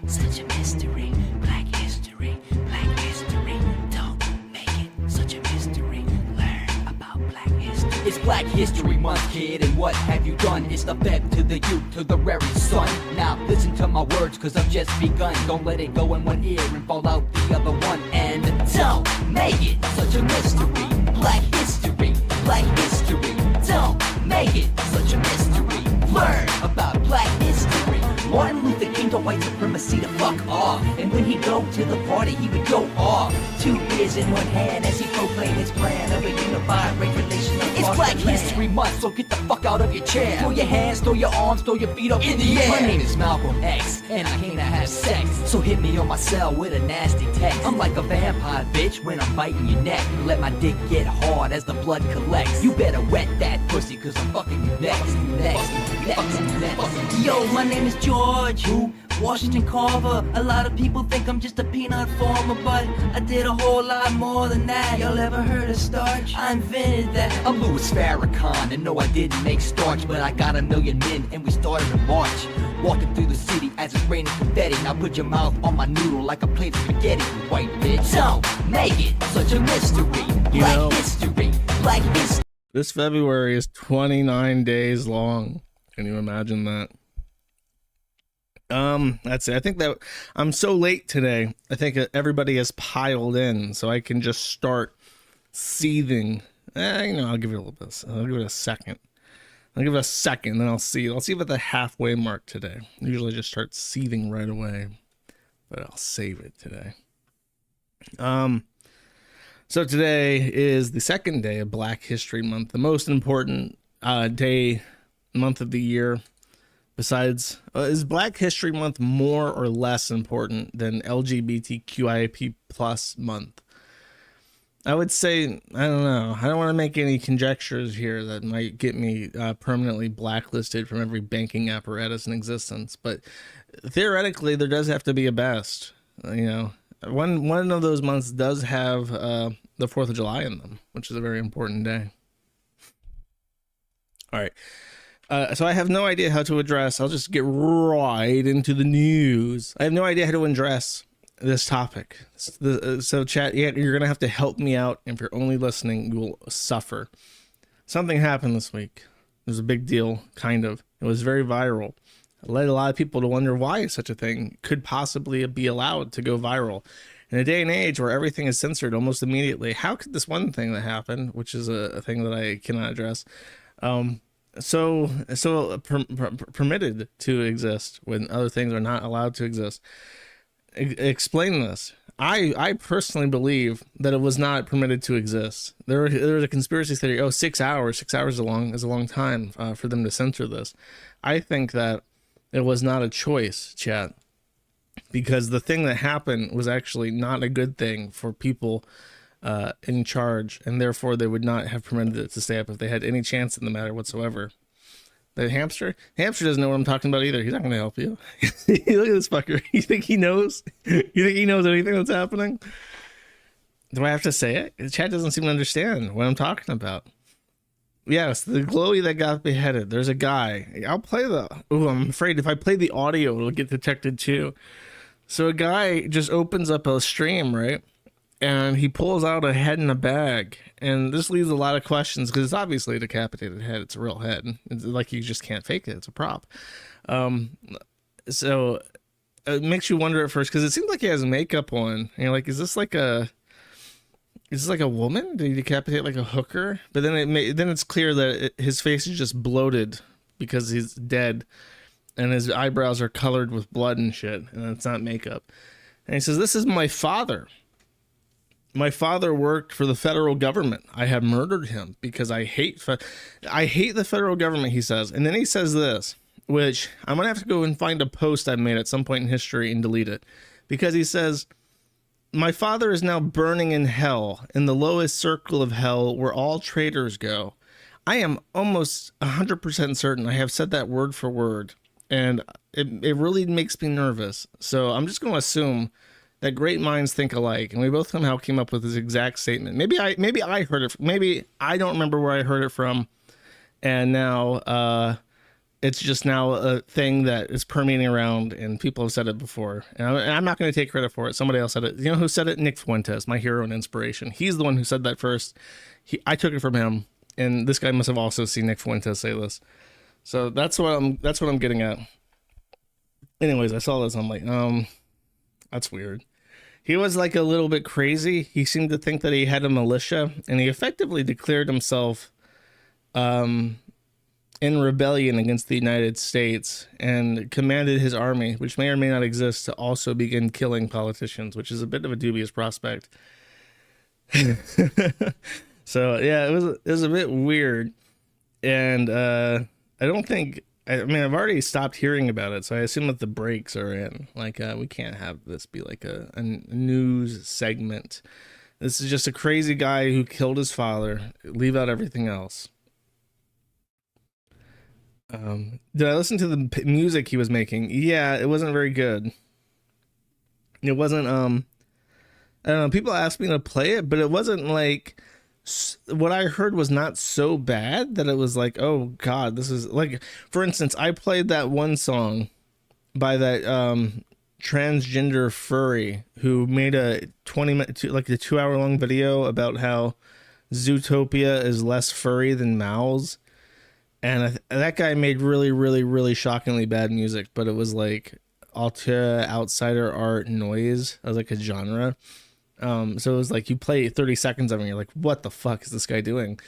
such a mystery. Black history, black history. Don't make it such a mystery. Learn about black history. It's Black History Month, kid, and what have you done? It's the Feb to the U to the rarest son. Now listen to my words, cause I've just begun. Don't let it go in one ear and fall out the other one. And don't make it such a mystery. Black history, black history. Don't make it such a mystery. Learn about black history. Martin Luther King told white supremacy to fuck off. And when he'd go to the party, he would go off. 2 beers in one hand as he proclaimed his plan of a unified race relation. It's Black History Month, so get the fuck out of your chair. Throw your hands, throw your arms, throw your feet up in the air. My name is Malcolm X, and I came to have sex. So hit me on my cell with a nasty text. I'm like a vampire, bitch, when I'm biting your neck. Let my dick get hard as the blood collects. You better wet that pussy, cause I'm fucking you next. Yo, my name is George Washington Carver. A lot of people think I'm just a peanut farmer, but I did a whole lot more than that. Y'all ever heard of starch? I invented that. I'm Louis Farrakhan, and no, I didn't make starch, but I got 1 million men, and we started a march. Walking through the city as it's raining confetti. Now put your mouth on my noodle like a plate of spaghetti, you white bitch. Don't make it such a mystery. Black history, black history. This February is 29 days long. Can you imagine that? That's it. I think that I'm so late today. I think everybody has piled in, so I can just start seething. I'll give it a little bit. I'll give it a second. Then I'll see. I'll see if at the halfway mark today. Usually just start seething right away, but I'll save it today. So today is the second day of Black History Month, the most important month of the year. Besides, is Black History Month more or less important than LGBTQIA+ month? I would say, I don't know. I don't want to make any conjectures here that might get me permanently blacklisted from every banking apparatus in existence. But theoretically, there does have to be a best. One of those months does have the 4th of July in them, which is a very important day. All right. So I have no idea how to address. I'll just get right into the news. I have no idea how to address this topic. So chat, you're going to have to help me out. If you're only listening, you will suffer. Something happened this week. It was a big deal, kind of. It was very viral. It led a lot of people to wonder why such a thing could possibly be allowed to go viral. In a day and age where everything is censored almost immediately, how could this one thing that happened, which is a thing that I cannot address, permitted to exist when other things are not allowed to exist? Explain this. I personally believe that it was not permitted to exist. There's a conspiracy theory. 6 hours. 6 hours is a long time for them to censor this. I think that it was not a choice, chat, because the thing that happened was actually not a good thing for people in charge, and therefore they would not have permitted it to stay up if they had any chance in the matter whatsoever. The hamster doesn't know what I'm talking about either. He's not going to help you. Look at this fucker. You think he knows? You think he knows anything that's happening? Do I have to say it? The chat doesn't seem to understand what I'm talking about. Yes, the glowy that got beheaded. There's a guy. I'll play I'm afraid if I play the audio, it'll get detected too. So a guy just opens up a stream, right? And he pulls out a head in a bag. And this leaves a lot of questions because it's obviously a decapitated head. It's a real head. It's like you just can't fake it. It's a prop. So it makes you wonder at first because it seems like he has makeup on. And you're like, is this like a woman? Did he decapitate like a hooker? But then it's clear that his face is just bloated because he's dead. And his eyebrows are colored with blood and shit. And it's not makeup. And he says, this is my father. My father worked for the federal government. I have murdered him because I hate the federal government, he says. And then he says this, which I'm going to have to go and find a post I made at some point in history and delete it. Because he says, my father is now burning in hell, in the lowest circle of hell where all traitors go. I am almost 100% certain I have said that word for word. And it really makes me nervous. So I'm just going to assume that great minds think alike, and we both somehow came up with this exact statement. Maybe I heard it. Maybe I don't remember where I heard it from, and now it's just now a thing that is permeating around, and people have said it before. And I'm not going to take credit for it. Somebody else said it. You know who said it? Nick Fuentes, my hero and inspiration. He's the one who said that first. I took it from him, and this guy must have also seen Nick Fuentes say this. So that's what I'm getting at. Anyways, I saw this. I'm like, that's weird. He was like a little bit crazy. He seemed to think that he had a militia, and he effectively declared himself in rebellion against the United States and commanded his army, which may or may not exist, to also begin killing politicians, which is a bit of a dubious prospect. So yeah, it was a bit weird, and I don't think. I mean, I've already stopped hearing about it, so I assume that the breaks are in. Like, we can't have this be like a news segment. This is just a crazy guy who killed his father. Leave out everything else. Did I listen to the music he was making? Yeah, it wasn't very good. It wasn't, I don't know, people asked me to play it, but it wasn't like, what I heard was not so bad that it was like, oh God, this is like, for instance, I played that one song by that, transgender furry who made a 20-minute, like a 2-hour long video about how Zootopia is less furry than Mouse. And that guy made really, really, really shockingly bad music, but it was like Alta outsider art noise as like a genre. So it was like you play 30 seconds of it and you're like, what the fuck is this guy doing?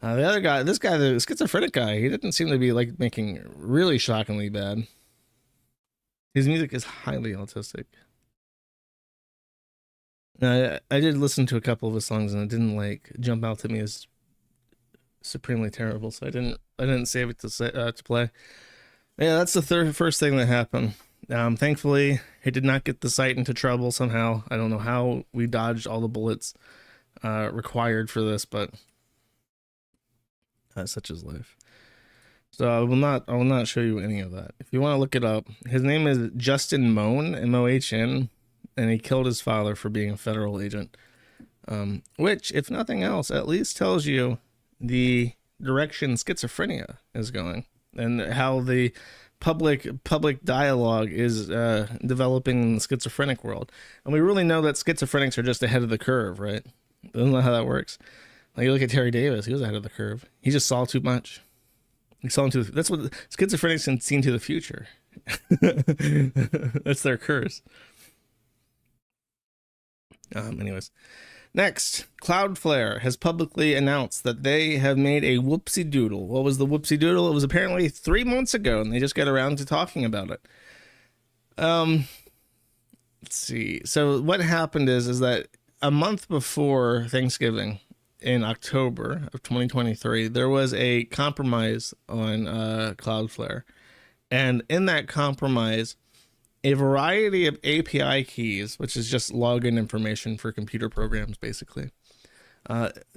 The other guy, this guy, the schizophrenic guy, he didn't seem to be like making really shockingly bad. His music is highly autistic. I did listen to a couple of his songs and it didn't like jump out to me as supremely terrible, so I didn't save it to play. Yeah, that's the first thing that happened. Thankfully, it did not get the site into trouble somehow. I don't know how we dodged all the bullets required for this, but such is life. So I will not show you any of that. If you want to look it up, his name is Justin Mohn, M-O-H-N, and he killed his father for being a federal agent. Which, if nothing else, at least tells you the direction schizophrenia is going and how the public dialogue is developing in the schizophrenic world. And we really know that schizophrenics are just ahead of the curve, right? That's not how that works. Like, you look at Terry Davis, he was ahead of the curve. He just saw too much. He saw into that's what schizophrenics can see into the future. That's their curse. Anyways. Next, Cloudflare has publicly announced that they have made a whoopsie doodle. What was the whoopsie doodle? It was apparently 3 months ago, and they just got around to talking about it. Let's see. So what happened is that a month before Thanksgiving, in October of 2023, there was a compromise on Cloudflare, and in that compromise, a variety of API keys, which is just login information for computer programs, basically.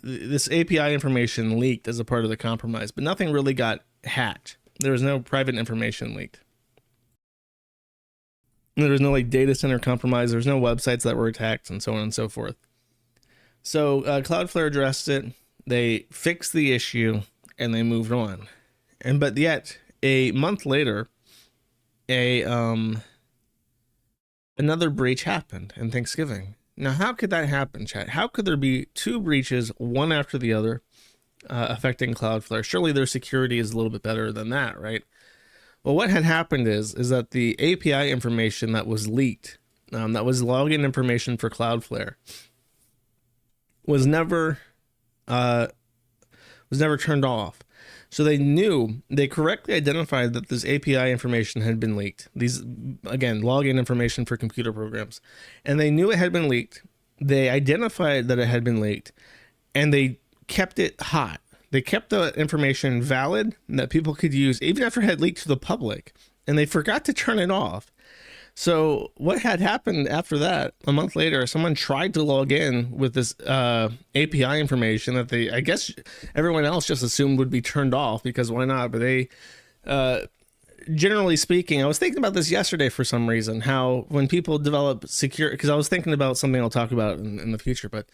This API information leaked as a part of the compromise, but nothing really got hacked. There was no private information leaked. There was no like data center compromise. There was no websites that were attacked, and so on and so forth. So Cloudflare addressed it. They fixed the issue, and they moved on. But yet, a month later, another breach happened in Thanksgiving. Now, how could that happen, chat? How could there be two breaches, one after the other, affecting Cloudflare? Surely their security is a little bit better than that, right? Well, what had happened is that the API information that was leaked, that was login information for Cloudflare, was never turned off. So they correctly identified that this API information had been leaked. These, again, login information for computer programs. And they knew it had been leaked. They identified that it had been leaked. And they kept it hot. They kept the information valid that people could use even after it had leaked to the public. And they forgot to turn it off. So what had happened after that, a month later, someone tried to log in with this API information that I guess everyone else just assumed would be turned off, because why not? But they, generally speaking, I was thinking about this yesterday for some reason, how when people develop secure, because I was thinking about something I'll talk about in the future, but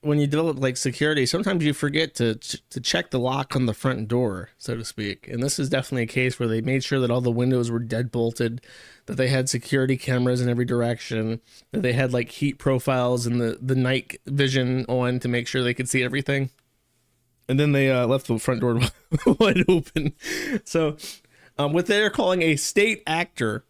when you develop like security, sometimes you forget to check the lock on the front door, so to speak. And this is definitely a case where they made sure that all the windows were dead bolted, that they had security cameras in every direction, that they had like heat profiles and the night vision on to make sure they could see everything. And then they left the front door wide open. So what they're calling a state actor,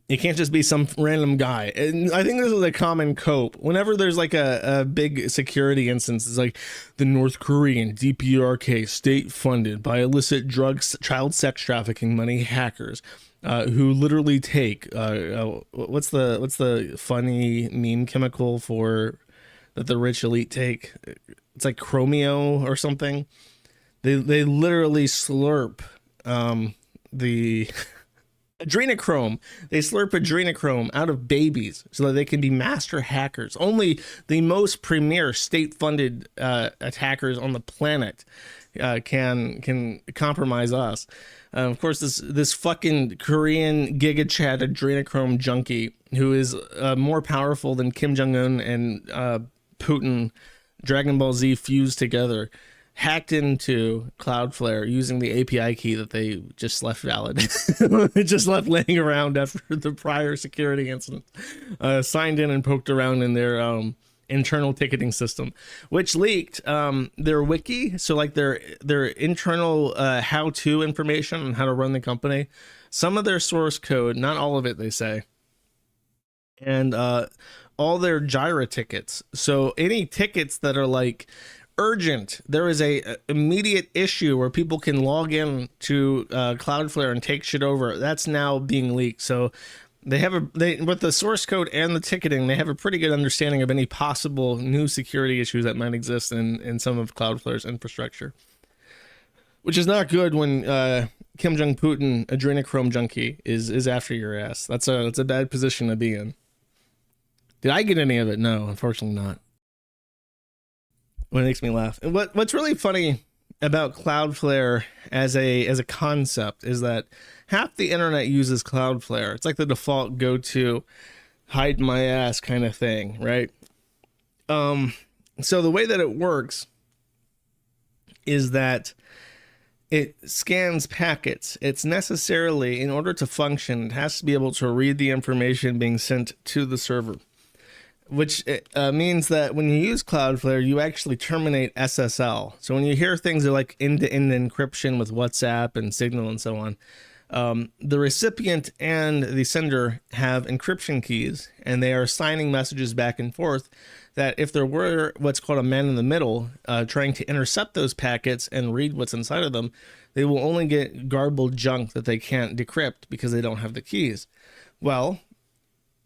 it can't just be some random guy. And I think this is a common cope. Whenever there's like a big security instance, it's like the North Korean DPRK, state funded by illicit drugs, child sex trafficking money hackers, who literally take what's the funny meme chemical for that the rich elite take? It's like chromio or something. They literally slurp the adrenochrome. They slurp adrenochrome out of babies so that they can be master hackers. Only the most premier state-funded attackers on the planet can compromise us. Of course, this fucking Korean Giga Chad adrenochrome junkie who is more powerful than Kim Jong-un and Putin, Dragon Ball Z fused together, hacked into Cloudflare using the API key that they just left valid. It just left laying around after the prior security incident. Signed in and poked around in their internal ticketing system, which leaked their wiki. So like their internal how-to information on how to run the company. Some of their source code, not all of it, they say. And all their Jira tickets. So any tickets that are like urgent, there is a immediate issue where people can log in to Cloudflare and take shit over, that's now being leaked. So they have with the source code and the ticketing, they have a pretty good understanding of any possible new security issues that might exist in some of Cloudflare's infrastructure, which is not good when Kim Jong Putin, adrenochrome junkie, is after your ass. That's a bad position to be in. Did I get any of it? No, unfortunately not. What makes me laugh. And what's really funny about Cloudflare as a concept is that half the internet uses Cloudflare. It's like the default go-to hide my ass kind of thing, right? So the way that it works is that it scans packets. It's necessarily, in order to function, it has to be able to read the information being sent to the server, which means that when you use Cloudflare, you actually terminate SSL. So when you hear things like end-to-end encryption with WhatsApp and Signal and so on, the recipient and the sender have encryption keys, and they are signing messages back and forth that if there were what's called a man in the middle trying to intercept those packets and read what's inside of them, they will only get garbled junk that they can't decrypt because they don't have the keys. Well,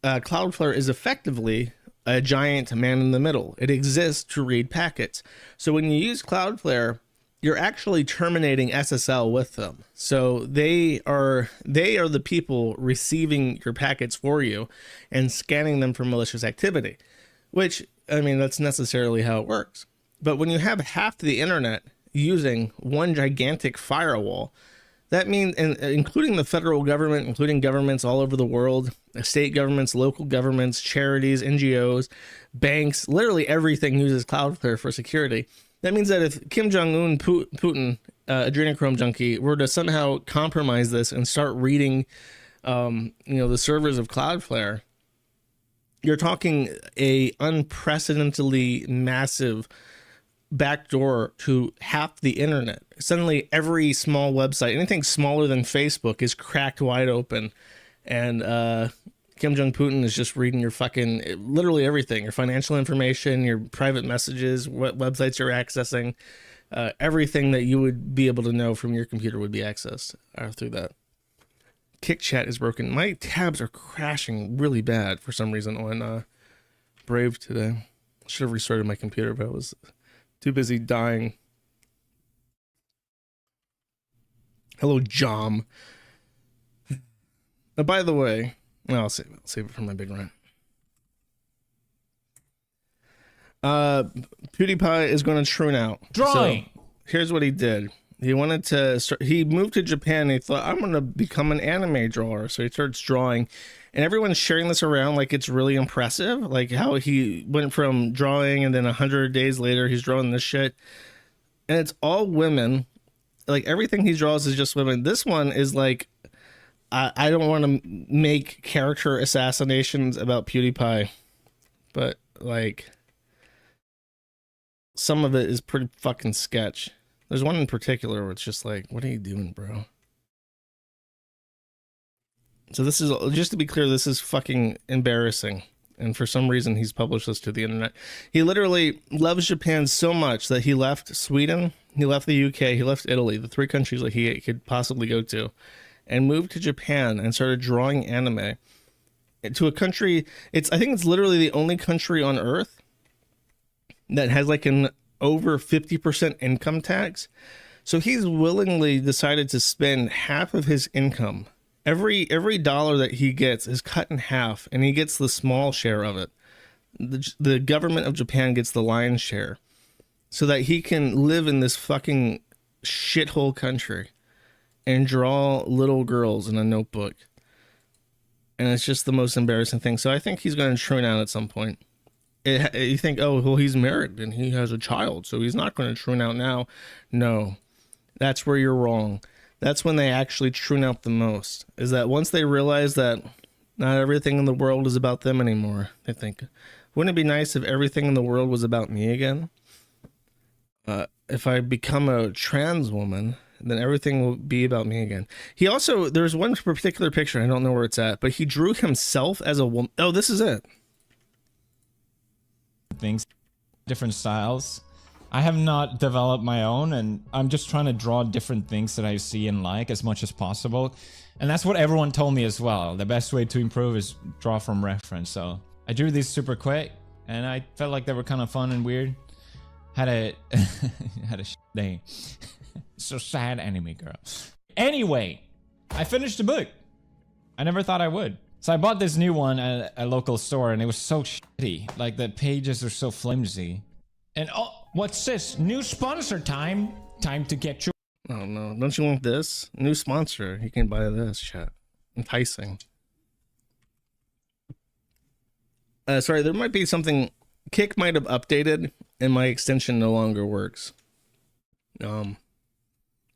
Cloudflare is effectively a giant man in the middle. It exists to read packets. So when you use Cloudflare, you're actually terminating SSL with them. So they are the people receiving your packets for you and scanning them for malicious activity, which, I mean, that's necessarily how it works. But when you have half the internet using one gigantic firewall, that means, and including the federal government, including governments all over the world, state governments, local governments, charities, NGOs, banks, literally everything uses Cloudflare for security. That means that if Kim Jong-un, Putin, adrenochrome junkie, were to somehow compromise this and start reading, the servers of Cloudflare, you're talking a unprecedentedly massive backdoor to half the internet. Suddenly every small website, anything smaller than Facebook, is cracked wide open, and Kim Jong Putin is just reading your fucking literally everything, your financial information, your private messages, what websites you're accessing, everything that you would be able to know from your computer would be accessed through that. Kick chat is broken. My tabs are crashing really bad for some reason on Brave today. Should have restarted my computer, but I was too busy dying. Hello, Jom. By the way, I'll save it for my big rant. PewDiePie is going to true out. Drawing. So here's what he did. He wanted to start, he moved to Japan and he thought, I'm going to become an anime drawer. So he starts drawing, and everyone's sharing this around like it's really impressive. Like how he went from drawing and then 100 days later he's drawing this shit. And it's all women. Like everything he draws is just women. This one is like, I don't want to make character assassinations about PewDiePie, but like some of it is pretty fucking sketch. There's one in particular where it's just like, what are you doing, bro? So this is, just to be clear, this is fucking embarrassing. And for some reason, he's published this to the internet. He literally loves Japan so much that he left Sweden, he left the UK, he left Italy, the 3 countries that he could possibly go to, and moved to Japan and started drawing anime to a country. I think it's literally the only country on earth that has like an over 50% income tax. So he's willingly decided to spend half of his income. Every dollar that he gets is cut in half, and he gets the small share of it. The government of Japan gets the lion's share, so that he can live in this fucking shithole country and draw little girls in a notebook. And it's just the most embarrassing thing. So I think he's going to tune out at some point. You think, oh, well, he's married and he has a child, so he's not going to tune out now. No, that's where you're wrong. That's when they actually tune out the most, is that once they realize that not everything in the world is about them anymore, they think, wouldn't it be nice if everything in the world was about me again? If I become a trans woman, then everything will be about me again. He also, there's one particular picture, I don't know where it's at, but he drew himself as a woman. Oh, this is it. Things, different styles. I have not developed my own, and I'm just trying to draw different things that I see and like as much as possible. And that's what everyone told me as well. The best way to improve is draw from reference. So I drew these super quick, and I felt like they were kind of fun and weird. Had a had a day. So sad, anime girl. Anyway, I finished the book. I never thought I would. So I bought this new one at a local store, and it was so shitty. Like, the pages are so flimsy. And oh, what's this? New sponsor time. Time to get your... Oh no, don't you want this? New sponsor. You can buy this, chat. Enticing. Sorry, there might be something... Kick might have updated, and my extension no longer works.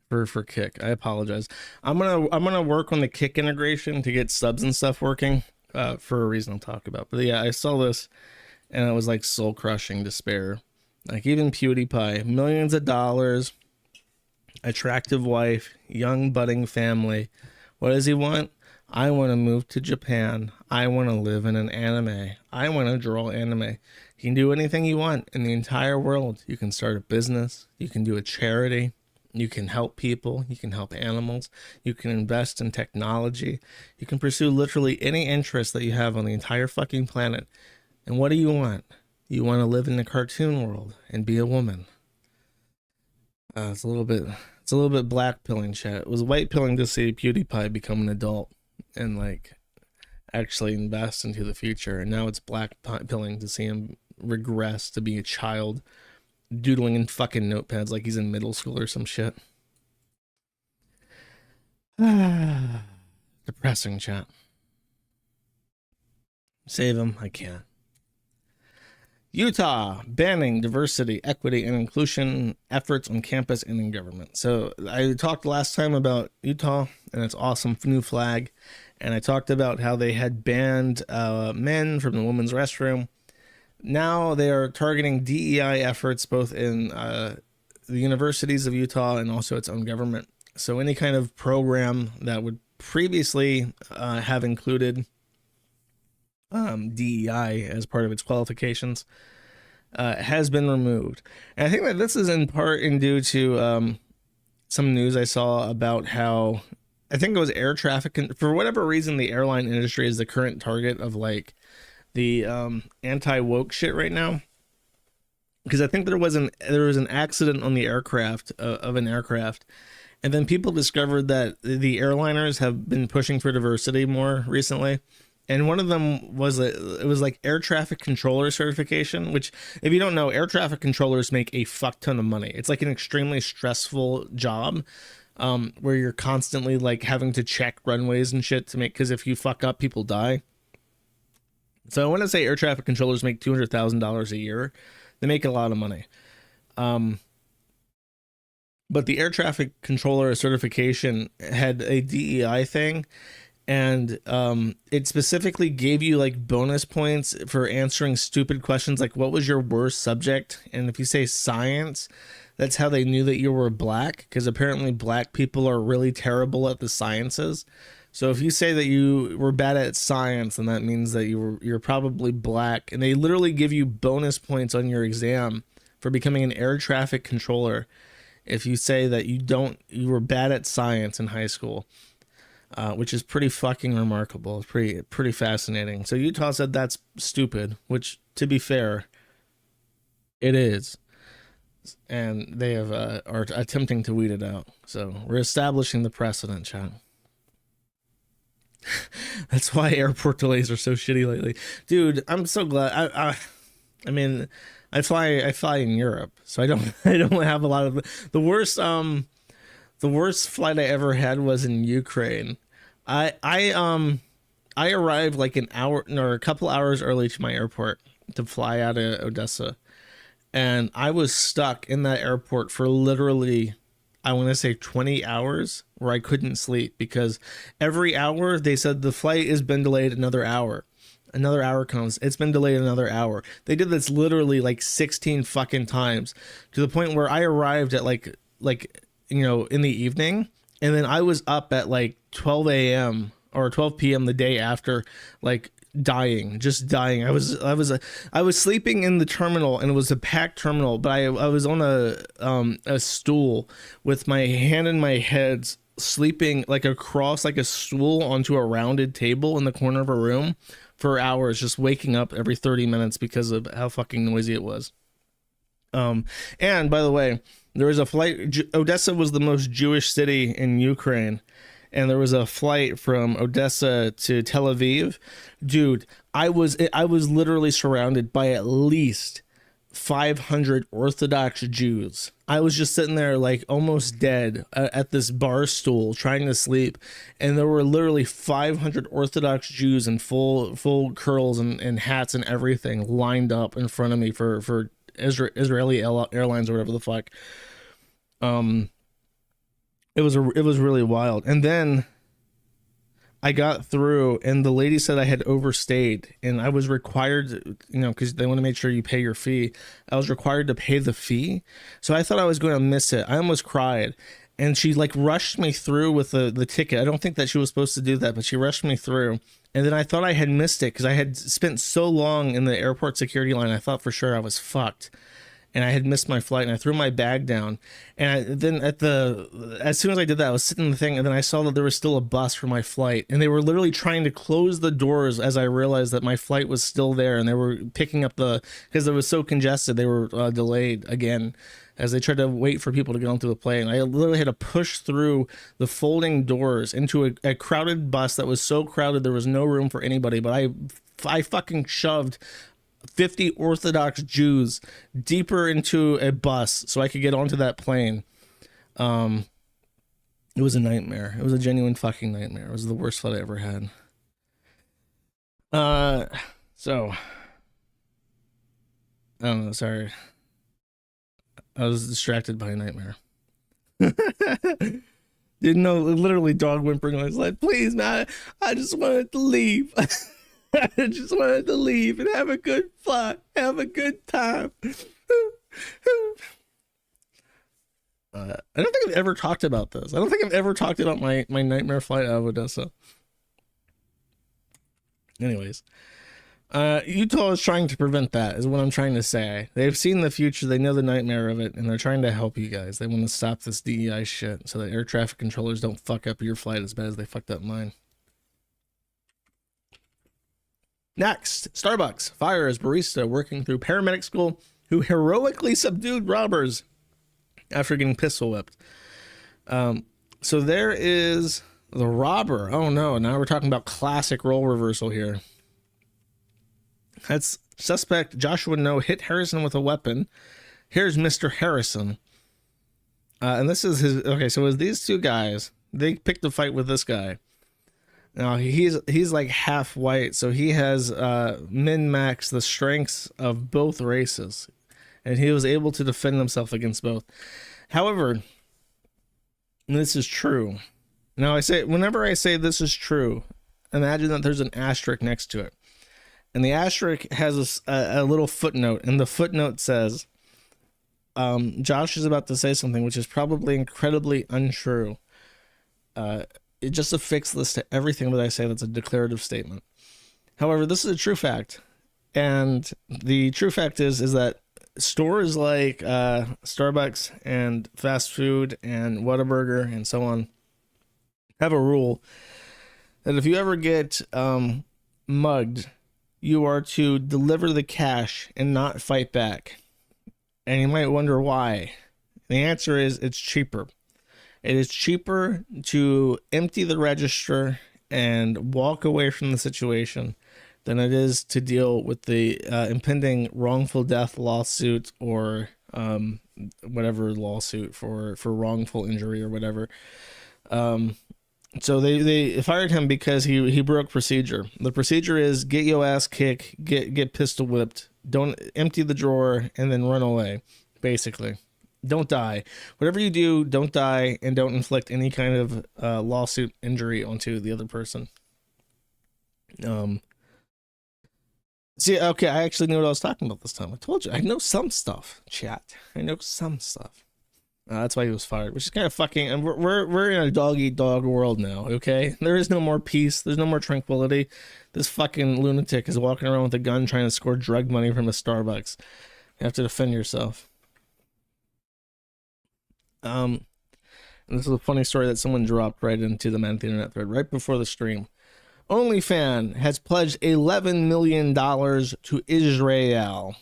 For Kick, I apologize. I'm gonna work on the Kick integration to get subs and stuff working, for a reason I'll talk about. But yeah, I saw this and it was like soul crushing despair. Like even PewDiePie, millions of dollars, attractive wife, young budding family. What does he want? I want to move to Japan. I want to live in an anime. I want to draw anime. You can do anything you want in the entire world. You can start a business. You can do a charity. You can help people. You can help animals. You can invest in technology. You can pursue literally any interest that you have on the entire fucking planet. And what do you want? You want to live in the cartoon world and be a woman. It's a little bit black pilling, chat. It was white pilling to see PewDiePie become an adult and like actually invest into the future. And now it's black pilling to see him regress to be a child, doodling in fucking notepads like he's in middle school or some shit. Depressing, chat. Save him. I can't. Utah banning diversity, equity, and inclusion efforts on campus and in government. So I talked last time about Utah and its awesome new flag, and I talked about how they had banned men from the women's restroom. Now they are targeting DEI efforts both in the universities of Utah and also its own government. So any kind of program that would previously have included DEI as part of its qualifications has been removed. And I think that this is in part due to some news I saw about how, I think it was air traffic, for whatever reason the airline industry is the current target of like the anti-woke shit right now, because I think there was an accident on the aircraft of an aircraft, and then people discovered that the airliners have been pushing for diversity more recently, and one of them was it was like air traffic controller certification, which, if you don't know, air traffic controllers make a fuck ton of money. It's like an extremely stressful job, where you're constantly like having to check runways and shit to make, because if you fuck up, people die. So I want to say air traffic controllers make $200,000 a year. They make a lot of money. But the air traffic controller certification had a DEI thing, and it specifically gave you like bonus points for answering stupid questions like, what was your worst subject? And if you say science, that's how they knew that you were black, because apparently black people are really terrible at the sciences. So if you say that you were bad at science, then that means that you're probably black, and they literally give you bonus points on your exam for becoming an air traffic controller if you say that you were bad at science in high school, which is pretty fucking remarkable. It's pretty fascinating. So Utah said that's stupid, which, to be fair, it is, and they are attempting to weed it out. So we're establishing the precedent, chat. That's why airport delays are so shitty lately, dude. I'm so glad. I mean, I fly in Europe, so I don't have a lot of the worst flight I ever had was in Ukraine. I arrived like an hour or a couple hours early to my airport to fly out of Odessa, and I was stuck in that airport for literally, I want to say 20 hours, where I couldn't sleep, because every hour they said the flight has been delayed another hour. Another hour comes, it's been delayed another hour. They did this literally like 16 fucking times, to the point where I arrived at like you know, in the evening, and then I was up at like 12 a.m. or 12 p.m. the day after, like just dying. I was sleeping in the terminal, and it was a packed terminal, but I was on a stool with my hand in my head, sleeping like across like a stool onto a rounded table in the corner of a room for hours, just waking up every 30 minutes because of how fucking noisy it was. And by the way, there was a flight. Odessa was the most Jewish city in Ukraine, and there was a flight from Odessa to Tel Aviv. Dude, I was literally surrounded by at least 500 Orthodox Jews. I was just sitting there like almost dead at this bar stool trying to sleep, and there were literally 500 Orthodox Jews in full curls and hats and everything lined up in front of me for Israeli Airlines or whatever the fuck. It was really wild. And then I got through, and the lady said I had overstayed, and I was required, you know, because they want to make sure you pay your fee. I was required to pay the fee, so I thought I was going to miss it. I almost cried, and she like rushed me through with the ticket. I don't think that she was supposed to do that, but she rushed me through, and then I thought I had missed it because I had spent so long in the airport security line. I thought for sure I was fucked, and I had missed my flight, and I threw my bag down. And then as soon as I did that, I was sitting in the thing, and then I saw that there was still a bus for my flight, and they were literally trying to close the doors as I realized that my flight was still there, and they were picking up because it was so congested, they were delayed again as they tried to wait for people to get onto the plane. I literally had to push through the folding doors into a crowded bus that was so crowded there was no room for anybody, but I fucking shoved 50 Orthodox Jews deeper into a bus so I could get onto that plane. It was a nightmare. It was a genuine fucking nightmare. It was the worst flight I ever had. So I don't know, sorry. I was distracted by a nightmare. Didn't know, literally dog whimpering. I was like, please, man, I just wanted to leave. I just wanted to leave and have a good flight, have a good time. I don't think I've ever talked about this. I don't think I've ever talked about my nightmare flight out of Odessa. Anyways, Utah is trying to prevent that, is what I'm trying to say. They've seen the future, they know the nightmare of it, and they're trying to help you guys. They want to stop this DEI shit so that air traffic controllers don't fuck up your flight as bad as they fucked up mine. Next, Starbucks fires barista working through paramedic school who heroically subdued robbers after getting pistol whipped. So there is The robber. Oh no, now we're talking about classic role reversal here. That's suspect Joshua No hit Harrison with a weapon. Here's Mr. Harrison. And this is his, okay, so it was these two guys. They picked a fight with this guy. Now he's like half white, so he has min-max the strengths of both races. And he was able to defend himself against both. However, this is true. Now whenever I say this is true, imagine that there's an asterisk next to it. And the asterisk has a little footnote, and the footnote says, Josh is about to say something which is probably incredibly untrue. It just affixes this to everything that I say that's a declarative statement. However, this is a true fact. And the true fact is that stores like Starbucks and fast food and Whataburger and so on have a rule that if you ever get mugged, you are to deliver the cash and not fight back. And you might wonder why. The answer is it's cheaper. It is cheaper to empty the register and walk away from the situation than it is to deal with the impending wrongful death lawsuit or whatever lawsuit for wrongful injury or whatever. So they fired him because he broke procedure. The procedure is get your ass kicked, get pistol whipped, don't empty the drawer, and then run away. Basically, don't die. Whatever you do, don't die, and don't inflict any kind of lawsuit injury onto the other person. See, okay, I actually knew what I was talking about this time. I told you, I know some stuff, chat. I know some stuff. That's why he was fired, which is kind of fucking. And we're in a dog eat dog world now. Okay, there is no more peace. There's no more tranquility. This fucking lunatic is walking around with a gun trying to score drug money from a Starbucks. You have to defend yourself. And this is a funny story that someone dropped right into the Man of the Internet thread right before the stream. OnlyFans has pledged $11 million to Israel.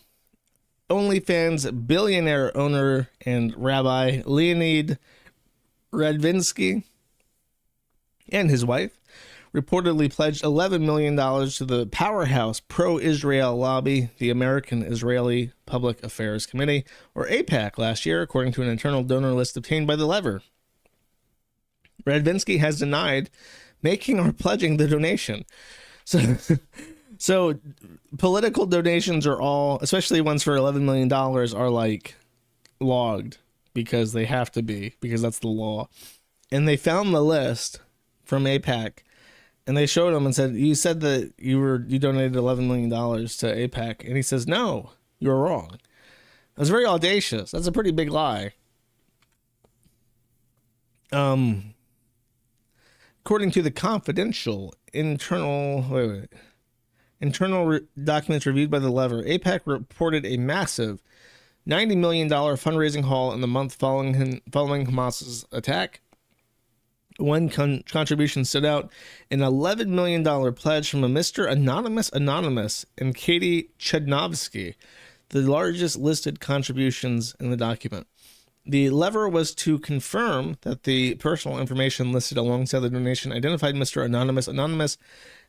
OnlyFans billionaire owner and rabbi Leonid Radvinsky and his wife reportedly pledged $11 million to the powerhouse pro-Israel lobby, the American Israeli Public Affairs Committee, or AIPAC, last year, according to an internal donor list obtained by The Lever. Radvinsky has denied making or pledging the donation. So political donations are all, especially ones for $11 million, are like logged because they have to be, because that's the law. And they found the list from AIPAC and they showed him and said, you said that you donated $11 million to AIPAC. And he says, no, you're wrong. It was very audacious. That's a pretty big lie. According to the confidential internal documents reviewed by The Lever, AIPAC reported a massive $90 million fundraising haul in the month following Hamas's attack. One contribution stood out, an $11 million pledge from a Mr. Anonymous and Katie Chudnovsky, the largest listed contributions in the document. The Lever was to confirm that the personal information listed alongside the donation identified Mr. Anonymous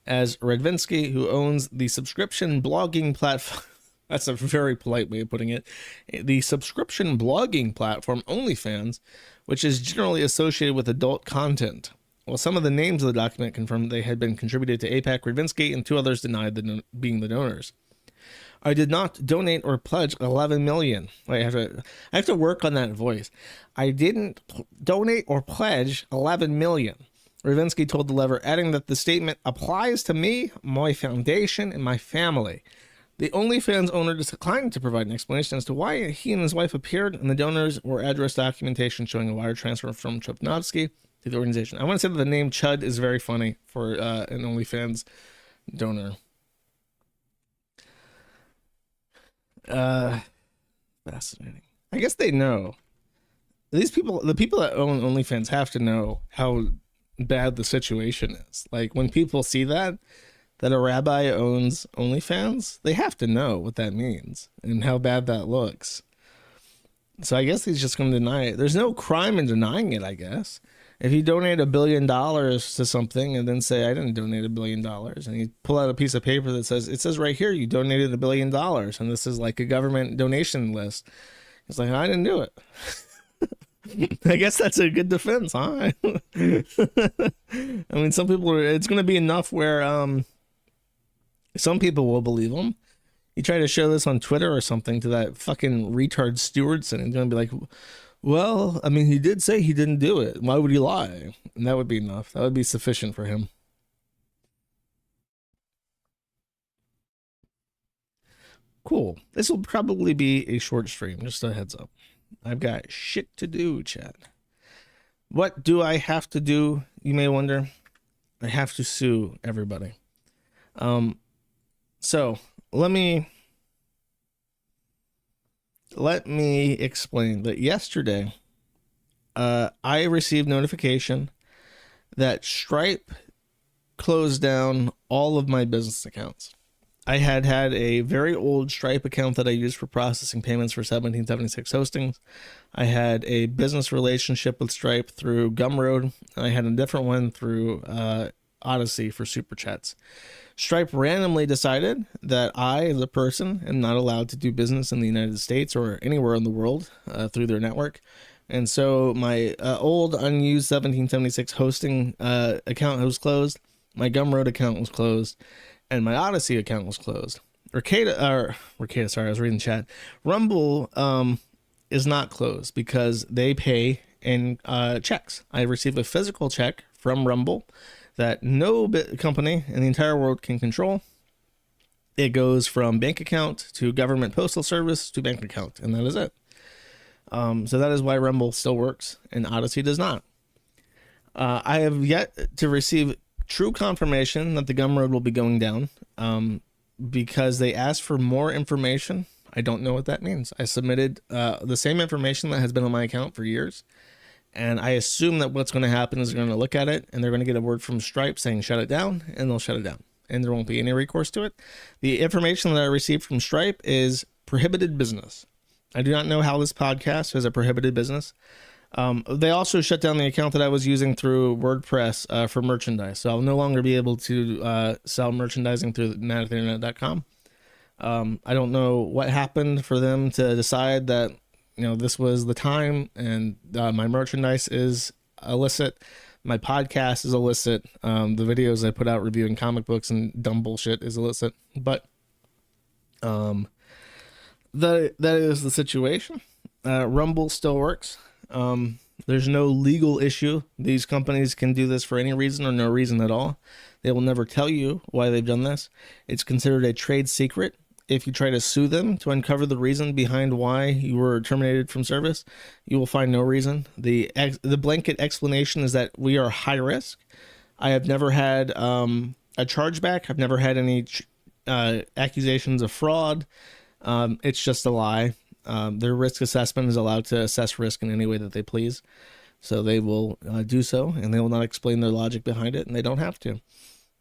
as Radvinsky, who owns the subscription blogging platform. That's a very polite way of putting it. The subscription blogging platform OnlyFans, which is generally associated with adult content. While some of the names of the document confirmed they had been contributed to AIPAC, Radvinsky, and two others denied being the donors. I did not donate or pledge 11 million. Wait, I have to work on that voice. I didn't donate or pledge 11 million. Radvinsky told The Lever, adding that the statement applies to me, my foundation, and my family. The OnlyFans owner declined to provide an explanation as to why he and his wife appeared in the donors or address documentation showing a wire transfer from Chudnovsky to the organization. I want to say that the name Chud is very funny for an OnlyFans donor. Fascinating. I guess they know. These people, the people that own OnlyFans, have to know how bad the situation is. Like, when people see that a rabbi owns OnlyFans, they have to know what that means and how bad that looks. So I guess he's just going to deny it. There's no crime in denying it, I guess. If you donate $1 billion to something and then say, I didn't donate $1 billion, and you pull out a piece of paper that says, it says right here, you donated $1 billion, and this is like a government donation list. It's like, I didn't do it. I guess that's a good defense, huh? I mean, some people it's going to be enough where some people will believe them. You try to show this on Twitter or something to that fucking retard Stewardson, and he's going to be like, well, I mean, he did say he didn't do it. Why would he lie? And that would be enough. That would be sufficient for him. Cool. This will probably be a short stream, just a heads up. I've got shit to do, chat. What do I have to do, you may wonder? I have to sue everybody. So let me explain that yesterday I received notification that Stripe closed down all of my business accounts. I had a very old Stripe account that I used for processing payments for 1776 hostings. I had a business relationship with Stripe through Gumroad. I had a different one through Odyssey for super chats. Stripe randomly decided that I, as a person, am not allowed to do business in the United States or anywhere in the world through their network. And so my old unused 1776 hosting account was closed. My Gumroad account was closed. And my Odyssey account was closed. Ricada, sorry, I was reading chat. Rumble is not closed because they pay in checks. I received a physical check from Rumble that no company in the entire world can control. It goes from bank account to government postal service to bank account, and that is it. So that is why Rumble still works and Odyssey does not. I have yet to receive true confirmation that the Gumroad will be going down because they asked for more information. I don't know what that means. I submitted the same information that has been on my account for years. And I assume that what's going to happen is they're going to look at it and they're going to get a word from Stripe saying shut it down, and they'll shut it down. And there won't be any recourse to it. The information that I received from Stripe is prohibited business. I do not know how this podcast is a prohibited business. They also shut down the account that I was using through WordPress for merchandise. So I'll no longer be able to sell merchandising through madinternet.com. I don't know what happened for them to decide that, you know, this was the time, and my merchandise is illicit. My podcast is illicit. The videos I put out reviewing comic books and dumb bullshit is illicit. But that is the situation. Rumble still works. There's no legal issue. These companies can do this for any reason or no reason at all. They will never tell you why they've done this. It's considered a trade secret. If you try to sue them to uncover the reason behind why you were terminated from service, you will find no reason. The blanket explanation is that we are high risk. I have never had a chargeback. I've never had any accusations of fraud. It's just a lie. Their risk assessment is allowed to assess risk in any way that they please. So they will do so, and they will not explain their logic behind it, and they don't have to.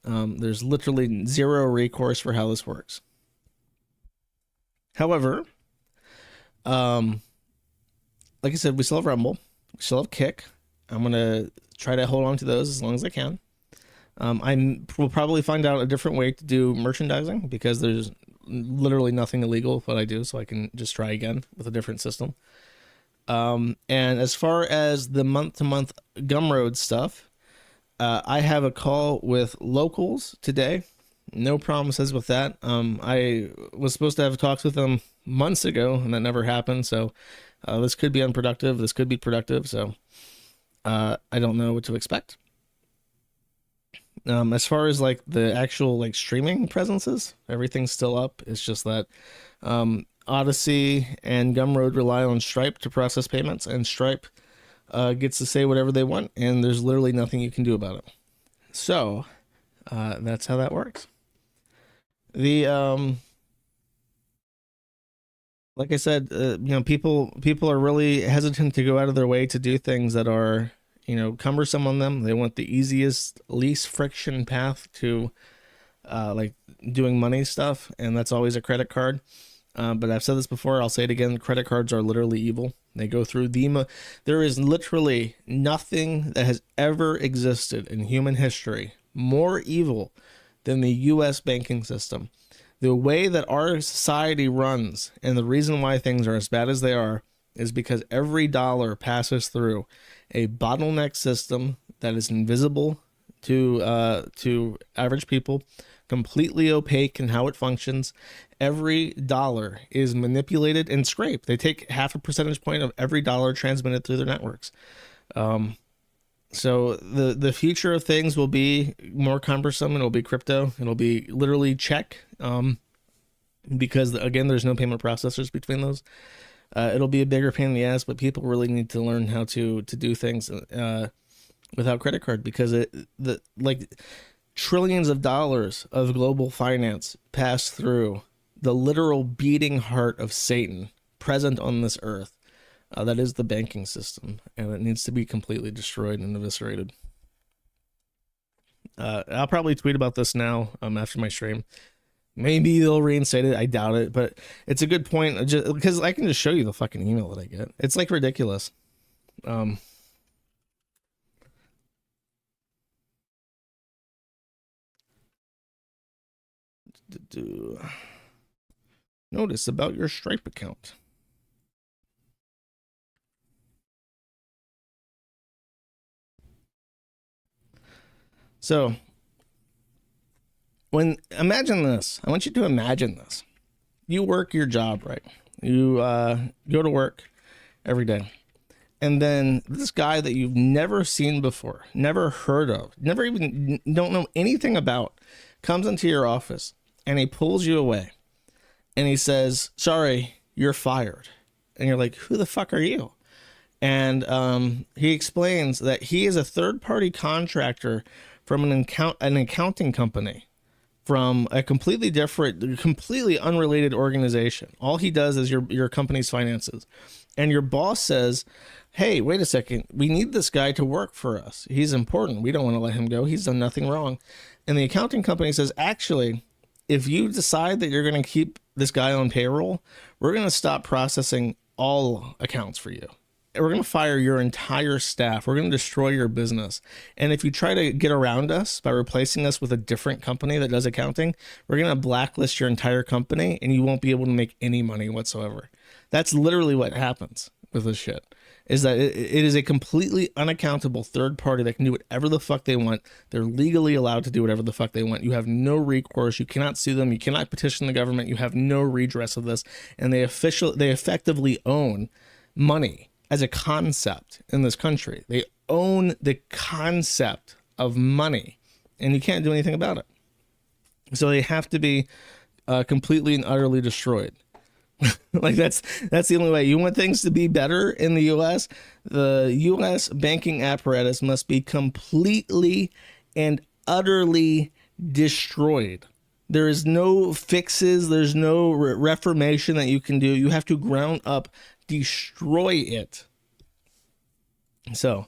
There's literally zero recourse for how this works. However, like I said, we still have Rumble. We still have Kick. I'm going to try to hold on to those as long as I can. I will probably find out a different way to do merchandising because there's literally nothing illegal with what I do, so I can just try again with a different system. And as far as the month-to-month Gumroad stuff, I have a call with locals today. No promises with that. I was supposed to have talks with them months ago, and that never happened. So this could be unproductive. This could be productive. So I don't know what to expect. As far as like the actual like streaming presences, everything's still up. It's just that Odyssey and Gumroad rely on Stripe to process payments, and Stripe gets to say whatever they want, and there's literally nothing you can do about it. So that's how that works. The like I said, you know, people are really hesitant to go out of their way to do things that are, you know, cumbersome on them. They want the easiest, least friction path to like doing money stuff, and that's always a credit card. But I've said this before, I'll say it again, credit cards are literally evil. They go through there is literally nothing that has ever existed in human history more evil than the US banking system. The way that our society runs and the reason why things are as bad as they are is because every dollar passes through a bottleneck system that is invisible to average people, completely opaque in how it functions. Every dollar is manipulated and scraped. They take half a percentage point of every dollar transmitted through their networks. So the future of things will be more cumbersome, and it'll be crypto. It'll be literally check, because again, there's no payment processors between those. It'll be a bigger pain in the ass, but people really need to learn how to do things without credit card, because trillions of dollars of global finance pass through the literal beating heart of Satan present on this earth. That is the banking system, and it needs to be completely destroyed and eviscerated. I'll probably tweet about this now after my stream. Maybe they'll reinstate it. I doubt it, but it's a good point, just because I can just show you the fucking email that I get. It's like ridiculous. Notice about your Stripe account. So, imagine this. I want you to imagine this. You work your job, right? You go to work every day. And then this guy that you've never seen before, never heard of, don't know anything about, comes into your office and he pulls you away and he says, "Sorry, you're fired." And you're like, "Who the fuck are you?" And he explains that he is a third-party contractor from an accounting company from a completely different, completely unrelated organization. All he does is your company's finances. And your boss says, "Hey, wait a second. We need this guy to work for us. He's important. We don't want to let him go. He's done nothing wrong." And the accounting company says, "Actually, if you decide that you're going to keep this guy on payroll, we're going to stop processing all accounts for you. We're going to fire your entire staff. We're going to destroy your business. And if you try to get around us by replacing us with a different company that does accounting, we're going to blacklist your entire company and you won't be able to make any money whatsoever." That's literally what happens with this shit, is that it is a completely unaccountable third party that can do whatever the fuck they want. They're legally allowed to do whatever the fuck they want. You have no recourse. You cannot sue them. You cannot petition the government. You have no redress of this. And they effectively own money as a concept in this country. They own the concept of money, and you can't do anything about it. So they have to be completely and utterly destroyed. Like that's the only way. You want things to be better in the US? The US banking apparatus must be completely and utterly destroyed. There is no fixes. There's no reformation that you can do. You have to ground up destroy it. So,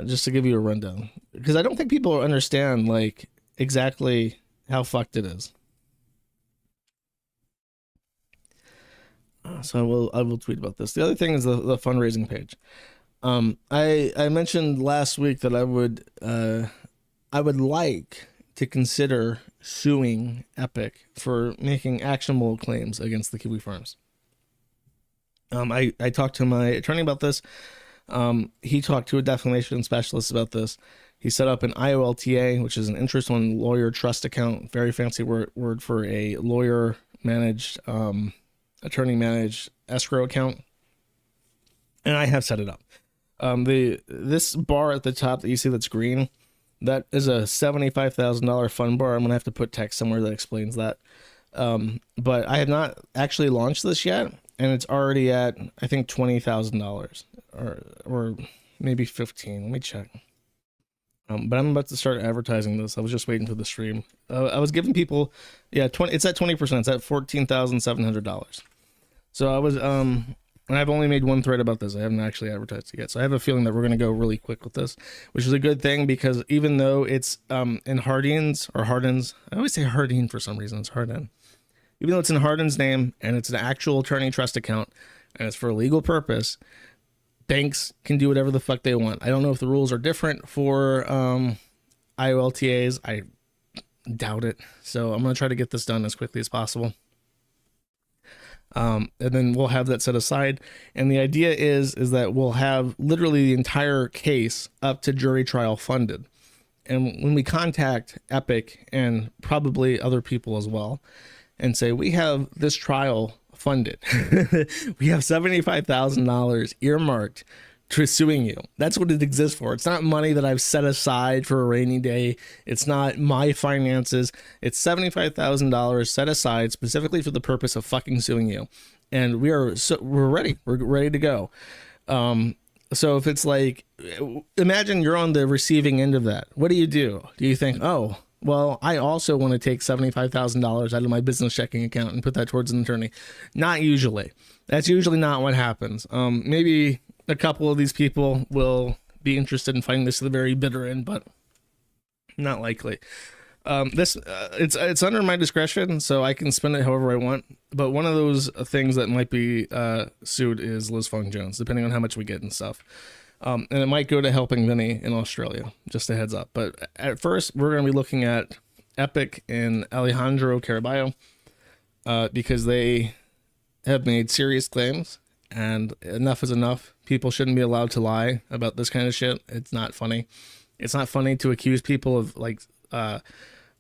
just to give you a rundown, because I don't think people understand like exactly how fucked it is. So I will tweet about this. The other thing is the fundraising page. I mentioned last week that I would like to consider suing Epic for making actionable claims against the Kiwi Farms. I talked to my attorney about this. He talked to a defamation specialist about this. He set up an IOLTA, which is an interest on lawyer trust account. Very fancy word for a lawyer managed, attorney managed escrow account. And I have set it up. This bar at the top that you see that's green, that is a $75,000 fund bar. I'm gonna have to put text somewhere that explains that. But I have not actually launched this yet, and it's already at, I think, $20,000 or maybe 15. Let me check. But I'm about to start advertising this. I was just waiting for the stream. I was giving people, yeah, it's at 20%. It's at $14,700. So I was, and I've only made one thread about this. I haven't actually advertised it yet. So I have a feeling that we're going to go really quick with this, which is a good thing, because even though it's in Hardin's, I always say Hardin for some reason. It's Hardin. Even though it's in Hardin's name and it's an actual attorney trust account, and it's for a legal purpose, banks can do whatever the fuck they want. I don't know if the rules are different for IOLTAs. I doubt it. So I'm going to try to get this done as quickly as possible. And then we'll have that set aside. And the idea is that we'll have literally the entire case up to jury trial funded. And when we contact Epic and probably other people as well and say, we have this trial funded, we have $75,000 earmarked to suing you. That's what it exists for. It's not money that I've set aside for a rainy day. It's not my finances. It's $75,000 set aside specifically for the purpose of fucking suing you. And we're ready. We're ready to go. So if it's like, imagine you're on the receiving end of that. What do? Do you think, oh, well, I also want to take $75,000 out of my business checking account and put that towards an attorney? Not usually. That's usually not what happens. Maybe a couple of these people will be interested in fighting this to the very bitter end, but not likely. It's under my discretion, so I can spend it however I want. But one of those things that might be sued is Liz Fong Jones, depending on how much we get and stuff. And it might go to Helping Vinny in Australia, just a heads up. But at first, we're going to be looking at Epic and Alejandro Caraballo because they have made serious claims, and enough is enough. People shouldn't be allowed to lie about this kind of shit. It's not funny. It's not funny to accuse people of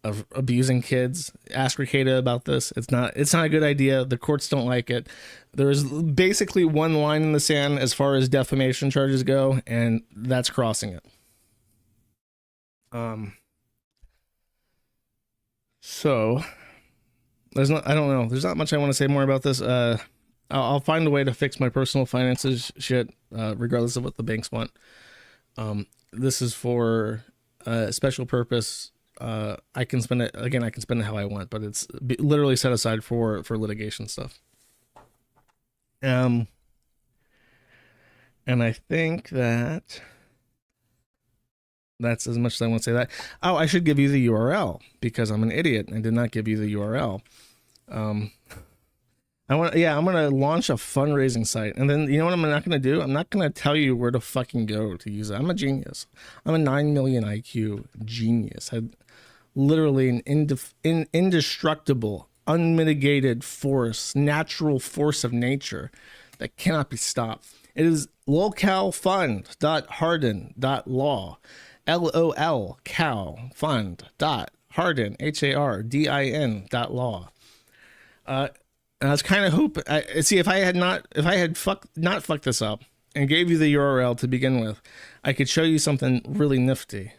of abusing kids. Ask Ricada about this. It's not a good idea. The courts don't like it. There's basically one line in the sand as far as defamation charges go, and that's crossing it. So I don't know. There's not much I want to say more about this. I'll find a way to fix my personal finances shit, regardless of what the banks want. This is for a special purpose. I can spend it how I want, but it's literally set aside for litigation stuff. And I think that's as much as I want to say that. Oh, I should give you the URL because I'm an idiot. I did not give you the URL. I'm going to launch a fundraising site, and then you know what I'm not going to do? I'm not going to tell you where to fucking go to use it. I'm a genius. I'm a 9 million IQ genius. I'm literally an indestructible, unmitigated force, natural force of nature that cannot be stopped. It is lolcalfund.harden.law, LOL cow fund.harden, HARDIN.law. And I was kind of hoping, see, if I had not fucked this up and gave you the URL to begin with, I could show you something really nifty,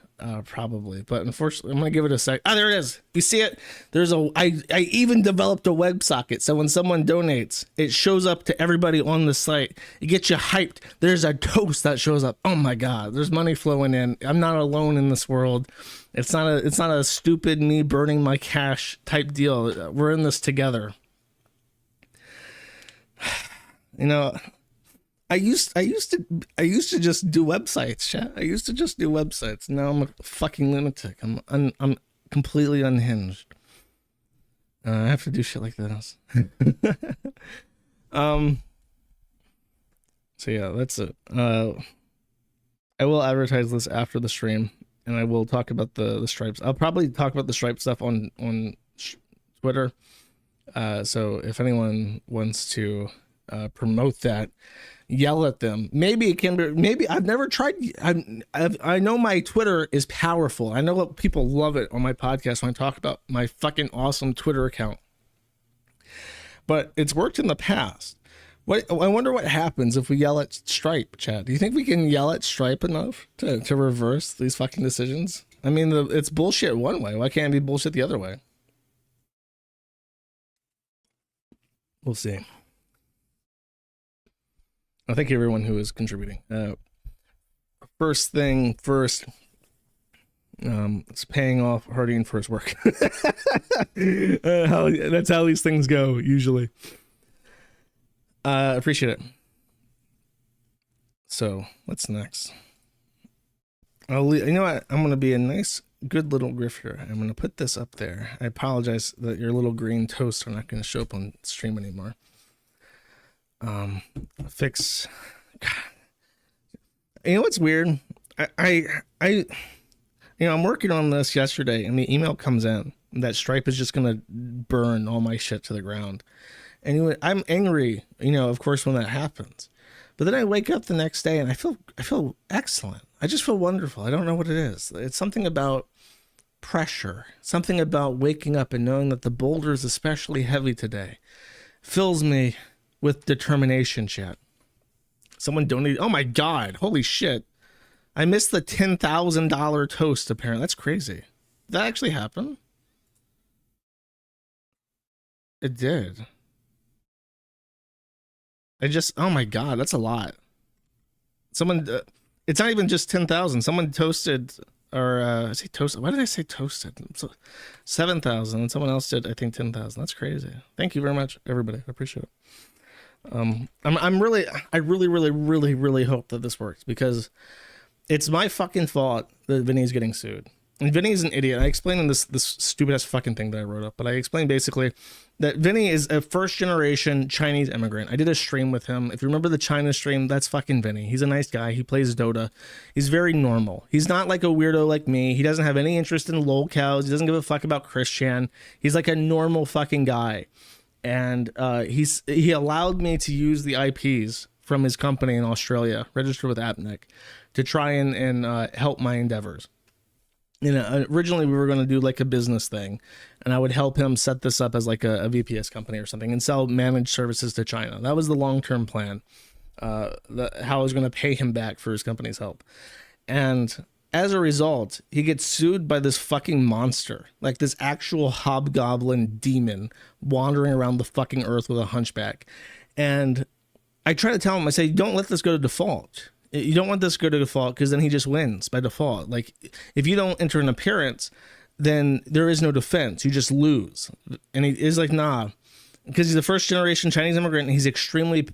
probably. But unfortunately, I'm going to give it a sec. Ah, there it is. You see it? I even developed a WebSocket. So when someone donates, it shows up to everybody on the site. It gets you hyped. There's a toast that shows up. Oh my God, there's money flowing in. I'm not alone in this world. It's not a stupid me burning my cash type deal. We're in this together. You know, I used to just do websites, chat. I used to just do websites. Now I'm a fucking lunatic. I'm completely unhinged. I have to do shit like this. So yeah, that's it. I will advertise this after the stream, and I will talk about the stripes. I'll probably talk about the stripe stuff on Twitter. So if anyone wants to promote that, yell at them. Maybe it can be. Maybe I've never tried. I know my Twitter is powerful. I know people love it on my podcast when I talk about my fucking awesome Twitter account. But it's worked in the past. I wonder what happens if we yell at Stripe, chat. Do you think we can yell at Stripe enough to reverse these fucking decisions? I mean, it's bullshit one way. Why can't it be bullshit the other way? We'll see. Thank you everyone who is contributing. First thing first, it's paying off Hardian for his work. That's how these things go usually. Appreciate it. So what's next? You know what? I'm gonna be a nice, good little grifter. I'm gonna put this up there. I apologize that your little green toasts are not gonna show up on stream anymore. fix. You know what's weird? I'm working on this yesterday, and the email comes in that Stripe is just gonna burn all my shit to the ground. And I'm angry, of course, when that happens. But then I wake up the next day and I feel excellent. I just feel wonderful. I don't know what it is. It's something about pressure, something about waking up and knowing that the boulder is especially heavy today fills me with determination, chat. Someone donated. Oh my God. Holy shit. I missed the $10,000 toast, apparently. That's crazy. Did that actually happen? It did. Oh my God, that's a lot. Someone, it's not even just 10,000. Someone toasted, or I say toasted. Why did I say toasted? 7,000, and someone else did, I think, 10,000. That's crazy. Thank you very much, everybody. I appreciate it. I really hope that this works, because it's my fucking fault that Vinny's getting sued. And Vinny's an idiot. I explained in this stupid ass fucking thing that I wrote up, but I explained basically that Vinny is a first generation Chinese immigrant. I did a stream with him. If you remember the China stream, that's fucking Vinny. He's a nice guy. He plays Dota. He's very normal. He's not like a weirdo like me. He doesn't have any interest in lolcows. He doesn't give a fuck about Christian. He's like a normal fucking guy. And he allowed me to use the IPs from his company in Australia, registered with AppNic, to try and help my endeavors. Originally we were going to do like a business thing, and I would help him set this up as like a VPS company or something and sell managed services to China. That was the long-term plan, how I was going to pay him back for his company's help. And as a result, he gets sued by this fucking monster, like this actual hobgoblin demon wandering around the fucking earth with a hunchback. And I try to tell him, I say, don't let this go to default. You don't want this to go to default, because then he just wins by default. Like, if you don't enter an appearance, then there is no defense. You just lose. And he is like, nah, because he's a first generation Chinese immigrant, and he's extremely,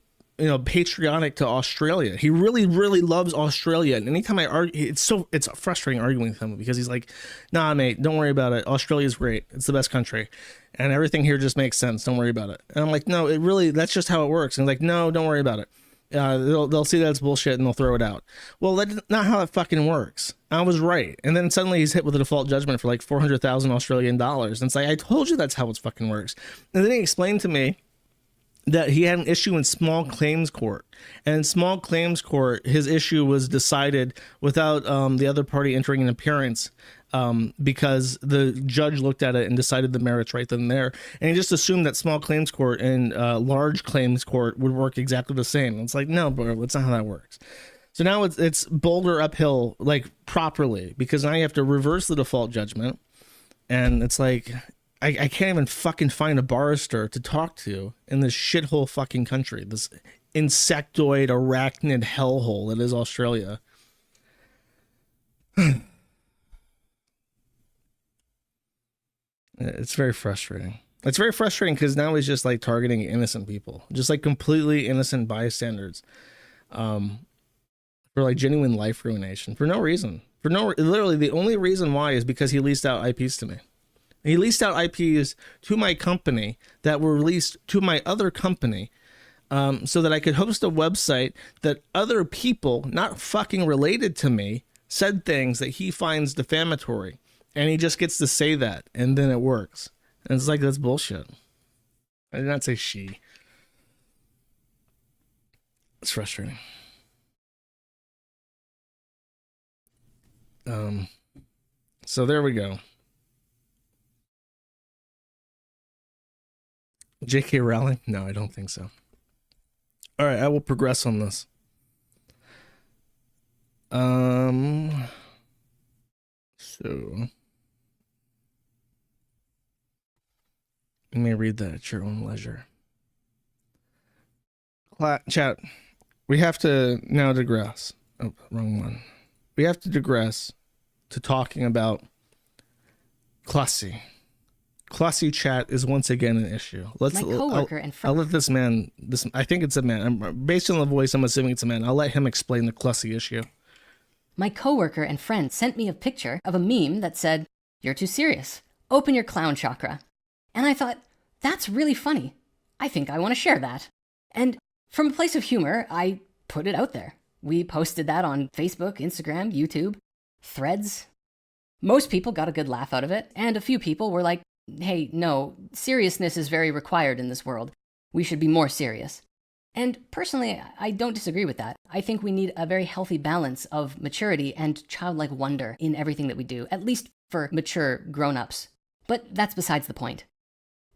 patriotic to Australia. He really, really loves Australia. And anytime I argue, it's frustrating arguing with him, because he's like, nah, mate, don't worry about it. Australia's great. It's the best country. And everything here just makes sense. Don't worry about it. And I'm like, no, that's just how it works. And he's like, no, don't worry about it. They'll see that it's bullshit and they'll throw it out. Well, that's not how that fucking works. I was right. And then suddenly he's hit with a default judgment for like 400,000 Australian dollars. And it's like, I told you that's how it fucking works. And then he explained to me that he had an issue in small claims court. And in small claims court, his issue was decided without the other party entering an appearance, because the judge looked at it and decided the merits right then and there. And he just assumed that small claims court and large claims court would work exactly the same. And it's like, no, bro, that's not how that works. So now it's boulder uphill, like properly, because now you have to reverse the default judgment. And it's like, I can't even fucking find a barrister to talk to in this shithole fucking country, this insectoid arachnid hellhole that is Australia. It's very frustrating. It's very frustrating because now he's just like targeting innocent people, just like completely innocent bystanders, for like genuine life ruination for no reason. Literally the only reason why is because he leased out IPs to me. He leased out IPs to my company that were leased to my other company, so that I could host a website that other people, not fucking related to me, said things that he finds defamatory. And he just gets to say that, and then it works. And it's like, that's bullshit. I did not say she. It's frustrating. So there we go. J.K. Rowling? No, I don't think so. All right, I will progress on this. So you may read that at your own leisure. Chat, we have to now digress. Oh, wrong one. We have to digress to talking about Classy. Classy chat is once again an issue. My coworker and friend. I'll let this man. I think it's a man. Based on the voice, I'm assuming it's a man. I'll let him explain the Classy issue. My coworker and friend sent me a picture of a meme that said, "You're too serious. Open your clown chakra." And I thought, that's really funny. I think I want to share that. And From a place of humor, I put it out there. We posted that on Facebook, Instagram, YouTube, Threads. Most people got a good laugh out of it, and a few people were like, hey, no, seriousness is very required in this world. We should be more serious. And personally, I don't disagree with that. I think we need a very healthy balance of maturity and childlike wonder in everything that we do, at least for mature grown-ups. But that's besides the point.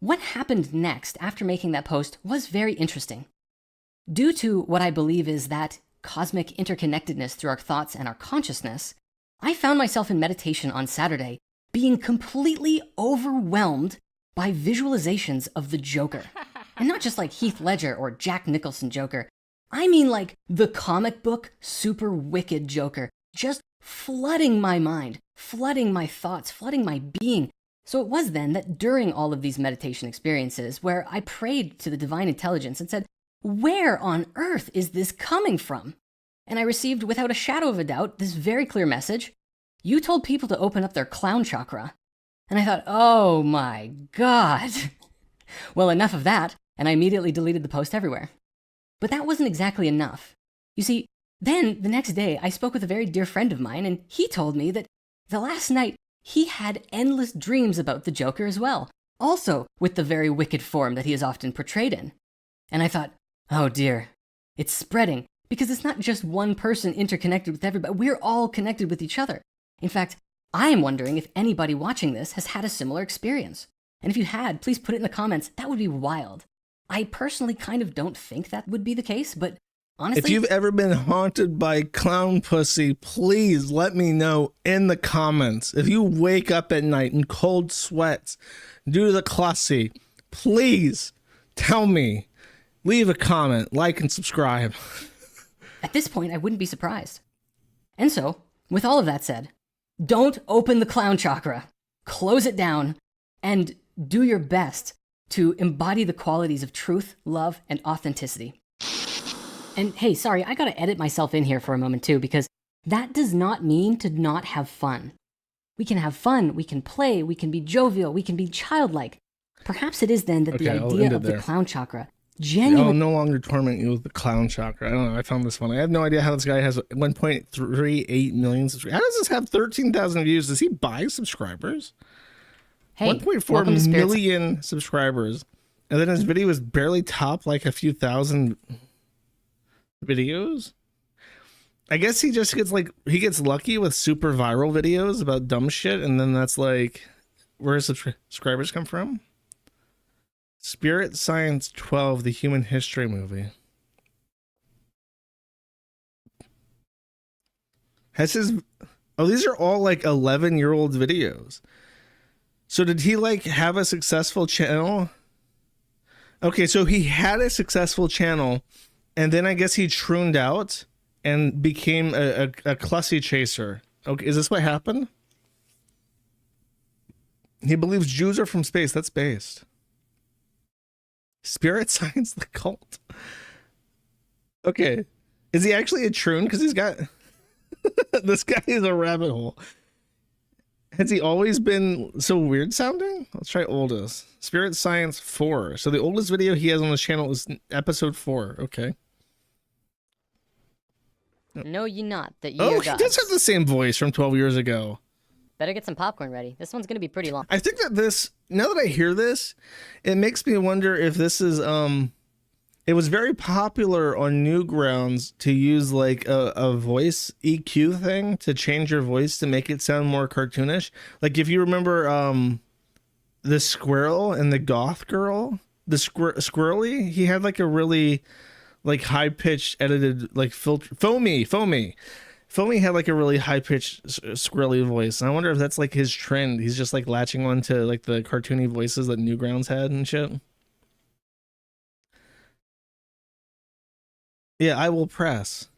What happened next after making that post was very interesting. Due to what I believe is that cosmic interconnectedness through our thoughts and our consciousness, I found myself in meditation on Saturday being completely overwhelmed by visualizations of the Joker. And not just like Heath Ledger or Jack Nicholson Joker. I mean like the comic book super wicked Joker, just flooding my mind, flooding my thoughts, flooding my being. So it was then that during all of these meditation experiences where I prayed to the divine intelligence and said, where on earth is this coming from? And I received without a shadow of a doubt this very clear message. You told people to open up their clown chakra. And I thought, oh my God. Well, enough of that. And I immediately deleted the post everywhere. But that wasn't exactly enough. You see, then the next day I spoke with a very dear friend of mine, and he told me that the last night he had endless dreams about the Joker as well, also with the very wicked form that he is often portrayed in. And I thought, oh dear, it's spreading, because it's not just one person interconnected with everybody. We're all connected with each other. In fact, I am wondering if anybody watching this has had a similar experience. And if you had, please put it in the comments. That would be wild. I personally kind of don't think that would be the case, but honestly... If you've ever been haunted by clown pussy, please let me know in the comments. If you wake up at night in cold sweats due to the classy, please tell me. Leave a comment, like, and subscribe. At this point, I wouldn't be surprised. And so, with all of that said, don't open the clown chakra. Close it down and do your best to embody the qualities of truth, love, and authenticity. And hey, sorry, I gotta edit myself in here for a moment too, because that does not mean to not have fun. We can have fun, we can play, we can be jovial, we can be childlike. Perhaps it is then that the idea of the clown chakra genuinely... I'll no longer torment you with the clown chakra. I don't know, I found this funny. I have no idea how this guy has 1.38 million subscribers. How does this have 13,000 views? Does he buy subscribers? Hey, 1.4 million subscribers, and then his video was barely top like a few thousand videos. I guess he just gets like, he gets lucky with super viral videos about dumb shit, and then that's like where his subscribers come from. Spirit Science 12, the Human History movie. Has his... Oh, these are all like 11-year-old videos. So did he like have a successful channel? Okay, so he had a successful channel, and then I guess he trooned out and became a Clussy chaser. Okay, is this what happened? He believes Jews are from space. That's based. Spirit Science, the cult. Okay, is he actually a troon? Because he's got... This guy is a rabbit hole. Has he always been so weird sounding? Let's try oldest. Spirit Science 4. So the oldest video he has on this channel is episode 4. Okay. Know ye not that ye Oh, are he gods. does have the same voice from 12 years ago. Better get some popcorn ready. This one's gonna be pretty long. I think that this, now that I hear this, it makes me wonder if this is, it was very popular on Newgrounds to use like a voice EQ thing to change your voice to make it sound more cartoonish. Like if you remember the squirrel and the goth girl, the squirrely, he had like a really like high pitched edited like filter. Foamy had like a really high pitched squirrely voice. And I wonder if that's like his trend. He's just like latching on to like the cartoony voices that Newgrounds had and shit. Yeah, I will press.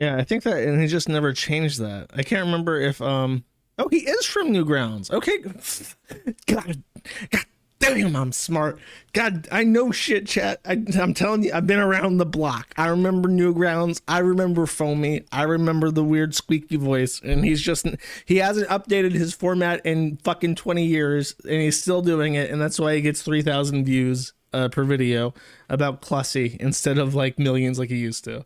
Yeah, I think that, and he just never changed that. I can't remember if oh, he is from Newgrounds. Okay. God damn, I'm smart. God, I know shit, chat. I'm telling you, I've been around the block. I remember Newgrounds. I remember Foamy. I remember the weird squeaky voice. And he hasn't updated his format in fucking 20 years, and he's still doing it, and that's why he gets 3,000 views per video about Clussy instead of like millions like he used to.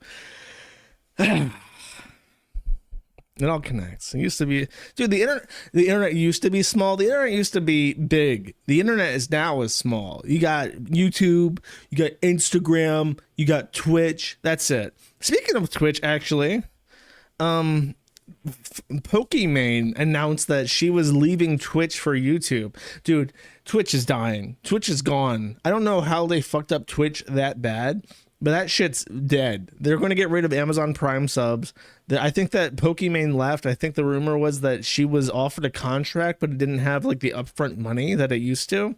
It all connects. It used to be, dude. The internet used to be small. The internet used to be big. The internet is small. You got YouTube, you got Instagram, you got Twitch. That's it. Speaking of Twitch, actually, Pokimane announced that she was leaving Twitch for YouTube. Dude, Twitch is dying. Twitch is gone. I don't know how they fucked up Twitch that bad, but that shit's dead. They're going to get rid of Amazon Prime subs. I think that Pokimane left. I think the rumor was that she was offered a contract, but it didn't have like the upfront money that it used to.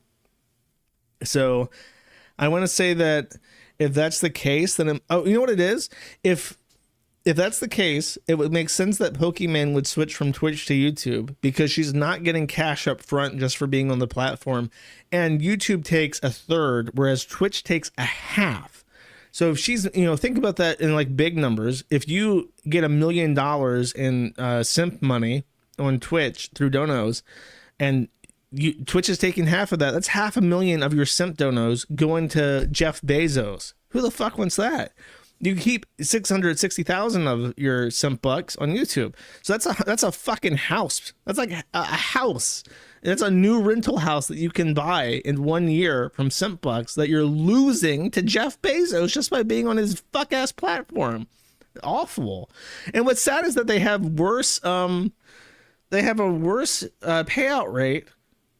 So I want to say that if that's the case, then you know what it is? If that's the case, it would make sense that Pokimane would switch from Twitch to YouTube because she's not getting cash up front just for being on the platform. And YouTube takes a third, whereas Twitch takes a half. So if she's, think about that in like big numbers. If you get $1 million in simp money on Twitch through donos, and Twitch is taking half of that, that's $500,000 of your simp donos going to Jeff Bezos. Who the fuck wants that? You keep 660,000 of your simp bucks on YouTube. So that's a fucking house. That's like a house. It's a new rental house that you can buy in 1 year from simp bucks that you're losing to Jeff Bezos just by being on his fuck ass platform. Awful. And what's sad is that they have worse. They have a worse payout rate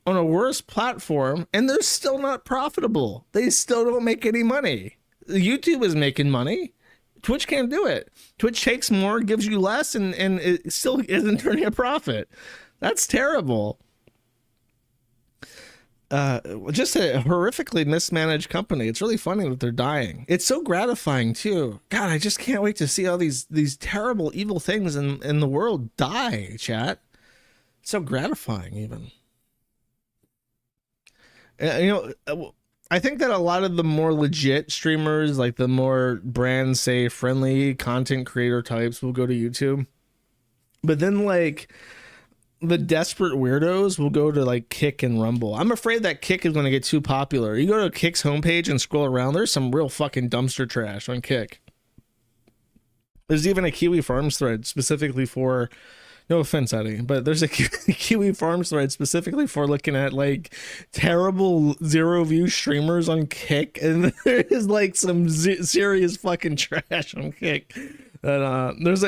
on a worse platform, and they're still not profitable. They still don't make any money. YouTube is making money. Twitch can't do it. Twitch takes more, gives you less, and it still isn't turning a profit. That's terrible. Just a horrifically mismanaged company. It's really funny that they're dying. It's so gratifying too. God, I just can't wait to see all these terrible, evil things in the world die, chat. It's so gratifying even. I think that a lot of the more legit streamers, like the more brand safe, friendly content creator types, will go to YouTube. But then like the desperate weirdos will go to like Kick and Rumble. I'm afraid that Kick is going to get too popular. You go to Kick's homepage and scroll around, there's some real fucking dumpster trash on Kick. There's even a Kiwi Farms thread specifically for, no offense, Eddie, but there's a Kiwi Farms thread specifically for looking at like terrible zero view streamers on Kick, and there is like some serious fucking trash on Kick. And there's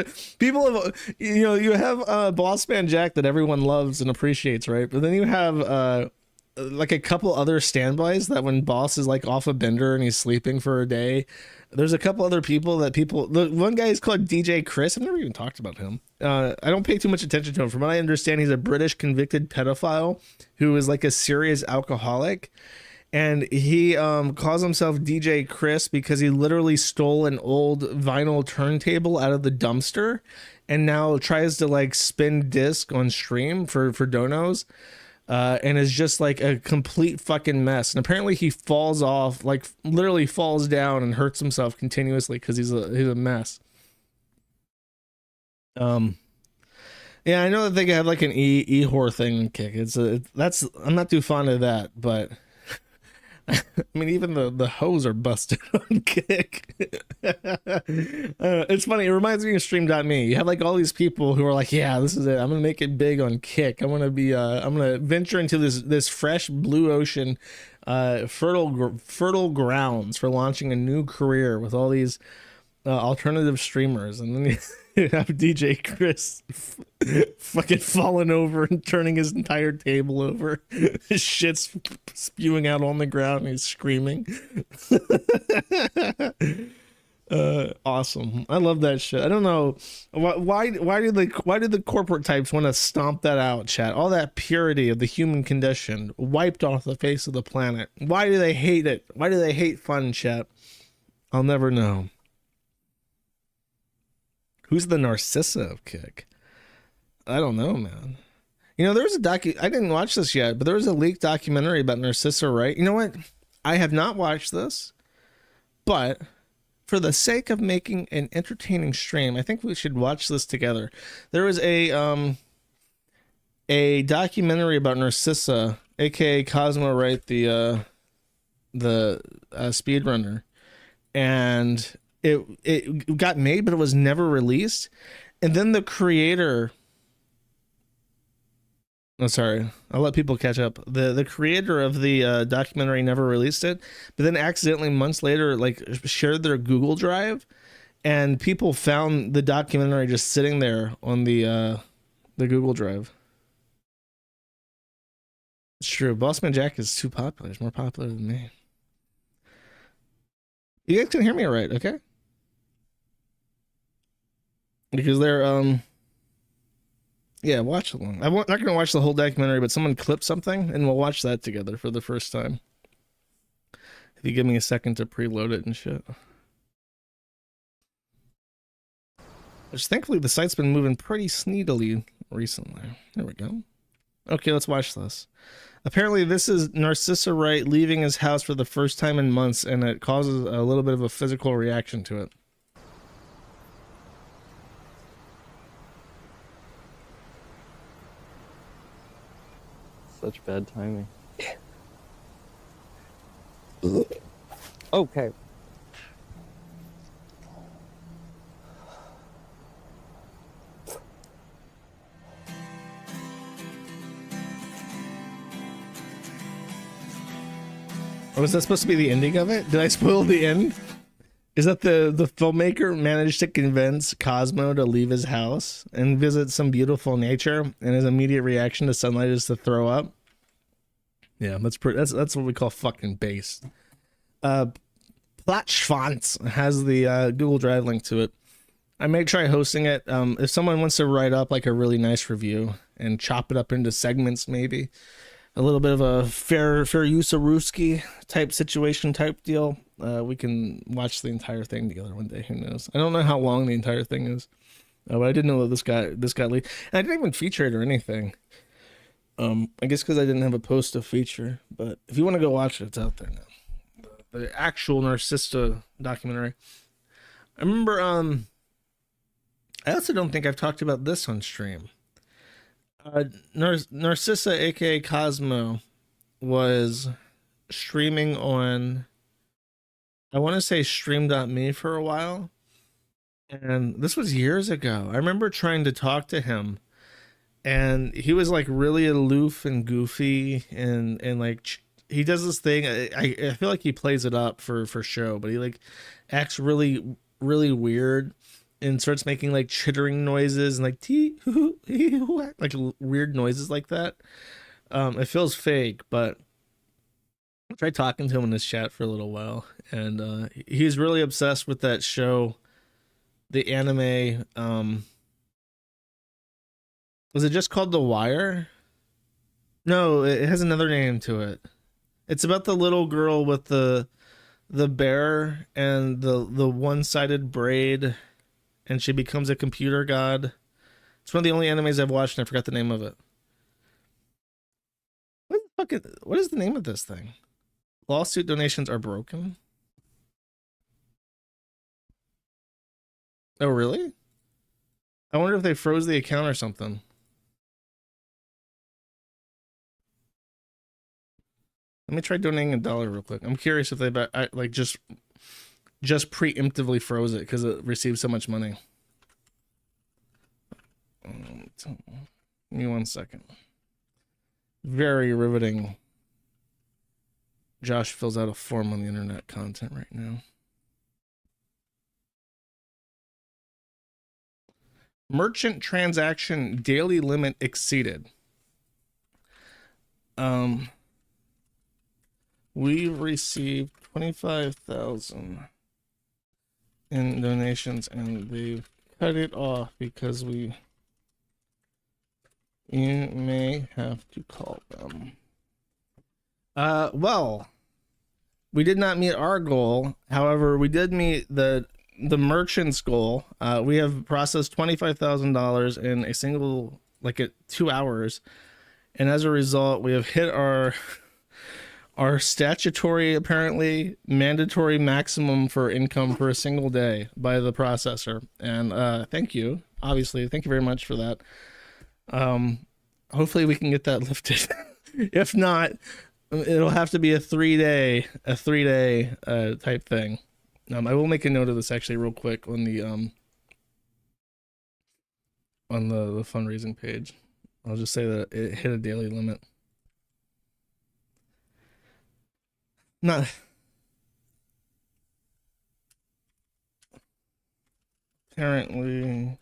you have Boss Man Jack that everyone loves and appreciates, right? But then you have like a couple other standbys that when Boss is like off a bender and he's sleeping for a day, there's a couple other people that the one guy is called DJ Chris. I've never even talked about him. I don't pay too much attention to him. From what I understand, he's a British convicted pedophile who is like a serious alcoholic. And he calls himself DJ Chris because he literally stole an old vinyl turntable out of the dumpster and now tries to like spin disc on stream for donos, and is just like a complete fucking mess. And apparently he falls off, like literally falls down and hurts himself continuously because he's a mess. Yeah, I know that they have like an e-whore thing in Kick. I'm not too fond of that, but I mean, even the hoes are busted on Kick. It's funny. It reminds me of Stream.me. You have like all these people who are like, yeah, this is it. I'm going to make it big on Kick. I'm going to venture into this fresh blue ocean, fertile grounds for launching a new career with all these alternative streamers. And then you have DJ Chris fucking falling over and turning his entire table over. His shit's spewing out on the ground and he's screaming. Awesome. I love that shit. I don't know why did the corporate types want to stomp that out, chat? All that purity of the human condition wiped off the face of the planet. Why do they hate it? Why do they hate fun, chat? I'll never know. Who's the Narcissa of Kick? I don't know, man. There was a I didn't watch this yet, but there was a leaked documentary about Narcissa, right? You know what? I have not watched this, but for the sake of making an entertaining stream, I think we should watch this together. There was a documentary about Narcissa, aka Cosmo, right? The the speedrunner, and it got made, but it was never released. And then the creator, oh, sorry, I'll let people catch up. The creator of the documentary never released it, but then accidentally months later, like, shared their Google Drive, and people found the documentary just sitting there on the Google Drive. It's true. Bossman Jack is too popular. He's more popular than me. You guys can hear me all right, okay? Because they're yeah, watch along. I'm not gonna watch the whole documentary, but someone clipped something, and we'll watch that together for the first time. If you give me a second to preload it and shit. Which thankfully the site's been moving pretty sneakily recently. There we go. Okay, let's watch this. Apparently this is Narcissa Wright leaving his house for the first time in months, and it causes a little bit of a physical reaction to it. Such bad timing. Okay. Was that supposed to be the ending of it? Did I spoil the end? Is that the filmmaker managed to convince Cosmo to leave his house and visit some beautiful nature, and his immediate reaction to sunlight is to throw up? Yeah, that's what we call fucking base. Platschwanz has the Google Drive link to it. I may try hosting it. If someone wants to write up like a really nice review and chop it up into segments, maybe a little bit of a fair use of Ruski type situation type deal, we can watch the entire thing together one day. Who knows? I don't know how long the entire thing is, but I didn't know that this got leaked. And I didn't even feature it or anything. I guess because I didn't have a post to feature. But if you want to go watch it, it's out there now. The actual Narcissa documentary. I remember. I also don't think I've talked about this on stream. Narcissa, aka Cosmo, was streaming on, I want to say, stream.me for a while, and this was years ago. I remember trying to talk to him, and he was like really aloof and goofy, and like he does this thing. I feel like he plays it up for show, but he like acts really weird and starts making like chittering noises and like like weird noises like that. It feels fake, but I tried talking to him in this chat for a little while, and he's really obsessed with that show, the anime. Was it just called The Wire? No, it has another name to it. It's about the little girl with the bear and the one-sided braid, and she becomes a computer god. It's one of the only animes I've watched, and I forgot the name of it. What is the name of this thing? Lawsuit donations are broken? Oh, really? I wonder if they froze the account or something. Let me try donating $1 real quick. I'm curious if they like just preemptively froze it because it received so much money. Give me 1 second. Very riveting. Josh fills out a form on the internet content right now. Merchant transaction daily limit exceeded. We've received 25,000 in donations, and they've cut it off because you may have to call them. Well, we did not meet our goal. However, we did meet the merchant's goal. We have processed $25,000 in a single, like, at 2 hours, and as a result, we have hit our statutory, apparently mandatory maximum for income for a single day by the processor. And thank you, obviously, thank you very much for that. Hopefully we can get that lifted. If not, It'll have to be a 3-day type thing. I will make a note of this actually real quick on the fundraising page. I'll just say that it hit a daily limit. Not apparently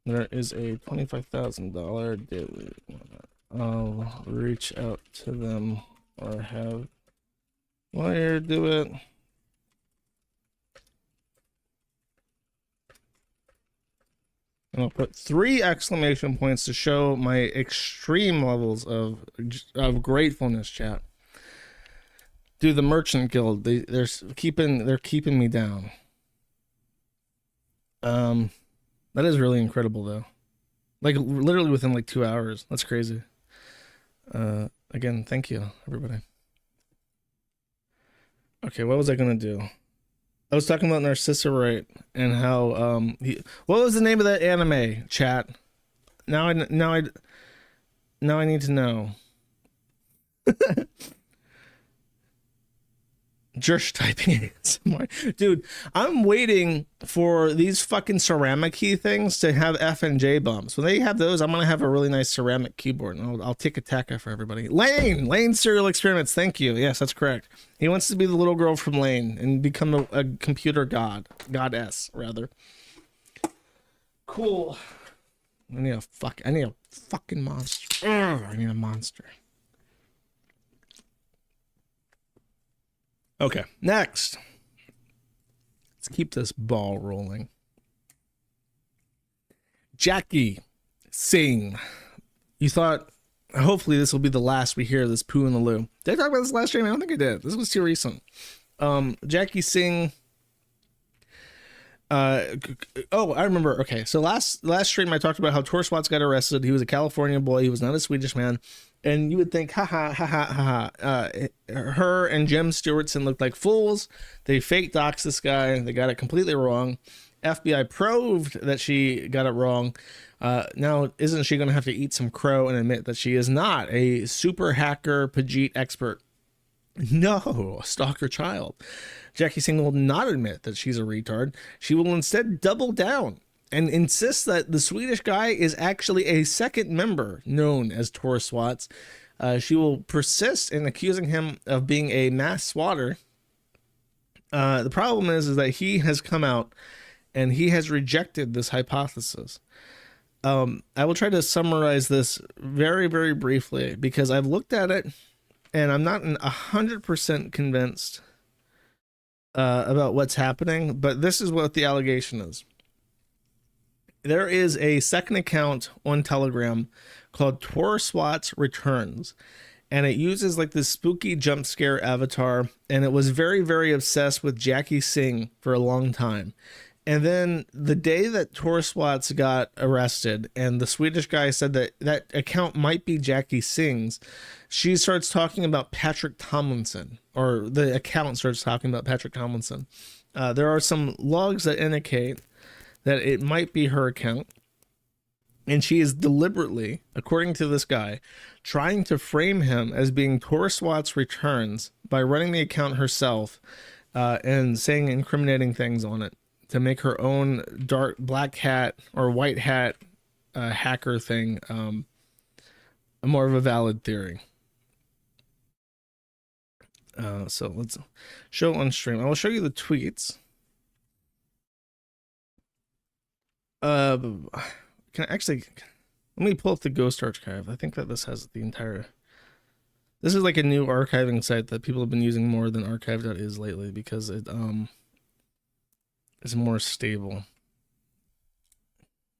there is a $25,000 daily limit. I'll reach out to them or have lawyer do it. And I'll put 3 exclamation points to show my extreme levels of gratefulness, chat. Dude, the Merchant Guild, they're keeping me down. That is really incredible though. Like literally within like 2 hours. That's crazy. Again, thank you, everybody. Okay, what was I gonna do? I was talking about Narcissa Wright and how what was the name of that anime, chat? Now I need to know. Just typing it somewhere. Dude, I'm waiting for these fucking ceramic key things to have F and J bumps. When they have those, I'm gonna have a really nice ceramic keyboard, and I'll take a Tekka for everybody. Lane Serial Experiments, thank you. Yes, that's correct. He wants to be the little girl from Lane and become a computer goddess, rather. Cool. I need a fucking monster. I need a monster. Okay, next. Let's keep this ball rolling. Jackie Singh. You thought, hopefully this will be the last we hear of this poo in the loo. Did I talk about this last stream? I don't think I did. This was too recent. Jackie Singh. I remember. Okay, so last stream I talked about how Tor Swats got arrested. He was a California boy. He was not a Swedish man. And you would think, her and Jem Stewartson looked like fools. They fake doxed this guy. They got it completely wrong. FBI proved that she got it wrong. Now, isn't she going to have to eat some crow and admit that she is not a super hacker Pajit expert? No, a stalker child. Jackie Singh will not admit that she's a retard. She will instead double down and insist that the Swedish guy is actually a second member known as Tor Swats. She will persist in accusing him of being a mass swatter. The problem is that he has come out and he has rejected this hypothesis. I will try to summarize this very, very briefly because I've looked at it and I'm not 100% convinced about what's happening, but this is what the allegation is. There is a second account on Telegram called Tor Swats Returns, and it uses like this spooky jump scare avatar, and it was very, very obsessed with Jackie Singh for a long time. And then the day that Tor Swats got arrested and the Swedish guy said that that account might be Jackie Singh's, she starts talking about Patrick Tomlinson, or the account starts talking about Patrick Tomlinson. There are some logs that indicate that it might be her account. And she is deliberately, according to this guy, trying to frame him as being Tor Swats Returns by running the account herself and saying incriminating things on it to make her own dark black hat or white hat hacker thing more of a valid theory. So let's show on stream. I will show you the tweets. Can I actually, let me pull up the Ghost Archive. I think that this has the entire, this is like a new archiving site that people have been using more than archive.is lately because it is more stable.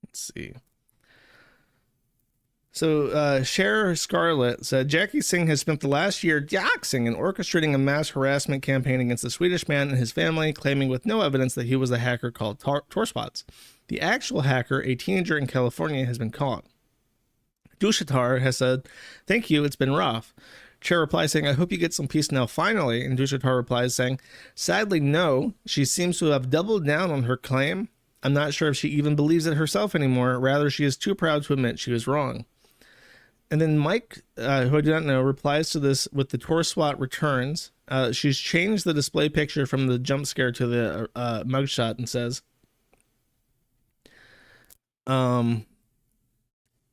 Let's see. So Cher Scarlett said, Jackie Singh has spent the last year doxing and orchestrating a mass harassment campaign against the Swedish man and his family, claiming with no evidence that he was the hacker called Tor Swats. The actual hacker, a teenager in California, has been caught. Dushatar has said, thank you, it's been rough. Cher replies saying, I hope you get some peace now finally. And Dushatar replies saying, sadly, no. She seems to have doubled down on her claim. I'm not sure if she even believes it herself anymore. Rather, she is too proud to admit she was wrong. And then Mike, who I do not know, replies to this with the Tor SWAT returns. She's changed the display picture from the jump scare to the mugshot and says,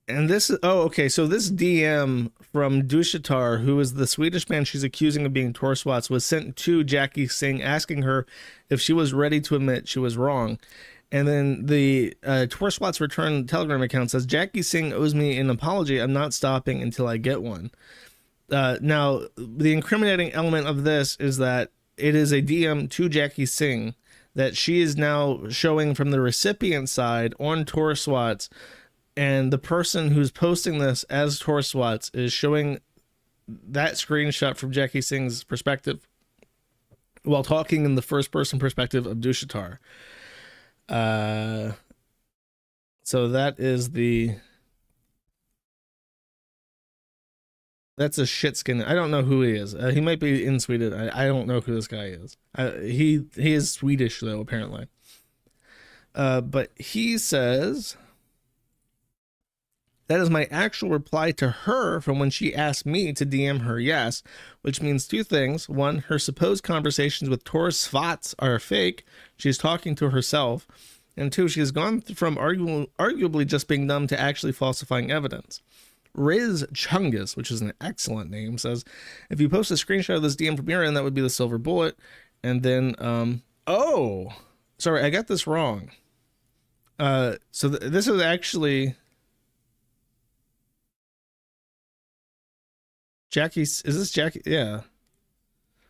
and this is, oh, okay, so this DM from Dushatar, who is the Swedish man she's accusing of being Tor SWATs, was sent to Jackie Singh asking her if she was ready to admit she was wrong. And then the Tor SWATs return Telegram account says, Jackie Singh owes me an apology. I'm not stopping until I get one. Now, the incriminating element of this is that it is a DM to Jackie Singh that she is now showing from the recipient side on Tor SWATs. And the person who's posting this as Tor SWATs is showing that screenshot from Jackie Singh's perspective while talking in the first person perspective of Dushatar. So that is that's a shitskin. I don't know who he is. He might be in Sweden. I don't know who this guy is. He is Swedish though, apparently. But he says, that is my actual reply to her from when she asked me to DM her yes, which means two things. One, her supposed conversations with Tor SWATs are fake. She's talking to herself. And two, she has gone from arguably just being dumb to actually falsifying evidence. Riz Chungus, which is an excellent name, says, if you post a screenshot of this DM from your end, that would be the silver bullet. And then, oh, sorry, I got this wrong. So this is actually... Jackie's, is this Jackie? Yeah.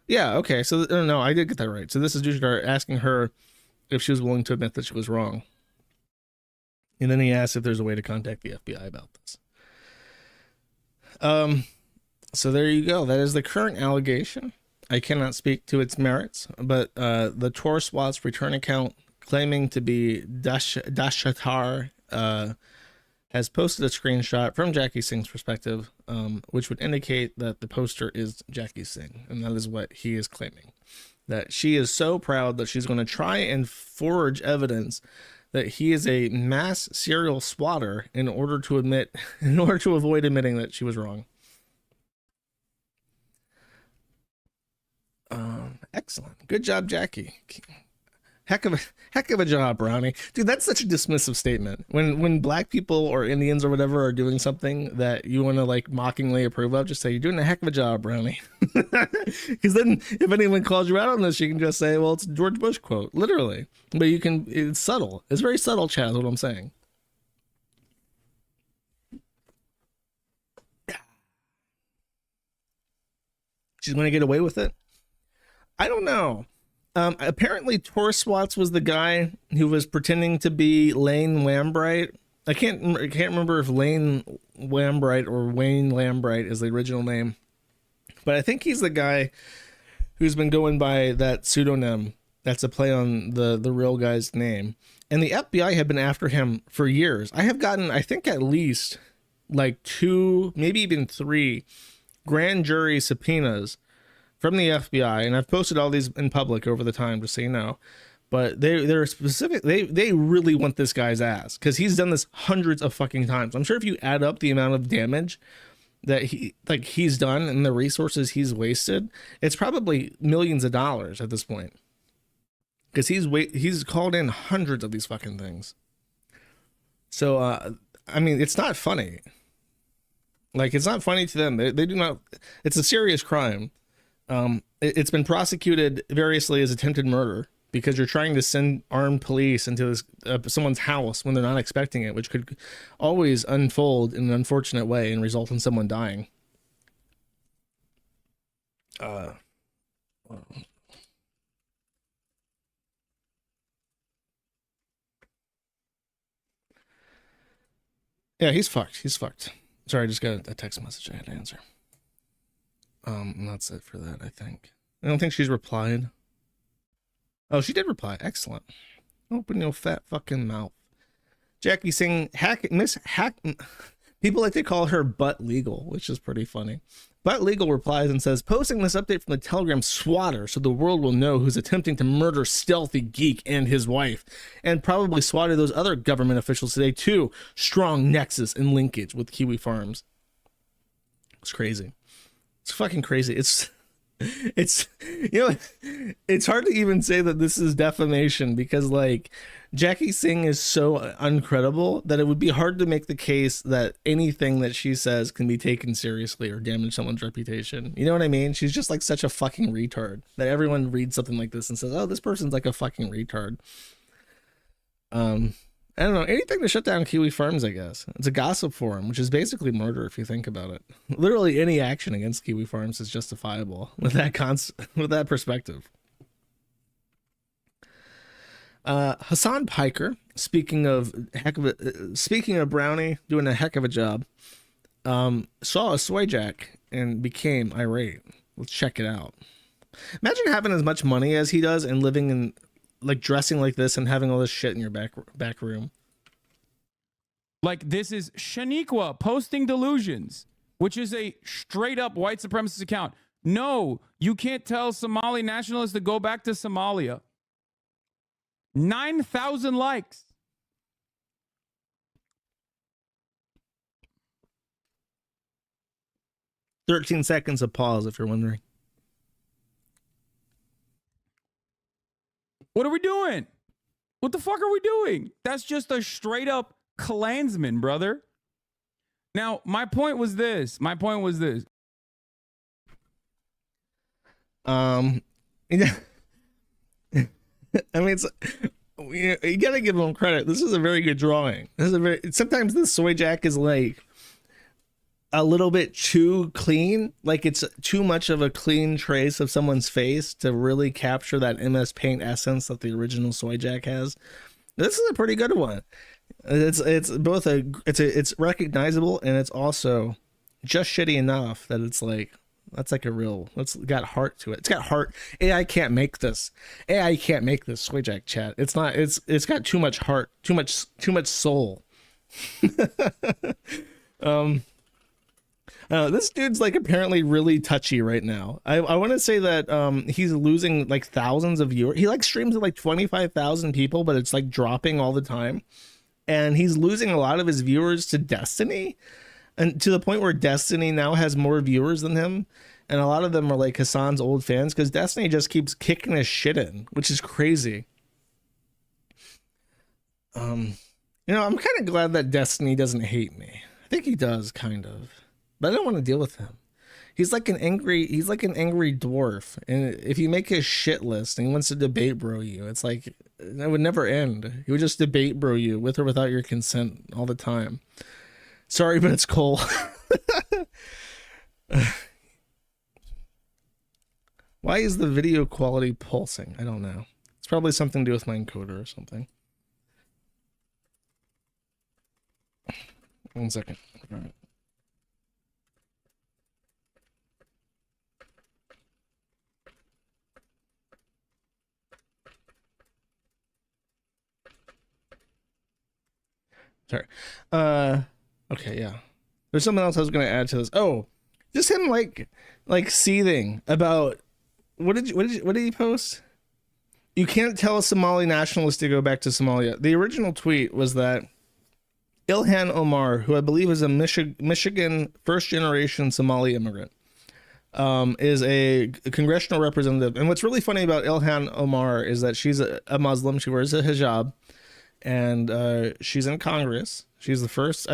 Yeah, okay. So, no, I did get that right. So this is Dushatar asking her if she was willing to admit that she was wrong. And then he asks if there's a way to contact the FBI about this. So there you go. That is the current allegation. I cannot speak to its merits, but the Tor SWATs return account claiming to be Dushatar has posted a screenshot from Jackie Singh's perspective, which would indicate that the poster is Jackie Singh. And that is what he is claiming. That she is so proud that she's going to try and forge evidence that he is a mass serial swatter in order to avoid admitting that she was wrong. Excellent. Good job, Jackie. Heck of a job, Brownie. Dude, that's such a dismissive statement. When black people or Indians or whatever are doing something that you want to like mockingly approve of, just say, you're doing a heck of a job, Brownie. Because then if anyone calls you out on this, you can just say, well, it's a George Bush quote, literally. But it's subtle. It's very subtle, Chad, is what I'm saying. She's going to get away with it? I don't know. Apparently Tor SWATs was the guy who was pretending to be Lane Lambright. I can't remember if Lane Lambright or Wayne Lambright is the original name, but I think he's the guy who's been going by that pseudonym. That's a play on the real guy's name. And the FBI had been after him for years. I have gotten, I think, at least like 2, maybe even 3 grand jury subpoenas from the FBI, and I've posted all these in public over the time, just so you know. But they're specific. They really want this guy's ass because he's done this hundreds of fucking times. I'm sure if you add up the amount of damage that he's done and the resources he's wasted, it's probably millions of dollars at this point. Because he's called in hundreds of these fucking things. So I mean, it's not funny. Like, it's not funny to them. They do not. It's a serious crime. It's been prosecuted variously as attempted murder because you're trying to send armed police into this, someone's house when they're not expecting it, which could always unfold in an unfortunate way and result in someone dying. Yeah, he's fucked. He's fucked. Sorry, I just got a text message I had to answer. And that's it for that, I think. I don't think she's replied. Oh, she did reply. Excellent. Open your fat fucking mouth. Jackie Singh, Miss Hack. People like to call her Butt Legal, which is pretty funny. Butt Legal replies and says, posting this update from the Telegram swatter so the world will know who's attempting to murder Stealthy Geek and his wife, and probably swatted those other government officials today too. Strong nexus and linkage with Kiwi Farms. It's crazy. It's fucking crazy. It's it's hard to even say that this is defamation because like Jackie Singh is so uncredible that it would be hard to make the case that anything that she says can be taken seriously or damage someone's reputation. You know what I mean? She's just like such a fucking retard that everyone reads something like this and says, "Oh, this person's like a fucking retard." I don't know, anything to shut down Kiwi Farms, I guess. It's a gossip forum, which is basically murder if you think about it. Literally any action against Kiwi Farms is justifiable with that perspective. Hassan Piker, speaking of Brownie doing a heck of a job, saw a soy jack and became irate. Let's check it out. Imagine having as much money as he does and living in like dressing like this and having all this shit in your back room. Like, this is Shaniqua posting delusions, which is a straight up white supremacist account. No, you can't tell Somali nationalists to go back to Somalia. 9,000 likes. "13 seconds of pause if you're wondering. What are we doing? What the fuck are we doing? That's just a straight up Klansman, brother. Now, my point was this. Yeah. I mean, it's you gotta give him credit. This is a very good drawing. Sometimes the soy jack is like a little bit too clean, like it's too much of a clean trace of someone's face to really capture that MS Paint essence that the original soy jack has. This is a pretty good one. It's both it's recognizable and it's also just shitty enough that it's like that's got heart to it. It's got heart. AI can't make this. AI can't make this soy jack chat. It's got too much heart, too much soul. This dude's like apparently really touchy right now. I want to say that he's losing like thousands of viewers. He like streams to like 25,000 people, but it's like dropping all the time. And he's losing a lot of his viewers to Destiny, and to the point where Destiny now has more viewers than him. And a lot of them are like Hassan's old fans because Destiny just keeps kicking his shit in, which is crazy. I'm kind of glad that Destiny doesn't hate me. I think he does kind of. But I don't want to deal with him. He's like an angry dwarf. And if you make his shit list and he wants to debate bro you, it's like, that would never end. He would just debate bro you with or without your consent all the time. Sorry, but it's Cole. Why is the video quality pulsing? I don't know. It's probably something to do with my encoder or something. 1 second. All right. Sorry. Okay, yeah. There's something else I was going to add to this. Oh, just him like seething about what did he post? You can't tell a Somali nationalist to go back to Somalia. The original tweet was that Ilhan Omar, who I believe is a Michigan first generation Somali immigrant, is a congressional representative. And what's really funny about Ilhan Omar is that she's a Muslim. She wears a hijab. And she's in Congress. She's the first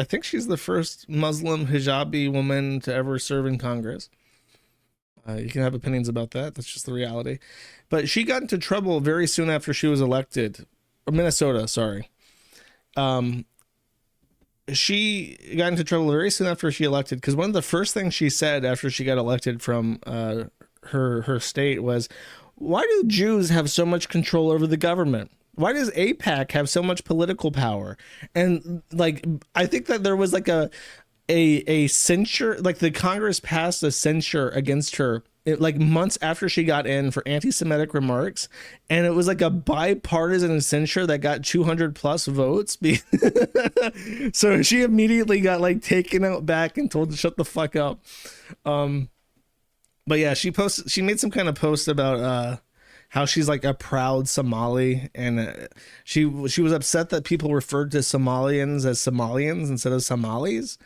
Muslim hijabi woman to ever serve in Congress. You can have opinions about that. That's just the reality. But she got into trouble very soon after she was elected. Minnesota, sorry. She got into trouble very soon after she elected because one of the first things she said after she got elected from her state was, "Why do Jews have so much control over the government? Why does AIPAC have so much political power?" And like, I think that there was like a censure, like the Congress passed a censure against her like months after she got in for anti-Semitic remarks. And it was like a bipartisan censure that got 200 plus votes. So she immediately got like taken out back and told to shut the fuck up. But yeah, she made some kind of post about, how she's like a proud Somali, and she was upset that people referred to Somalians as Somalians instead of Somalis,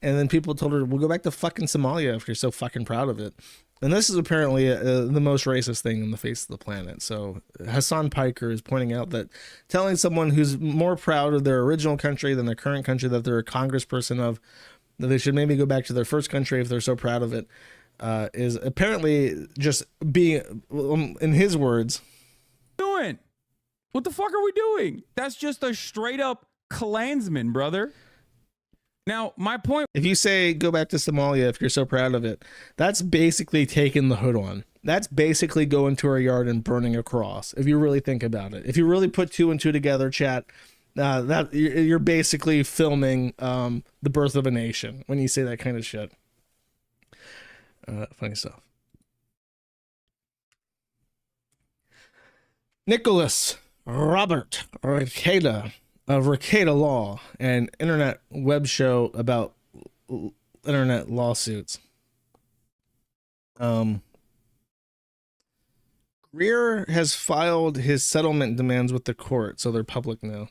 And then people told her, "We'll go back to fucking Somalia if you're so fucking proud of it." And this is apparently the most racist thing on the face of the planet. So Hassan Piker is pointing out that telling someone who's more proud of their original country than their current country that they're a congressperson of, that they should maybe go back to their first country if they're so proud of it, is apparently just being, in his words, Doing? What the fuck are we doing? That's just a straight up Klansman, brother. Now, my point. if you say go back to Somalia if you're so proud of it, that's basically taking the hood on. That's basically going to our yard and burning a cross. If you really think about it, if you really put two and two together, chat, that you're basically filming the birth of a nation when you say that kind of shit. Funny stuff. Nicholas Robert Rekieta of Rekieta Law, an internet web show about internet lawsuits. Greer has filed his settlement demands with the court, so they're public now.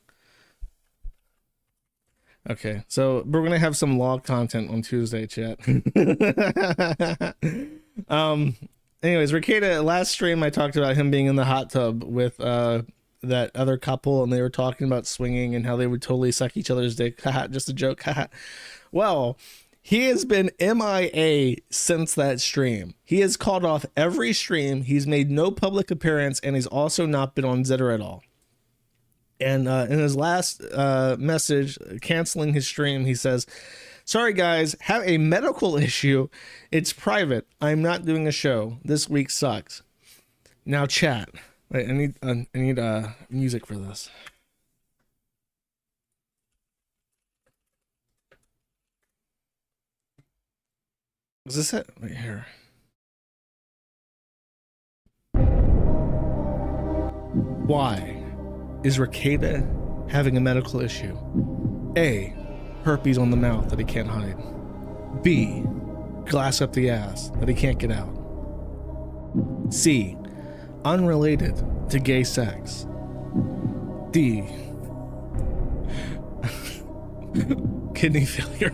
Okay, so we're gonna have some law content on Tuesday, chat. Anyways, Rekieta, last stream I talked about him being in the hot tub with that other couple, and they were talking about swinging and how they would totally suck each other's dick. Just a joke. Well, he has been MIA since that stream. He has called off every stream. He's made no public appearance, and he's also not been on Zitter at all. And in his last message canceling his stream, he says, "Sorry guys, have a medical issue. It's private. I'm not doing a show. This week sucks." Now chat. Wait, I need music for this. Is this it? Wait here. Why is Rekieta having a medical issue? A, herpes on the mouth that he can't hide. B, glass up the ass that he can't get out. C, unrelated to gay sex. D, kidney failure.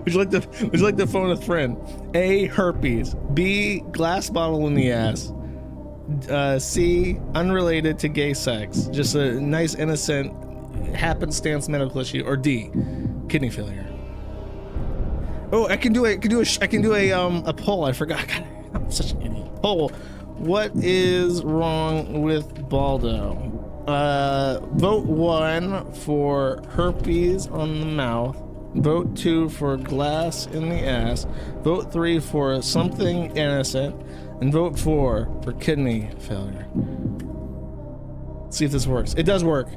Would you like to phone a friend? A, herpes. B, glass bottle in the ass. C, unrelated to gay sex, just a nice innocent happenstance medical issue. Or D, kidney failure. Oh, I can do a poll. I forgot. God, I'm such an idiot. Poll. What is wrong with Baldo? Vote 1 for herpes on the mouth. Vote 2 for glass in the ass. Vote 3 for something innocent. And vote 4 for kidney failure. Let's see if this works. It does work.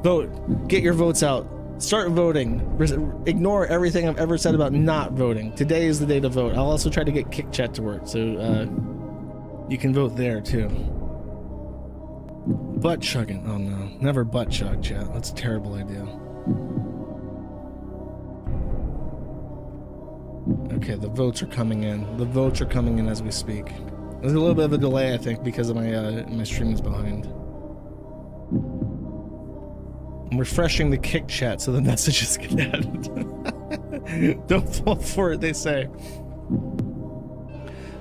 Vote. Get your votes out. Start voting. Ignore everything I've ever said about not voting. Today is the day to vote. I'll also try to get Kick Chat to work, so you can vote there too. Butt chugging. Oh no. Never butt chug, chat. That's a terrible idea. Okay, the votes are coming in. The votes are coming in as we speak. There's a little bit of a delay, I think, because of my stream is behind. I'm refreshing the Kick Chat so the messages get added. Don't fall for it, they say.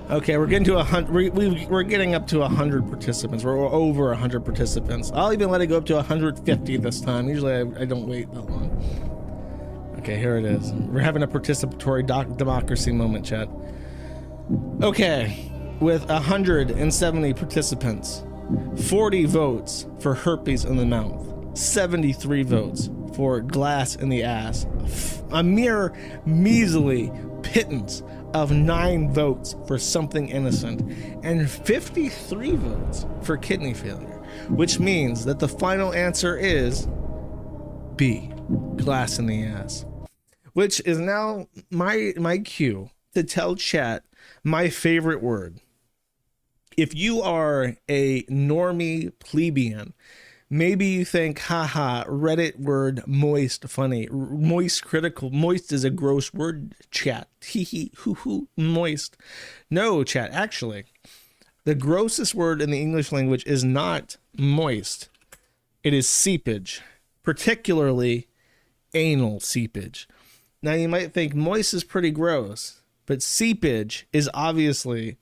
Okay, we're getting to 100. We're getting up to 100 participants. We're over 100 participants. I'll even let it go up to 150 this time. Usually I don't wait that long. Okay, here it is. We're having a participatory democracy moment, chat. Okay. With 170 participants, 40 votes for herpes in the mouth, 73 votes for glass in the ass, a mere measly pittance of 9 votes for something innocent, and 53 votes for kidney failure, which means that the final answer is B, glass in the ass, which is now my cue to tell chat my favorite word. If you are a normie plebeian, maybe you think, haha, Reddit word moist funny, moist critical, moist is a gross word, chat, hee hee, hoo hoo, moist. No, chat, actually, the grossest word in the English language is not moist. It is seepage, particularly anal seepage. Now you might think moist is pretty gross, but seepage is obviously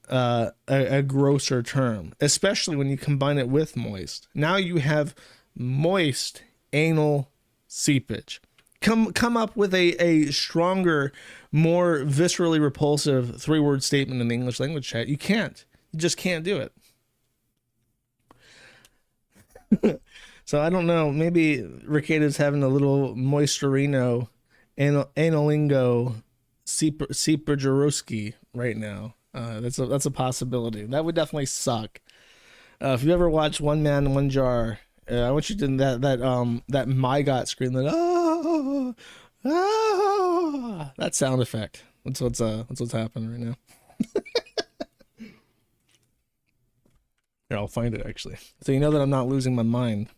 a grosser term, especially when you combine it with moist. Now you have moist anal seepage. Come up with a stronger, more viscerally repulsive 3-word statement in the English language chat. You can't. You just can't do it. So I don't know. Maybe Ricketa's having a little moisturino analingo seepagerowski right now. That's a possibility. That would definitely suck. If you ever watch One Man, One Jar, I want you to that my got scream, that that sound effect. That's what's happening right now. Here, I'll find it actually, so you know that I'm not losing my mind.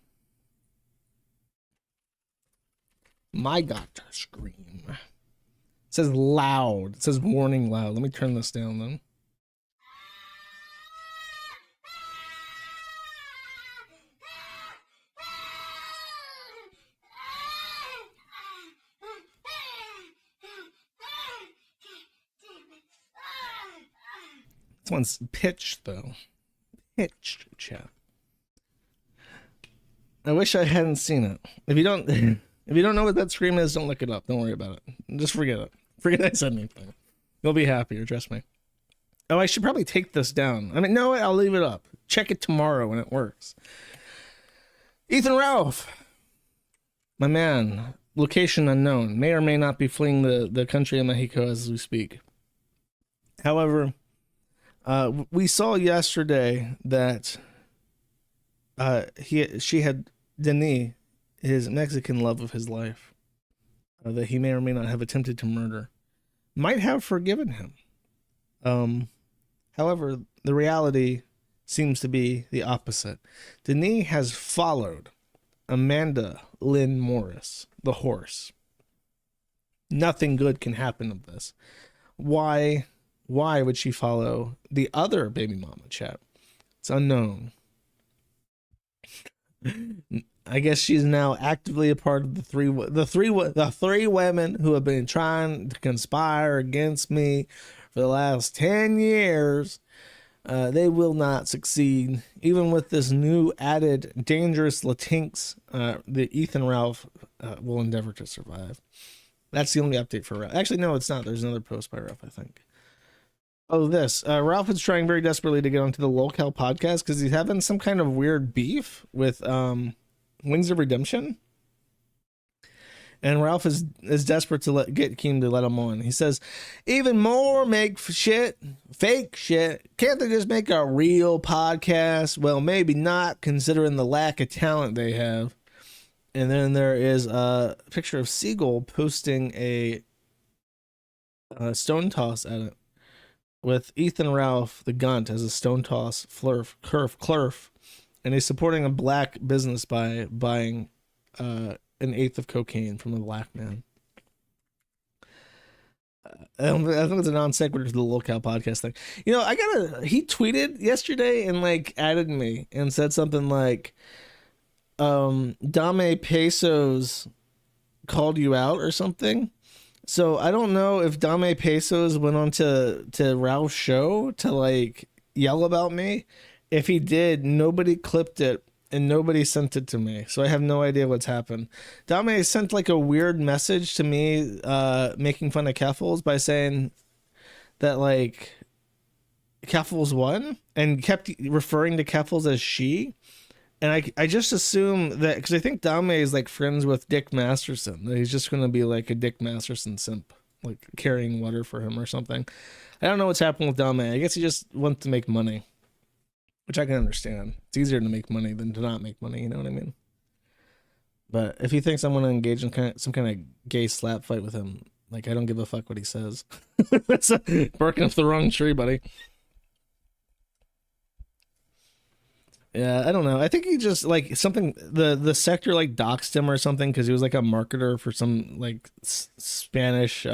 My God, scream. It says loud. It says warning loud. Let me turn this down then. This one's pitched though. Pitched, chat. I wish I hadn't seen it. If you don't know what that scream is, don't look it up. Don't worry about it. Just forget it. Forget I said anything. You'll be happier, trust me. Oh, I should probably take this down. I mean, no, I'll leave it up. Check it tomorrow when it works. Ethan Ralph, my man, location unknown, may or may not be fleeing the country of Mexico as we speak. However, we saw yesterday that she had Denis, his Mexican love of his life, that he may or may not have attempted to murder, might have forgiven him. However, the reality seems to be the opposite. Denis has followed Amanda Lynn Morris, the horse. Nothing good can happen of this. Why would she follow the other baby mama, chat? It's unknown. I guess she's now actively a part of the three women who have been trying to conspire against me for the last 10 years. They will not succeed, even with this new added dangerous Latinx. The Ethan Ralph will endeavor to survive. That's the only update for Ralph. Actually, no, it's not. There's another post by Ralph, I think. Oh, this. Ralph is trying very desperately to get onto the Lolcow podcast because he's having some kind of weird beef with Wings of Redemption. And Ralph is desperate to get Keem to let him on. He says, even more fake shit. Can't they just make a real podcast? Well, maybe not, considering the lack of talent they have. And then there is a picture of Siegel posting a stone toss at it with Ethan Ralph, the Gunt, as a stone toss clerf. And he's supporting a black business by buying an eighth of cocaine from a black man. I think it's a non sequitur to the Lolcow podcast thing. You know, he tweeted yesterday and like added me and said something like, Dame Pesos called you out or something. So I don't know if Dame Pesos went on to Ralph's show to like yell about me. If he did, nobody clipped it and nobody sent it to me. So I have no idea what's happened. Dame sent like a weird message to me, making fun of Keffels by saying that like Keffels won and kept referring to Keffels as she. And I just assume that, because I think Dame is like friends with Dick Masterson, that he's just going to be like a Dick Masterson simp, like carrying water for him or something. I don't know what's happening with Dame. I guess he just wants to make money, which I can understand. It's easier to make money than to not make money, you know what I mean? But if he thinks I'm going to engage in some kind of gay slap fight with him, like I don't give a fuck what he says. That's barking up the wrong tree, buddy. Yeah, I don't know. I think he just like something, the sector like doxed him or something because he was like a marketer for some like Spanish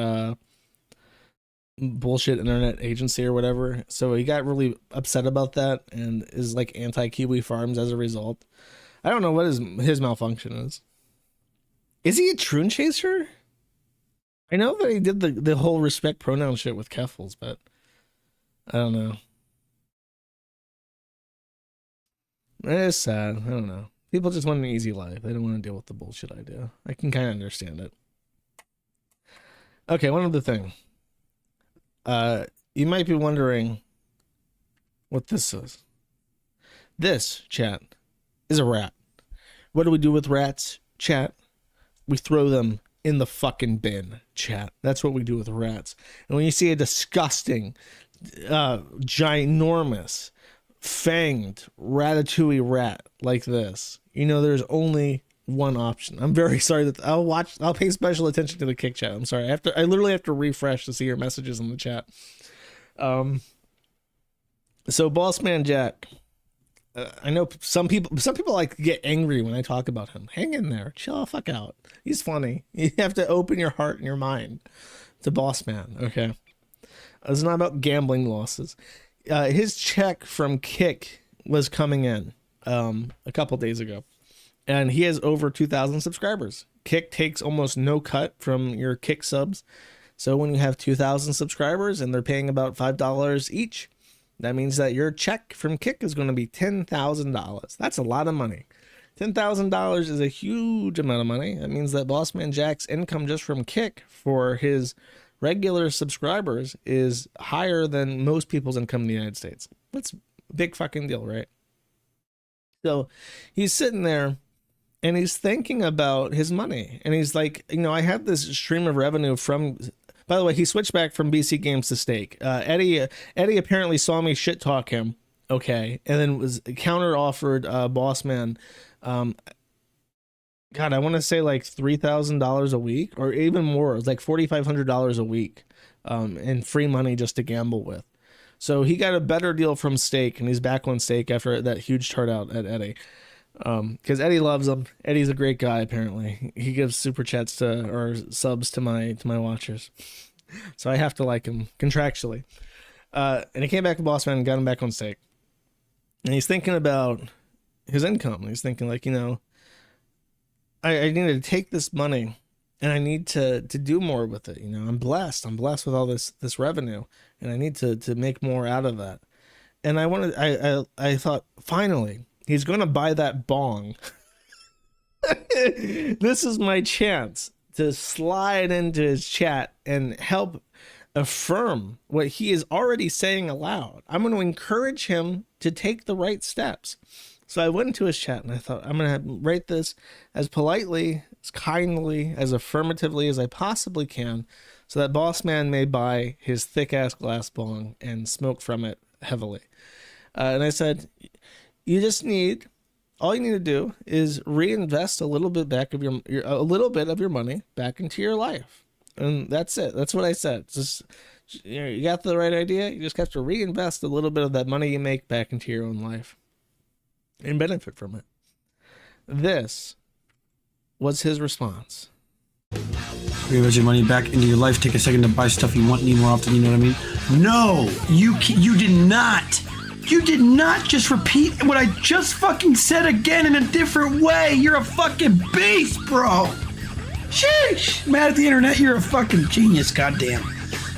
bullshit internet agency or whatever. So he got really upset about that and is like anti-Kiwi Farms as a result. I don't know what his malfunction is. Is he a Troon Chaser? I know that he did the whole respect pronoun shit with Keffels, but I don't know. It's sad. I don't know. People just want an easy life. They don't want to deal with the bullshit I do. I can kind of understand it. Okay, one other thing. You might be wondering what this is. This, chat, is a rat. What do we do with rats, chat? We throw them in the fucking bin, chat. That's what we do with rats. And when you see a disgusting, ginormous, fanged ratatouille rat like this, you know there's only one option. I'm very sorry that I'll pay special attention to the kick chat. I'm sorry. I literally have to refresh to see your messages in the chat. So Bossman Jack, I know some people like get angry when I talk about him. Hang in there, chill the fuck out. He's funny. You have to open your heart and your mind to Bossman. Okay, it's not about gambling losses. His check from Kick was coming in a couple days ago, and he has over 2,000 subscribers. Kick takes almost no cut from your Kick subs, so when you have 2,000 subscribers and they're paying about $5 each, that means that your check from Kick is going to be $10,000. That's a lot of money. $10,000 is a huge amount of money. That means that Bossman Jack's income just from Kick for his regular subscribers is higher than most people's income in the United States. That's a big fucking deal, right? So he's sitting there and he's thinking about his money. And he's like, you know, I have this stream of revenue from... By the way, he switched back from BC Games to Stake. Eddie apparently saw me shit talk him, okay, and then was counter offered Bossman. God, I want to say like $3,000 a week, or even more. It was like $4,500 a week, and free money just to gamble with. So he got a better deal from Stake, and he's back on Stake after that huge turnout at Eddie. Because Eddie loves him. Eddie's a great guy. Apparently, he gives super chats to or subs to my watchers, so I have to like him contractually. And he came back to Bossman and got him back on Stake. And he's thinking about his income. He's thinking like, you know, I need to take this money and I need to do more with it. You know, I'm blessed with all this revenue, and I need to make more out of that. And I thought finally, he's going to buy that bong. This is my chance to slide into his chat and help affirm what he is already saying aloud. I'm going to encourage him to take the right steps. So I went into his chat and I thought, I'm going to write this as politely, as kindly, as affirmatively as I possibly can, so that Bossman may buy his thick-ass glass bong and smoke from it heavily. And I said... all you need to do is reinvest a little bit back of a little bit of your money back into your life, and that's it. That's what I said. Just, you know, you got the right idea. You just have to reinvest a little bit of that money you make back into your own life and benefit from it. This was his response. Reinvest your money back into your life. Take a second to buy stuff you want, need more often. You know what I mean? No, you did not. You did not just repeat what I just fucking said again in a different way. You're a fucking beast, bro. Sheesh. Mad at the internet, you're a fucking genius, goddamn.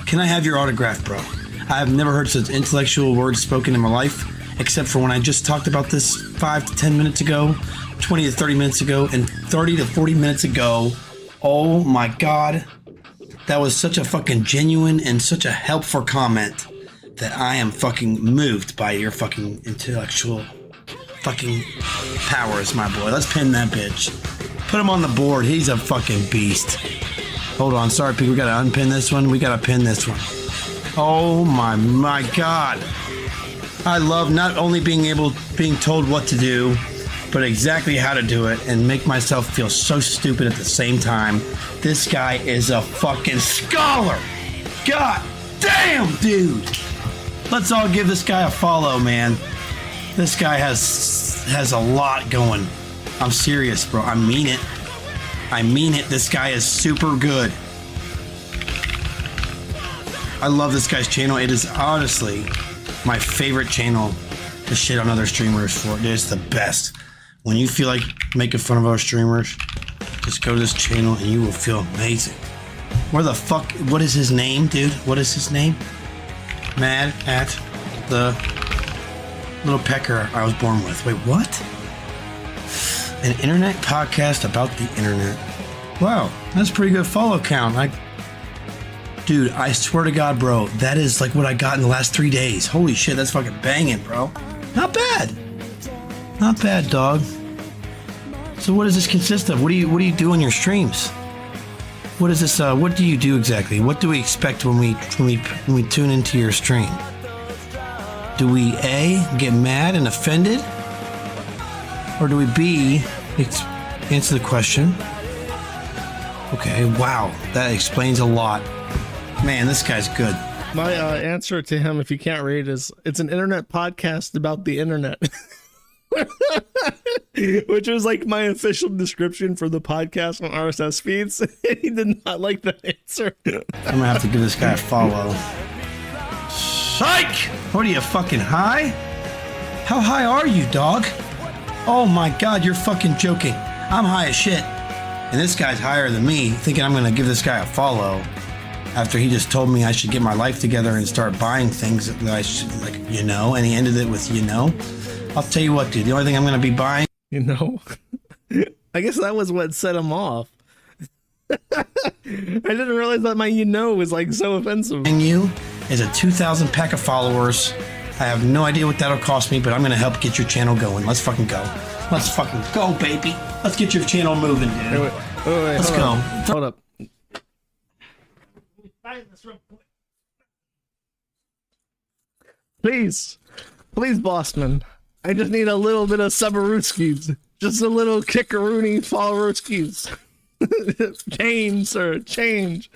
Can I have your autograph, bro? I have never heard such intellectual words spoken in my life, except for when I just talked about this 5 to 10 minutes ago, 20 to 30 minutes ago, and 30 to 40 minutes ago. Oh my God. That was such a fucking genuine and such a helpful comment that I am fucking moved by your fucking intellectual fucking powers, my boy. Let's pin that bitch. Put him on the board. He's a fucking beast. Hold on. Sorry, people. We gotta unpin this one. We gotta pin this one. Oh my God. I love not only being told what to do, but exactly how to do it and make myself feel so stupid at the same time. This guy is a fucking scholar. God damn, dude. Let's all give this guy a follow, man. This guy has a lot going. I'm serious, bro. I mean it. I mean it. This guy is super good. I love this guy's channel. It is honestly my favorite channel to shit on other streamers for. It is the best. When you feel like making fun of other streamers, just go to this channel and you will feel amazing. Where the fuck? What is his name, dude? What is his name? Mad at the little pecker I was born with. Wait, what? An internet podcast about the internet. Wow, that's a pretty good follow count. Dude, I swear to God, bro, that is like what I got in the last 3 days. Holy shit, that's fucking banging, bro. Not bad. Not bad, dog. So what does this consist of? What do you do on your streams? What is this? What do you do exactly? What do we expect when we tune into your stream? Do we A, get mad and offended? Or do we B, answer the question? Okay, wow, that explains a lot. Man, this guy's good. My answer to him, if you can't read, is it's an internet podcast about the internet. Which was like my official description for the podcast on RSS feeds. He did not like that answer. I'm gonna have to give this guy a follow. Psych! What are you, fucking high? How high are you, dog? Oh my God, you're fucking joking. I'm high as shit. And this guy's higher than me, thinking I'm gonna give this guy a follow after he just told me I should get my life together and start buying things that I should, like, you know, and he ended it with, you know. I'll tell you what, dude, the only thing I'm gonna be buying, You know? I guess that was what set him off. I didn't realize that my was like so offensive. you is a 2,000 pack of followers. I have no idea what that'll cost me, but I'm gonna help get your channel going. Let's fucking go. Let's fucking go, baby. Let's get your channel moving, dude. Wait, Let's hold go. up. Hold up. Please, Bossman. I just need a little bit of Subarooskies. Just a little kickaroony Fallarooskies. Change, sir, change.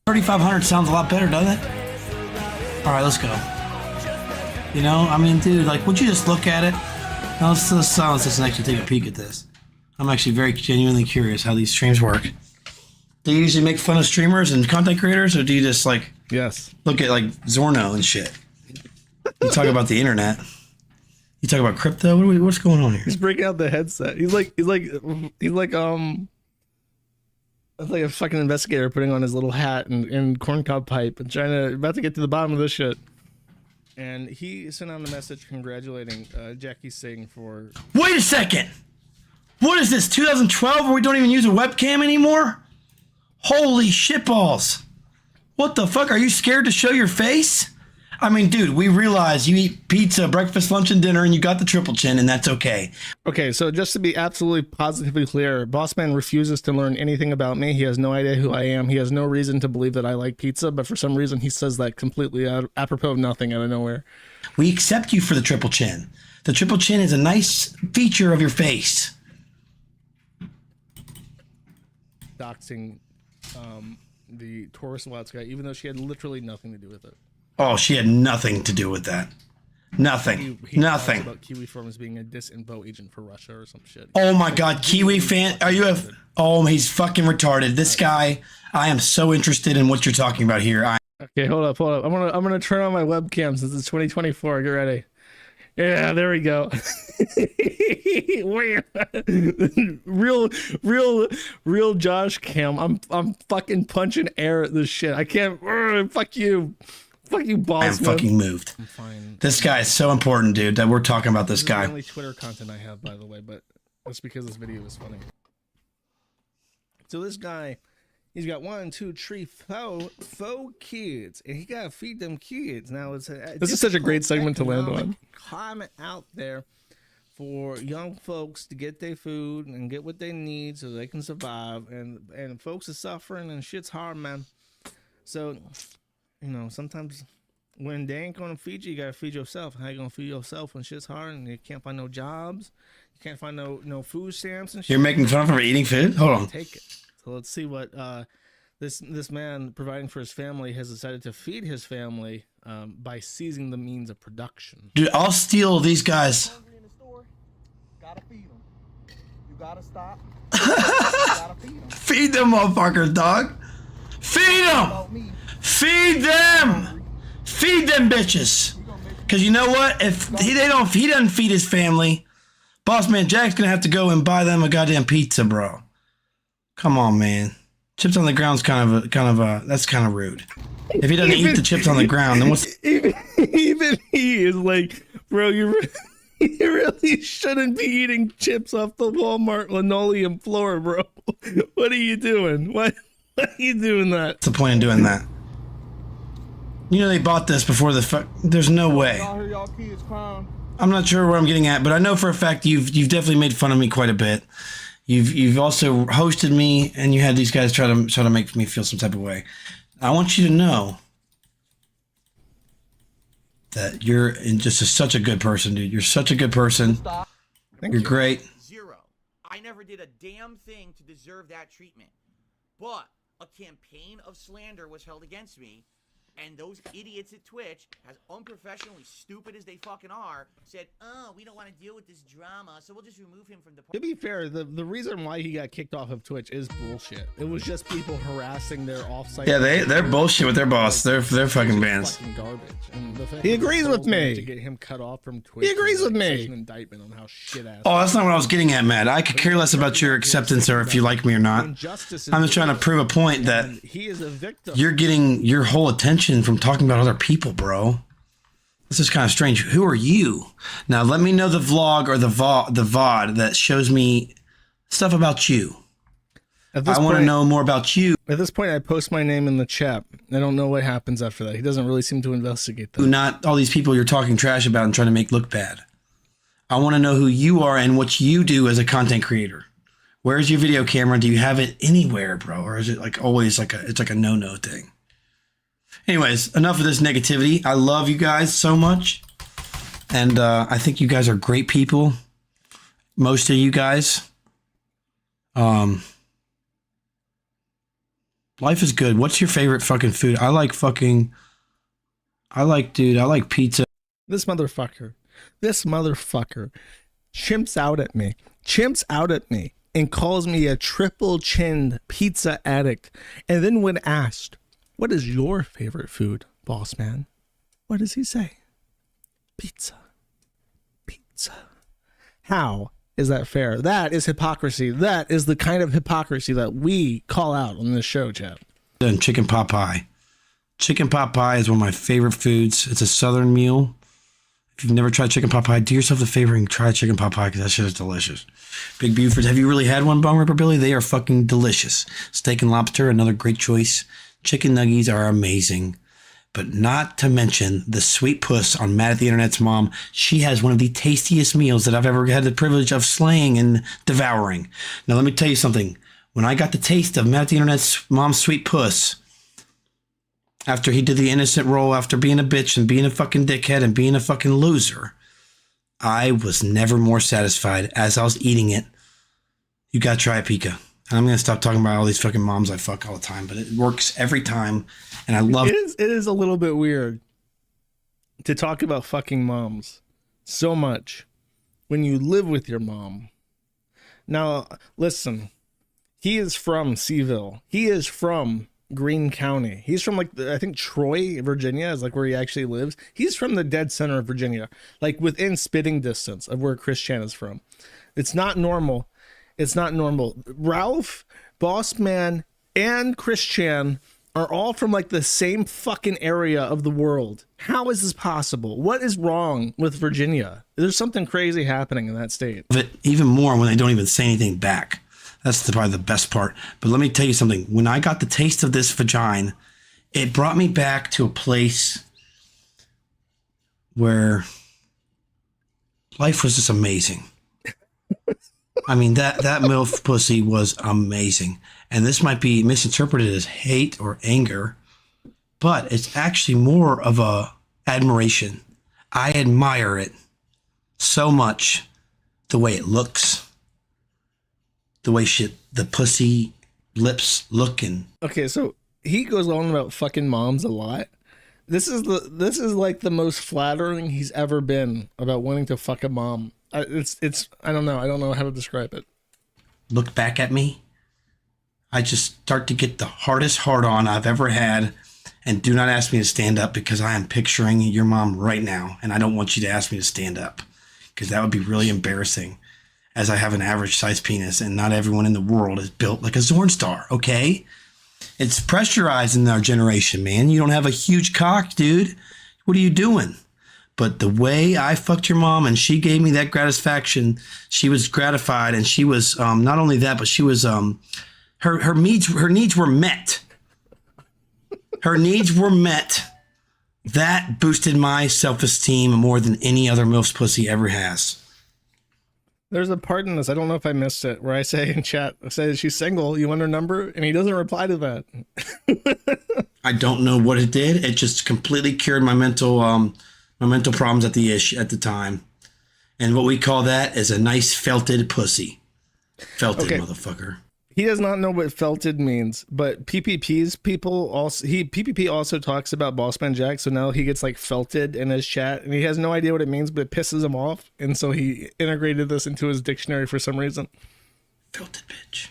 3,500 sounds a lot better, doesn't it? All right, let's go. You know, I mean, dude, like, would you just look at it? Now, let's silence this and actually take a peek at this. I'm actually very genuinely curious how these streams work. Do you usually make fun of streamers and content creators, or do you just, like, Yes. look at, like, Zorno and shit? You talk about the internet. You talk about crypto? What's going on here? He's breaking out the headset. He's like it's like a fucking investigator putting on his little hat and corncob pipe and about to get to the bottom of this shit. And he sent out a message congratulating Jackie Singh for. Wait a second! What is this, 2012 where we don't even use a webcam anymore? Holy shitballs! What the fuck? Are you scared to show your face? I mean, dude, we realize you eat pizza, breakfast, lunch, and dinner, and you got the triple chin, and that's okay. Okay, so just to be absolutely positively clear, Bossman refuses to learn anything about me. He has no idea who I am. He has no reason to believe that I like pizza, but for some reason he says that completely apropos of nothing out of nowhere. We accept you for the triple chin. The triple chin is a nice feature of your face. Doxing the Taurus Watts guy, even though she had literally nothing to do with it. Oh, she had nothing to do with that. Nothing. He Nothing. talks about Kiwi Farms being a disinfo agent for Russia or some shit. Oh my God, Kiwi fan? Are you a? Oh, he's fucking retarded. This guy. I am so interested in what you're talking about here. Okay, hold up. I'm gonna turn on my webcam since it's 2024. Get ready. Yeah, there we go. real Josh Cam. I'm fucking punching air at this shit. I can't. Fuck you, boss. I am fucking moved. I'm fine. This guy is so important, dude, that we're talking about this This is guy. the only Twitter content I have, by the way, but that's because this video is funny. So this guy, he's got 1, 2, 3, 4 kids, and he gotta feed them kids. Now this is such a great segment to land on. Climate out there for young folks to get their food and get what they need so they can survive, and folks are suffering and shit's hard, man. So, you know, sometimes when they ain't gonna feed you, you gotta feed yourself. How you gonna feed yourself when shit's hard and you can't find no jobs, you can't find no food stamps and shit? You're making fun of her eating food? Hold on. Take it. So let's see what this man providing for his family has decided to feed his family by seizing the means of production. Dude, I'll steal these guys. Gotta feed them. You gotta stop. Gotta feed them. Feed them, motherfuckers, dog. Feed them. Feed them. Feed them bitches. Because you know what? If he doesn't feed his family, Boss Man Jack's gonna have to go and buy them a goddamn pizza, bro. Come on, man. Chips on the ground's kind of a that's kind of rude. If he doesn't eat the chips on the ground, then what's Even he is like, bro, you really shouldn't be eating chips off the Walmart linoleum floor, bro. What are you doing? Why are you doing that? the point in doing that? You know they bought this before the fuck. There's no way. Y'all hear y'all kids crying? I'm not sure where I'm getting at, but I know for a fact you've definitely made fun of me quite a bit. You've also hosted me, and you had these guys try to make me feel some type of way. I want you to know that you're just such a good person, dude. You're such a good person. You're great. Zero. I never did a damn thing to deserve that treatment. But a campaign of slander was held against me, and those idiots at Twitch, as unprofessionally stupid as they fucking are, said, oh, we don't want to deal with this drama, so we'll just remove him from the... To be fair, the reason why he got kicked off of Twitch is bullshit. It was just people harassing their offsite. Yeah, they're bullshit with their boss. They're fucking bans. Fucking garbage. And the fact he agrees with me. To get him cut off from Twitch. He agrees with me. An indictment on how shit ass. Oh, that's not what I was getting at, Matt. I could care less about your acceptance or if you like me or not. I'm just trying to prove a point that he is a victim. You're getting your whole attention from talking about other people, bro. This is kind of strange. Who are you? Now, let me know the vlog or the VOD that shows me stuff about you. I want to know more about you. At this point, I post my name in the chat. I don't know what happens after that. He doesn't really seem to investigate that. Not all these people you're talking trash about and trying to make look bad. I want to know who you are and what you do as a content creator. Where's your video camera? Do you have it anywhere, bro? Or is it like always like it's like a no-no thing? Anyways, enough of this negativity. I love you guys so much. And I think you guys are great people. Most of you guys. Life is good. What's your favorite fucking food? I like pizza. This motherfucker chimps out at me and calls me a triple-chinned pizza addict. And then when asked, what is your favorite food, boss man? What does he say? Pizza. How is that fair? That is hypocrisy. That is the kind of hypocrisy that we call out on this show, chat. And chicken pot pie. Chicken pot pie is one of my favorite foods. It's a southern meal. If you've never tried chicken pot pie, do yourself a favor and try chicken pot pie because that shit is delicious. Big Buford, have you really had one, Bone Ripper Billy? They are fucking delicious. Steak and lobster, another great choice. Chicken nuggies are amazing. But not to mention the sweet puss on Matt at the Internet's mom. She has one of the tastiest meals that I've ever had the privilege of slaying and devouring. Now, let me tell you something. When I got the taste of Matt at the Internet's mom's sweet puss, after he did the innocent role, after being a bitch and being a fucking dickhead and being a fucking loser, I was never more satisfied as I was eating it. You gotta try it, Pika. And I'm gonna stop talking about all these fucking moms I fuck all the time, but it works every time, and I love it. It is a little bit weird to talk about fucking moms so much when you live with your mom. Now, listen, he is from Seaville. He is from Greene County. He's from I think Troy, Virginia is like where he actually lives. He's from the dead center of Virginia, like within spitting distance of where Chris Chan is from. It's not normal. It's not normal. Ralph, Boss Man, and Chris Chan are all from like the same fucking area of the world. How is this possible? What is wrong with Virginia? There's something crazy happening in that state. But even more when they don't even say anything back. That's probably the best part. But let me tell you something. When I got the taste of this vagina, it brought me back to a place where life was just amazing. I mean, that MILF pussy was amazing. And this might be misinterpreted as hate or anger, but it's actually more of a admiration. I admire it so much, the way it looks, the way the pussy lips look. And okay, so he goes on about fucking moms a lot. This is like the most flattering he's ever been about wanting to fuck a mom. It's I don't know how to describe it. Look back at me. I just start to get the hardest hard on I've ever had. And do not ask me to stand up because I am picturing your mom right now. And I don't want you to ask me to stand up because that would be really embarrassing, as I have an average size penis and not everyone in the world is built like a Zorn star. Okay. It's pressurized in our generation, man. You don't have a huge cock, dude. What are you doing? But the way I fucked your mom and she gave me that gratification, she was gratified, and she was not only that, but she was her needs were met. Her needs were met. That boosted my self-esteem more than any other MILF's pussy ever has. There's a part in this, I don't know if I missed it, where I say in chat, I say she's single, you want her number? And he doesn't reply to that. I don't know what it did. It just completely cured my mental problems at the time. And what we call that is a nice felted pussy. Felted, Okay. motherfucker. He does not know what felted means, but PPP's people also, PPP also talks about Bossman Jack, so now he gets like felted in his chat, and he has no idea what it means, but it pisses him off, and so he integrated this into his dictionary for some reason. Felted bitch.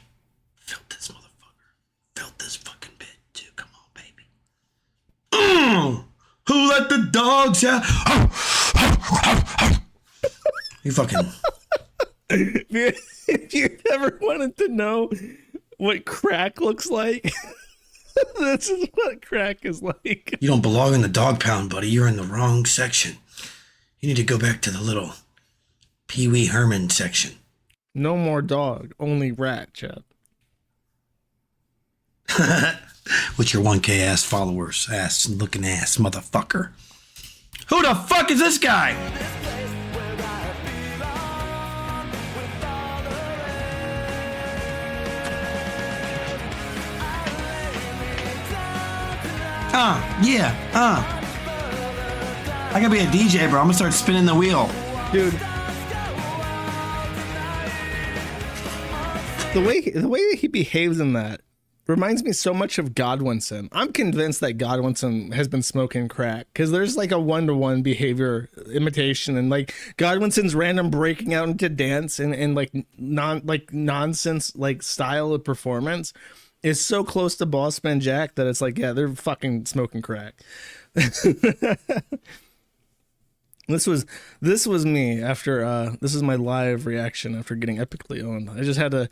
Felt this motherfucker. Felt this fucking bitch too. Come on, baby. Who let the dogs out? You fucking... If you ever wanted to know what crack looks like, this is what crack is like. You don't belong in the dog pound, buddy. You're in the wrong section. You need to go back to the little Pee Wee Herman section. No more dog, only rat, Chad. With your 1K ass followers, ass looking ass motherfucker. Who the fuck is this guy? I gotta be a DJ, bro. I'm gonna start spinning the wheel. Dude. The way he behaves in that reminds me so much of Godwinson. I'm convinced that Godwinson has been smoking crack, because there's like a one-to-one behavior imitation, and like Godwinson's random breaking out into dance and like nonsense like style of performance is so close to Bossman Jack that it's like, yeah, they're fucking smoking crack. This was me after this is my live reaction after getting epically owned. I just had to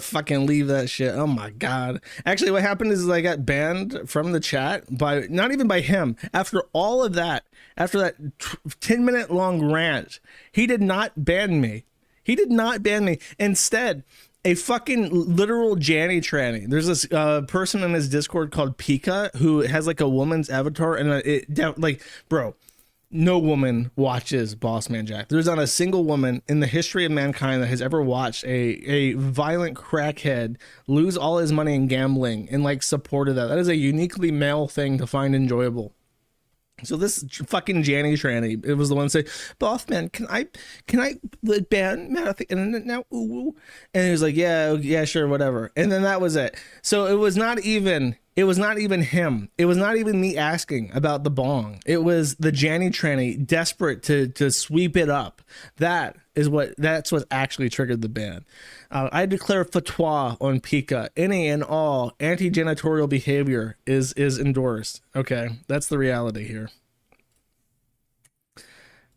fucking leave that shit. Oh my god. Actually, what happened is I got banned from the chat by, not even by him. After all of that, after that 10-minute long rant, he did not ban me. He did not ban me. Instead, a fucking literal Janny tranny. There's this person in his Discord called Pika who has like a woman's avatar, and like, bro, no woman watches Bossman Jack. There's not a single woman in the history of mankind that has ever watched a violent crackhead lose all his money in gambling and like supported that. That is a uniquely male thing to find enjoyable. So this fucking Janny tranny, it was the one saying, Bossman, can I ban Math Internet now? Ooh. And he was like, yeah, sure, whatever. And then that was it. So it was not even him. It was not even me asking about the bong. It was the Janny tranny desperate to sweep it up. That's what actually triggered the ban. I declare fatwa on Pika. Any and all anti-janitorial behavior is endorsed. Okay, that's the reality here.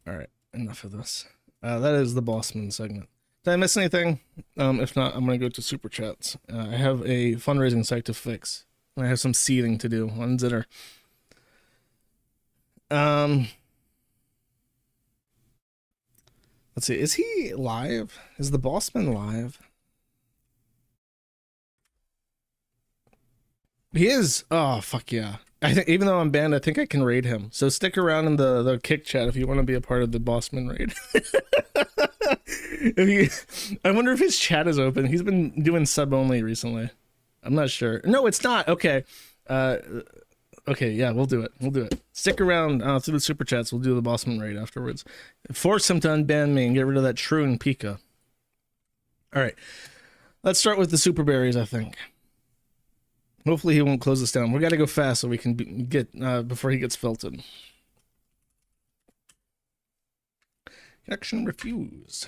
All right, enough of this. That is the Bossman segment. Did I miss anything? If not, I'm going to go to Super Chats. I have a fundraising site to fix. I have some seeding to do on Zitter. Let's see. Is he live? Is the Bossman live? He is. Oh, fuck yeah. I think even though I'm banned, I think I can raid him. So stick around in the kick chat if you want to be a part of the Bossman raid. I wonder if his chat is open. He's been doing sub only recently. I'm not sure. No, it's not. Okay. Okay, yeah, we'll do it. Stick around through the super chats. We'll do the Bossman raid afterwards. Force him to unban me and get rid of that Shrew Pika. All right. Let's start with the super berries, I think. Hopefully he won't close us down. We got to go fast so we can get before he gets filtered. Action refused.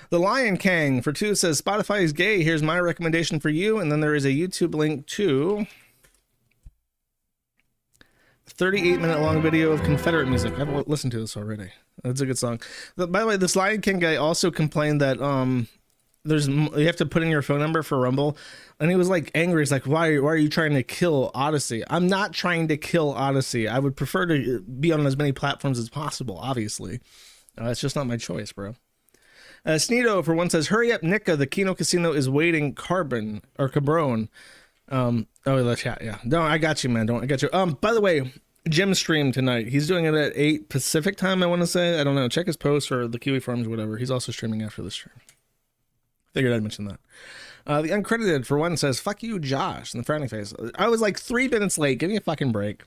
The Lion King for 2 says Spotify is gay. Here's my recommendation for you. And then there is a YouTube link to a 38-minute long video of Confederate music. I've listened to this already. That's a good song. By the way, this Lion King guy also complained that you have to put in your phone number for Rumble, and he was like angry. He's like, why are you trying to kill Odyssey? I'm not trying to kill Odyssey. I would prefer to be on as many platforms as possible, obviously. It's just not my choice, bro. Sneedo for one says, hurry up, Nika, the Kino Casino is waiting. Cabron. Oh, the chat, yeah. No, I got you, man. I got you. By the way, Jim stream tonight. He's doing it at 8 Pacific time, I want to say. I don't know. Check his post or the Kiwi Farms, whatever. He's also streaming after the stream. Figured I'd mention that. The Uncredited for one says, fuck you, Josh, in the frowning face. I was like 3 minutes late. Give me a fucking break.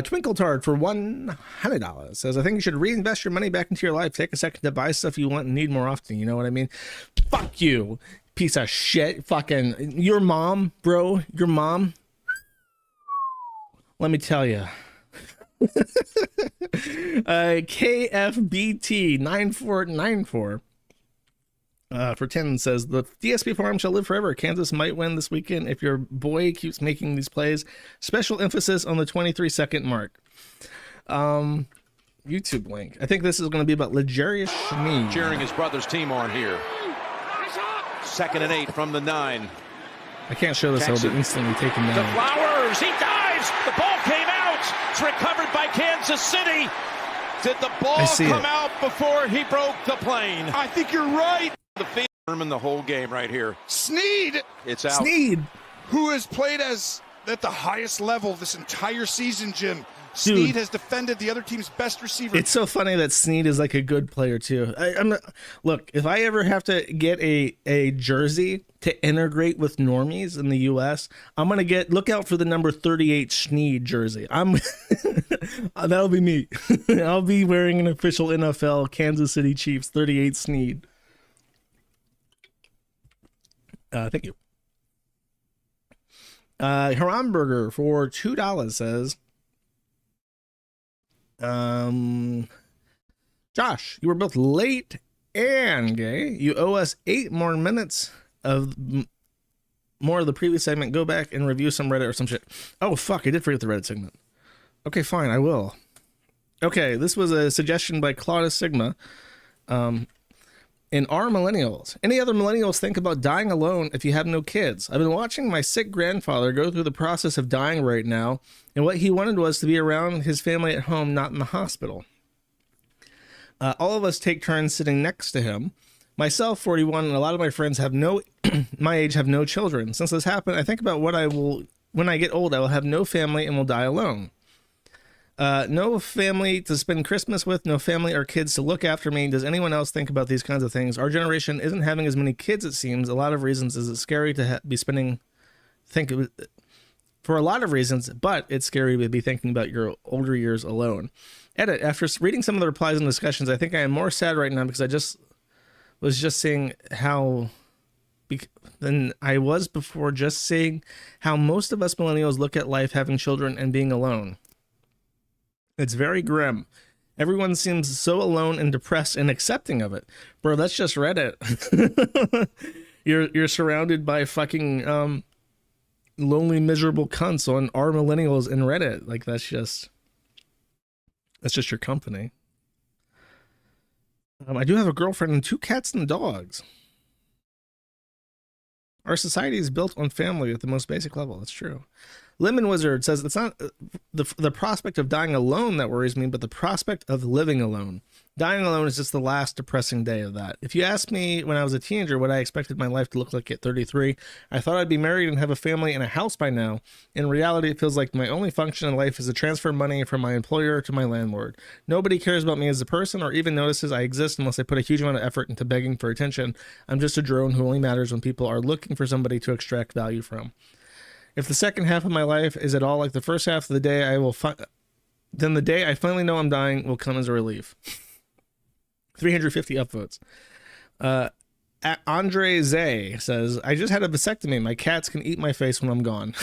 Twinkle Tart for $100 says, I think you should reinvest your money back into your life. Take a second to buy stuff you want and need more often. You know what I mean? Fuck you, piece of shit. Fucking your mom, bro. Your mom. Let me tell you. KFBT 9494 for 10 says, the DSP farm shall live forever. Kansas might win this weekend if your boy keeps making these plays. Special emphasis on the 23-second mark. YouTube link. I think this is going to be about L'Jarius Sneed. Cheering his brother's team on here. 2nd and 8 from the 9. I can't show this. I'll be instantly taken down. The Flowers. He dives. The ball came out. It's recovered by Kansas City. Did the ball come out before he broke the plane? I think you're right. The field in the whole game right here. Sneed. It's out. Sneed, who has played at the highest level this entire season, Jim. Sneed has defended the other team's best receiver. It's so funny that Sneed is like a good player too. Look, if I ever have to get a jersey to integrate with normies in the US, I'm going to look out for the number 38 Sneed jersey. That'll be me. I'll be wearing an official NFL Kansas City Chiefs 38 Sneed. Thank you. Haramburger for $2 says, Josh, you were both late and gay. You owe us 8 more minutes of more of the previous segment. Go back and review some Reddit or some shit. Oh, fuck, I did forget the Reddit segment. Okay, fine, I will. Okay, this was a suggestion by Claudius Sigma. In our millennials, any other millennials think about dying alone if you have no kids? I've been watching my sick grandfather go through the process of dying right now, and what he wanted was to be around his family at home, not in the hospital. All of us take turns sitting next to him. Myself, 41, and a lot of my friends have my age have no children. Since this happened, I think about when I get old, I will have no family and will die alone. No family to spend Christmas with, no family or kids to look after me. Does anyone else think about these kinds of things? Our generation isn't having as many kids, it seems. A lot of reasons. Is it scary to be for a lot of reasons, but it's scary to be thinking about your older years alone. Edit. After reading some of the replies and discussions, I think I am more sad right now because I was just seeing how than I was before, just seeing how most of us millennials look at life having children and being alone. It's very grim. Everyone seems so alone and depressed and accepting of it. Bro, that's just Reddit. You're surrounded by fucking lonely, miserable cunts on our millennials in Reddit. Like that's just your company. I do have a girlfriend and 2 cats and dogs. Our society is built on family at the most basic level. That's true. Lemon Wizard says it's not the prospect of dying alone that worries me, but the prospect of living alone. Dying alone is just the last depressing day of that. If you asked me when I was a teenager what I expected my life to look like at 33, I thought I'd be married and have a family and a house by now. In reality, it feels like my only function in life is to transfer money from my employer to my landlord. Nobody cares about me as a person or even notices I exist unless I put a huge amount of effort into begging for attention. I'm just a drone who only matters when people are looking for somebody to extract value from. If the second half of my life is at all like the first half of the day, then the day I finally know I'm dying will come as a relief. 350 upvotes. Andre Zay says, I just had a vasectomy. My cats can eat my face when I'm gone.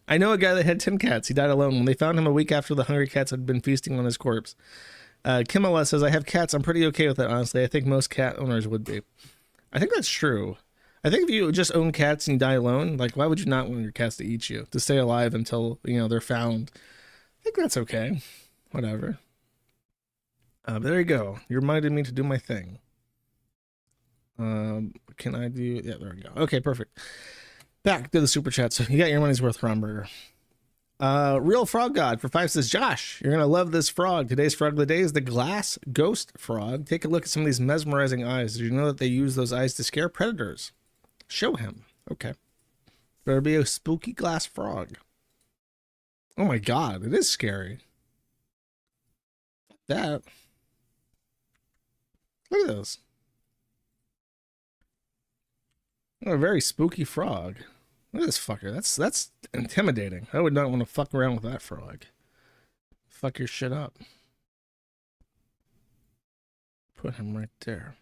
I know a guy that had 10 cats. He died alone. When they found him a week after the hungry cats had been feasting on his corpse. Kimala says, I have cats. I'm pretty okay with that, honestly. I think most cat owners would be. I think that's true. I think if you just own cats and you die alone, like, why would you not want your cats to eat you? To stay alive until, they're found. I think that's okay. Whatever. But there you go. You reminded me to do my thing. Can I do? Yeah, there we go. Okay, perfect. Back to the super chat. So you got your money's worth, Romberger. Real Frog God for 5 says, Josh, you're gonna love this frog. Today's frog of the day is the glass ghost frog. Take a look at some of these mesmerizing eyes. Did you know that they use those eyes to scare predators? Show him. Okay. Better be a spooky glass frog. Oh my god, it is scary. That. Look at this. A very spooky frog. Look at this fucker. That's intimidating. I would not want to fuck around with that frog. Fuck your shit up. Put him right there.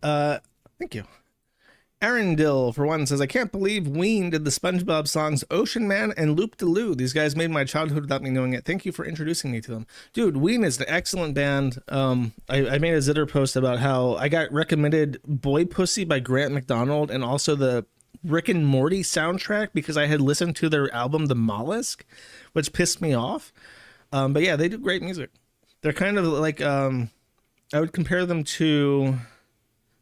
Thank you. Aaron Dill, for one, says, I can't believe Ween did the SpongeBob songs Ocean Man and Loop de Loo. These guys made my childhood without me knowing it. Thank you for introducing me to them. Dude, Ween is an excellent band. I made a Zitter post about how I got recommended Boy Pussy by Grant McDonald and also the Rick and Morty soundtrack because I had listened to their album The Mollusk, which pissed me off. But yeah, they do great music. They're kind of like, I would compare them to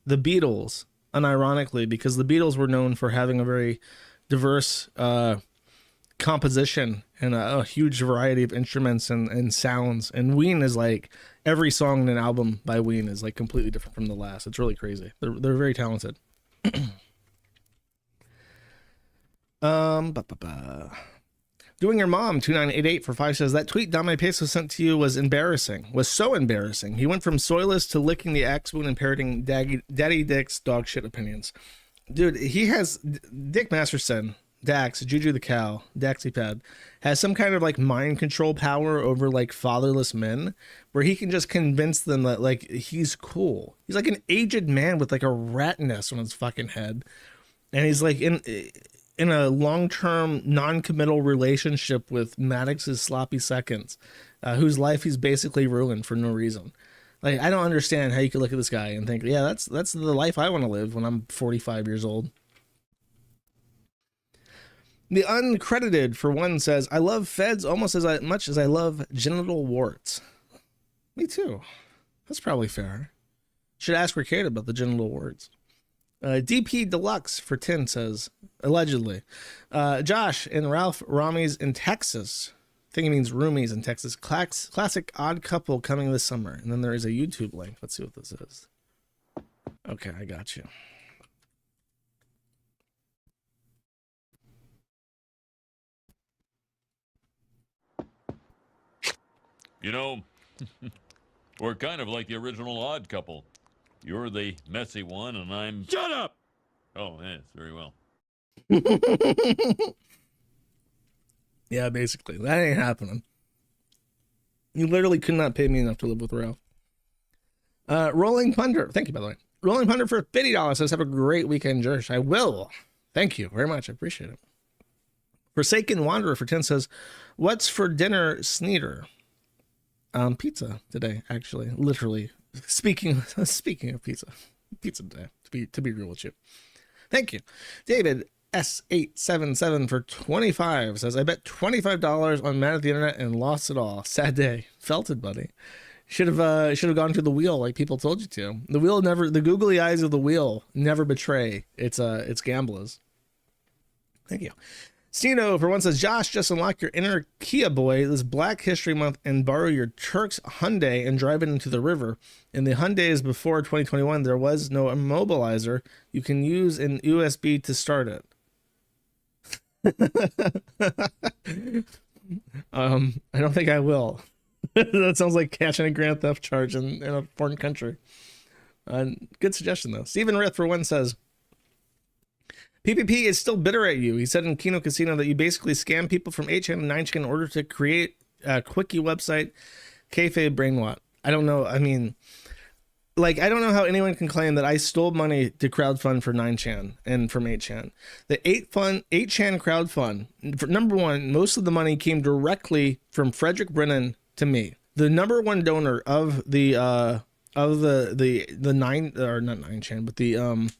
the Beatles, unironically, because the Beatles were known for having a very diverse composition and a huge variety of instruments and sounds. And Ween is like, every song in an album by Ween is like completely different from the last. It's really crazy. They're very talented. Doing Your Mom 2988 for 5 says, that tweet Dominic Peso sent to you was embarrassing. Was so embarrassing. He went from soyless to licking the axe wound and parroting Daddy Dick's dog shit opinions. Dude, he has Dick Masterson, Dax, Juju the cow, Daxipad, has some kind of like mind control power over like fatherless men where he can just convince them that like he's cool. He's like an aged man with like a rat nest on his fucking head. And he's like in a long-term non-committal relationship with Maddox's sloppy seconds, whose life he's basically ruined for no reason. Like, I don't understand how you could look at this guy and think, yeah, that's the life I want to live when I'm 45 years old. The Uncredited, for one, says, I love feds almost as much as I love genital warts. Me too. That's probably fair. Should ask Ricade about the genital warts. DP Deluxe for 10 says, allegedly, Josh and Ralph Ramies in Texas. I think it means roomies in Texas. Classic Odd Couple coming this summer. And then there is a YouTube link. Let's see what this is. Okay, I got you. You know, we're kind of like the original Odd Couple. You're the messy one, and I'm... Shut up! Oh, yes, very well. Yeah, basically. That ain't happening. You literally could not pay me enough to live with Ralph. Rolling Punter. Thank you, by the way. Rolling Punter for $50 says, have a great weekend, Jersh. I will. Thank you very much. I appreciate it. Forsaken Wanderer for 10 says, what's for dinner, Sneeder? Pizza today, actually. Literally. Speaking of pizza today, to be real with you. Thank you. David S877 for 25 says, I bet $25 on Man at the Internet and lost it all. Sad day. Felt it, buddy. Should have gone to the wheel like people told you to. The googly eyes of the wheel never betray its gamblers. Thank you. Stino, for one, says, Josh, just unlock your inner Kia boy this Black History Month and borrow your Turks Hyundai and drive it into the river. In the Hyundais before 2021, there was no immobilizer. You can use an USB to start it. I don't think I will. That sounds like catching a grand theft charge in a foreign country. Good suggestion, though. Stephen Rith, for one, says, PPP is still bitter at you. He said in Kino Casino that you basically scam people from 8chan and 9chan in order to create a quickie website, kayfabe brainwash. I don't know. I mean, like, I don't know how anyone can claim that I stole money to crowdfund for 9chan and from 8chan. The 8chan crowdfund, for number one, most of the money came directly from Frederick Brennan to me. The number one donor of the 9, or not 9chan, but the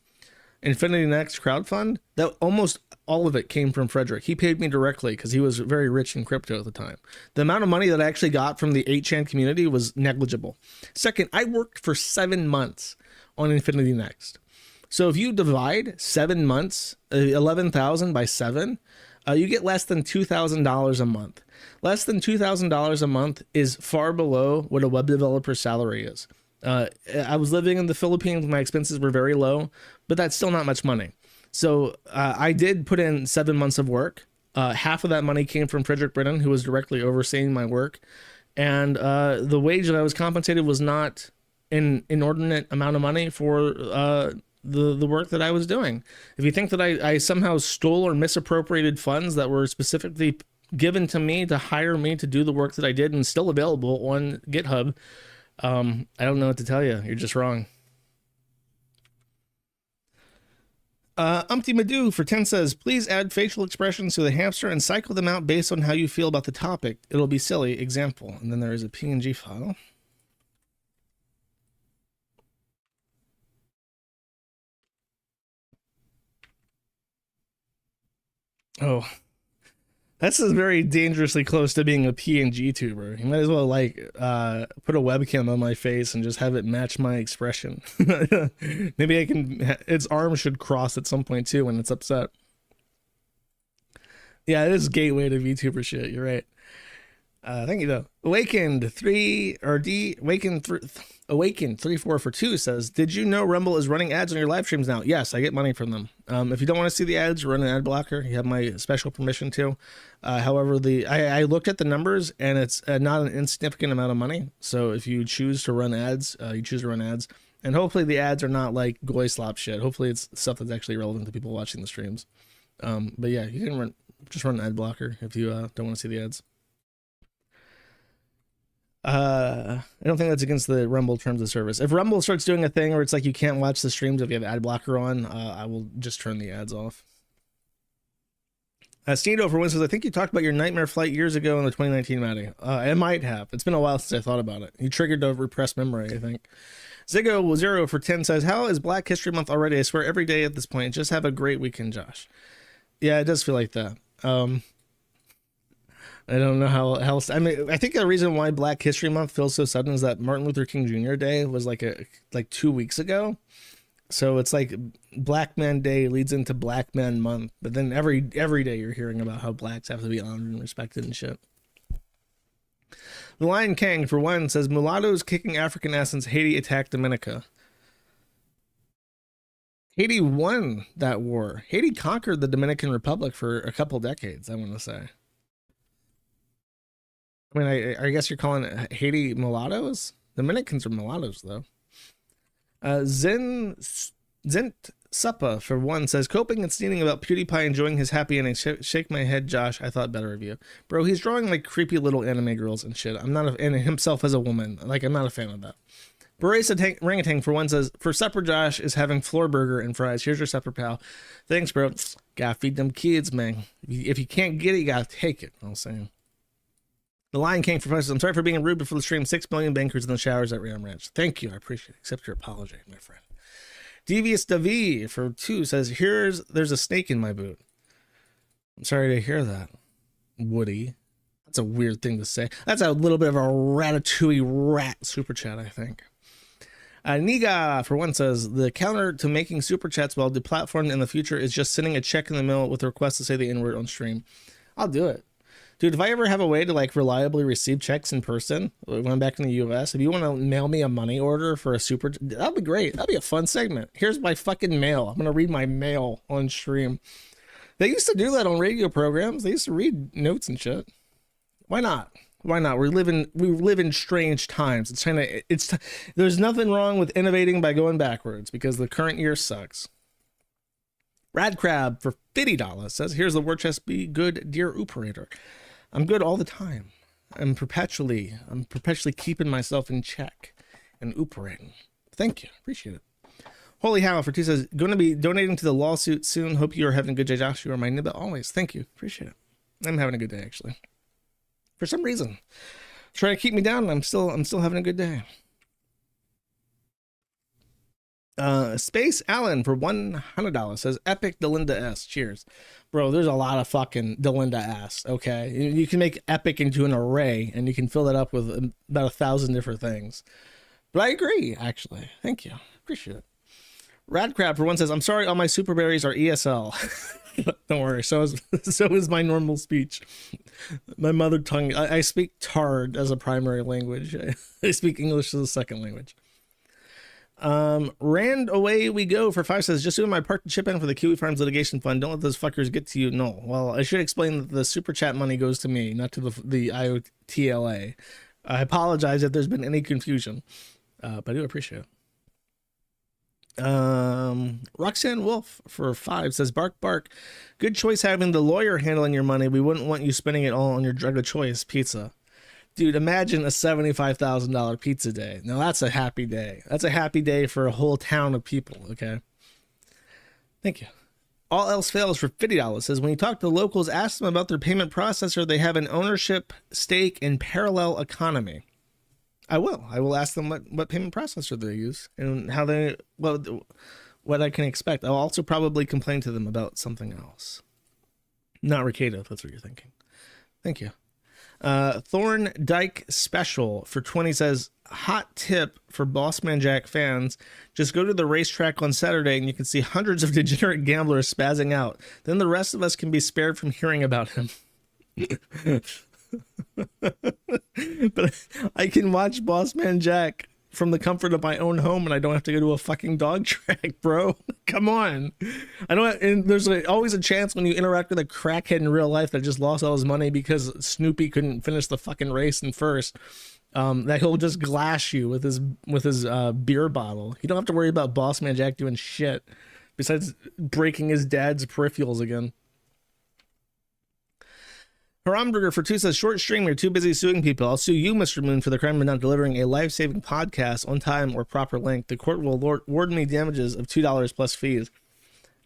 Infinity Next crowdfund, that almost all of it came from Frederick. He paid me directly because he was very rich in crypto at the time. The amount of money that I actually got from the 8chan community was negligible. Second, I worked for 7 months on Infinity Next. So if you divide 7 months, 11,000 by 7, you get less than $2,000 a month. Less than $2,000 a month is far below what a web developer's salary is. I was living in the Philippines. My expenses were very low, but that's still not much money. So I did put in 7 months of work. Half of that money came from Frederick Britton, who was directly overseeing my work. And the wage that I was compensated was not an inordinate amount of money for the work that I was doing. If you think that I somehow stole or misappropriated funds that were specifically given to me to hire me to do the work that I did and still available on GitHub, I don't know what to tell you. You're just wrong. Umpty Madoo for 10 says, please add facial expressions to the hamster and cycle them out based on how you feel about the topic. It'll be silly. Example. And then there is a PNG file. Oh, this is very dangerously close to being a PNG tuber. You might as well like put a webcam on my face and just have it match my expression. Maybe I can. Its arms should cross at some point too when it's upset. Yeah, it is gateway to VTuber shit. You're right. Thank you though. Awakened 3442 says, did you know Rumble is running ads on your live streams now? Yes, I get money from them. If you don't want to see the ads, run an ad blocker. You have my special permission to. However, I looked at the numbers and it's not an insignificant amount of money. So if you choose to run ads, you choose to run ads. And hopefully the ads are not like goy slop shit. Hopefully it's stuff that's actually relevant to people watching the streams. But yeah, you can just run an ad blocker if you don't want to see the ads. I don't think that's against the Rumble terms of service. If Rumble starts doing a thing where it's like you can't watch the streams if you have ad blocker on, I will just turn the ads off. Sneedo for one says, I think you talked about your nightmare flight years ago in the 2019 Maddie. I might have. It's been a while since I thought about it. You triggered a repressed memory, I think. Ziggo0 for 10 says, how is Black History Month already? I swear every day at this point. Just have a great weekend, Josh. Yeah, it does feel like that. I don't know how else. I mean, I think the reason why Black History Month feels so sudden is that Martin Luther King Jr. Day was like 2 weeks ago. So it's like Black Man Day leads into Black Man Month. But then every day you're hearing about how blacks have to be honored and respected and shit. The Lion King, for one, says, mulattoes kicking African ass since Haiti attacked Dominica. Haiti won that war. Haiti conquered the Dominican Republic for a couple decades, I want to say. I mean, I guess you're calling it Haiti mulattoes? Dominicans are mulattoes, though. Zent Suppa, for one, says, coping and sneering about PewDiePie enjoying his happy ending. Shake my head, Josh. I thought better of you. Bro, he's drawing like creepy little anime girls and shit. And himself as a woman. Like, I'm not a fan of that. Barisa Rangatang, for one, says, for supper, Josh is having floor burger and fries. Here's your supper, pal. Thanks, bro. Gotta feed them kids, man. If you can't get it, you gotta take it. I'm saying. The Lion King for I'm sorry for being rude before the stream. 6 million bankers in the showers at Ram Ranch. Thank you. I appreciate it. Accept your apology, my friend. Devious Davi for 2 says, there's a snake in my boot. I'm sorry to hear that, Woody. That's a weird thing to say. That's a little bit of a ratatouille rat super chat, I think. Niga, for one, says, the counter to making super chats while deplatformed in the future is just sending a check in the mail with a request to say the N-word on stream. I'll do it. Dude, if I ever have a way to like reliably receive checks in person when I'm back in the US, if you want to mail me a money order for a super, that'd be great. That'd be a fun segment. Here's my fucking mail. I'm going to read my mail on stream. They used to do that on radio programs. They used to read notes and shit. Why not? Why not? We live in strange times. There's nothing wrong with innovating by going backwards because the current year sucks. Rad Crab for $50 says, here's the word chest be good, dear operator. I'm good all the time. I'm perpetually keeping myself in check and operating. Thank you. Appreciate it. Holy How for 2 says, going to be donating to the lawsuit soon. Hope you are having a good day, Josh. You are my nibba always. Thank you. Appreciate it. I'm having a good day, actually. For some reason. Trying to keep me down, and I'm still having a good day. Space Allen for $100 says Epic Delinda S. Cheers. Bro, there's a lot of fucking Delinda S, okay? You can make Epic into an array, and you can fill that up with about 1,000 different things. But I agree, actually. Thank you. Appreciate it. Radcrab for one says, I'm sorry all my super berries are ESL. Don't worry, so is my normal speech. My mother tongue, I speak Tard as a primary language. I speak English as a second language. Rand away we go for 5 says, just doing my part to chip in for the Kiwi Farms litigation fund. Don't let those fuckers get to you. No. Well, I should explain that the super chat money goes to me, not to the IOTLA. I apologize if there's been any confusion, but I do appreciate it. Roxanne Wolf for 5 says, bark bark, good choice having the lawyer handling your money. We wouldn't want you spending it all on your drug of choice, pizza. Dude, imagine a $75,000 pizza day. Now that's a happy day. That's a happy day for a whole town of people. Okay, thank you. All else fails for $50 says, when you talk to locals, ask them about their payment processor. They have an ownership stake in Parallel Economy. I will ask them what payment processor they use and how they, what I can expect. I'll also probably complain to them about something else. Not Ricado, if that's what you're thinking. Thank you. Thorn Dyke Special for 20 says, hot tip for Bossman Jack fans, just go to the racetrack on Saturday and you can see hundreds of degenerate gamblers spazzing out. Then the rest of us can be spared from hearing about him. But I can watch Bossman Jack from the comfort of my own home, and I don't have to go to a fucking dog track, bro. Come on. I don't. And there's always a chance when you interact with a crackhead in real life that just lost all his money because Snoopy couldn't finish the fucking race in first. That he'll just glass you with his beer bottle. You don't have to worry about Bossman Jack doing shit besides breaking his dad's peripherals again. Haramburger for 2 says, short stream, you're too busy suing people. I'll sue you, Mr. Moon, for the crime of not delivering a life-saving podcast on time or proper length. The court will award me damages of $2 plus fees.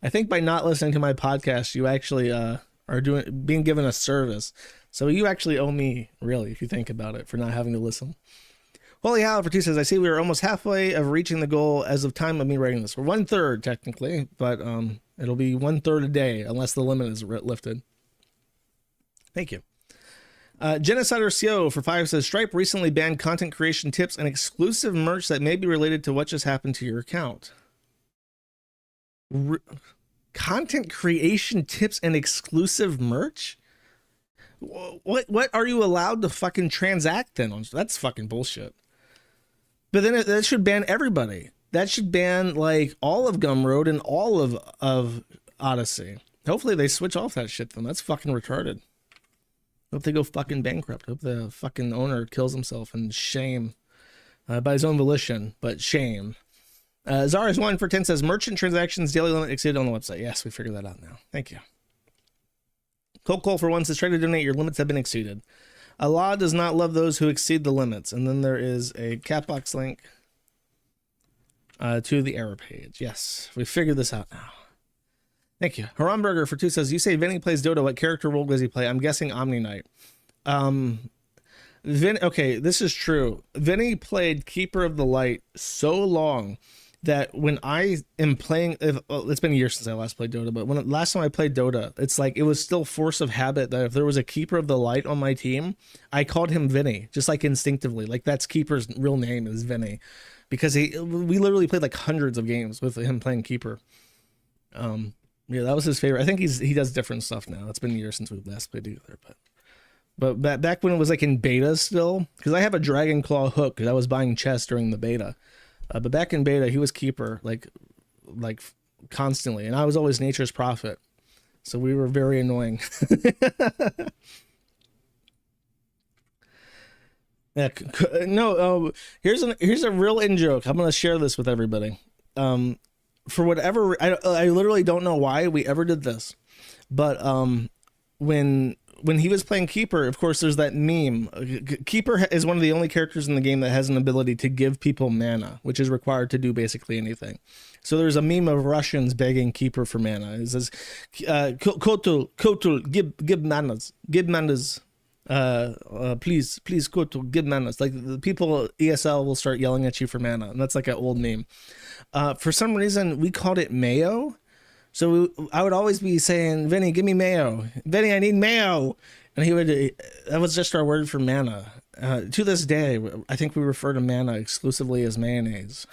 I think by not listening to my podcast, you actually are being given a service. So you actually owe me, really, if you think about it, for not having to listen. Holy Hal for 2 says, I see we are almost halfway of reaching the goal as of time of me writing this. We're 1/3 technically, but it'll be 1/3 a day unless the limit is lifted. Thank you. Genocider CO for 5 says, Stripe recently banned content creation tips and exclusive merch that may be related to what just happened to your account. Content creation tips and exclusive merch? What are you allowed to fucking transact then? That's fucking bullshit. But then that should ban everybody. That should ban like all of Gumroad and all of Odyssey. Hopefully they switch off that shit then. That's fucking retarded. Hope they go fucking bankrupt. Hope the fucking owner kills himself in shame by his own volition, but shame. Zara's 1 for 10 says, merchant transactions daily limit exceeded on the website. Yes, we figured that out now. Thank you. Cole for 1 says, try to donate. Your limits have been exceeded. Allah does not love those who exceed the limits. And then there is a Catbox link to the error page. Yes, we figured this out now. Thank you. Haramburger for 2 says, you say Vinny plays Dota. What character role does he play? I'm guessing Omni Knight. Okay, this is true. Vinny played Keeper of the Light so long that when I am playing, it's been a year since I last played Dota, but last time I played Dota, it's like it was still force of habit that if there was a Keeper of the Light on my team, I called him Vinny, just like instinctively. Like that's Keeper's real name is Vinny, because we literally played like hundreds of games with him playing Keeper. Yeah, that was his favorite. I think he does different stuff now. It's been a year since we last played together, but back when it was like in beta still, because I have a Dragon Claw hook because I was buying chess during the beta. But back in beta, he was Keeper like constantly, and I was always Nature's Prophet, so we were very annoying. Yeah, no. Here's a real in joke. I'm gonna share this with everybody. For whatever, I literally don't know why we ever did this, but when he was playing Keeper, of course, there's that meme. Keeper is one of the only characters in the game that has an ability to give people mana, which is required to do basically anything. So there's a meme of Russians begging Keeper for mana. It says, Kotul, give manas. Please go to give mana. It's like the people ESL will start yelling at you for mana, and that's like an old meme. For some reason, we called it mayo. So I would always be saying, Vinny, give me mayo. Vinny, I need mayo. And that was just our word for mana. To this day, I think we refer to mana exclusively as mayonnaise.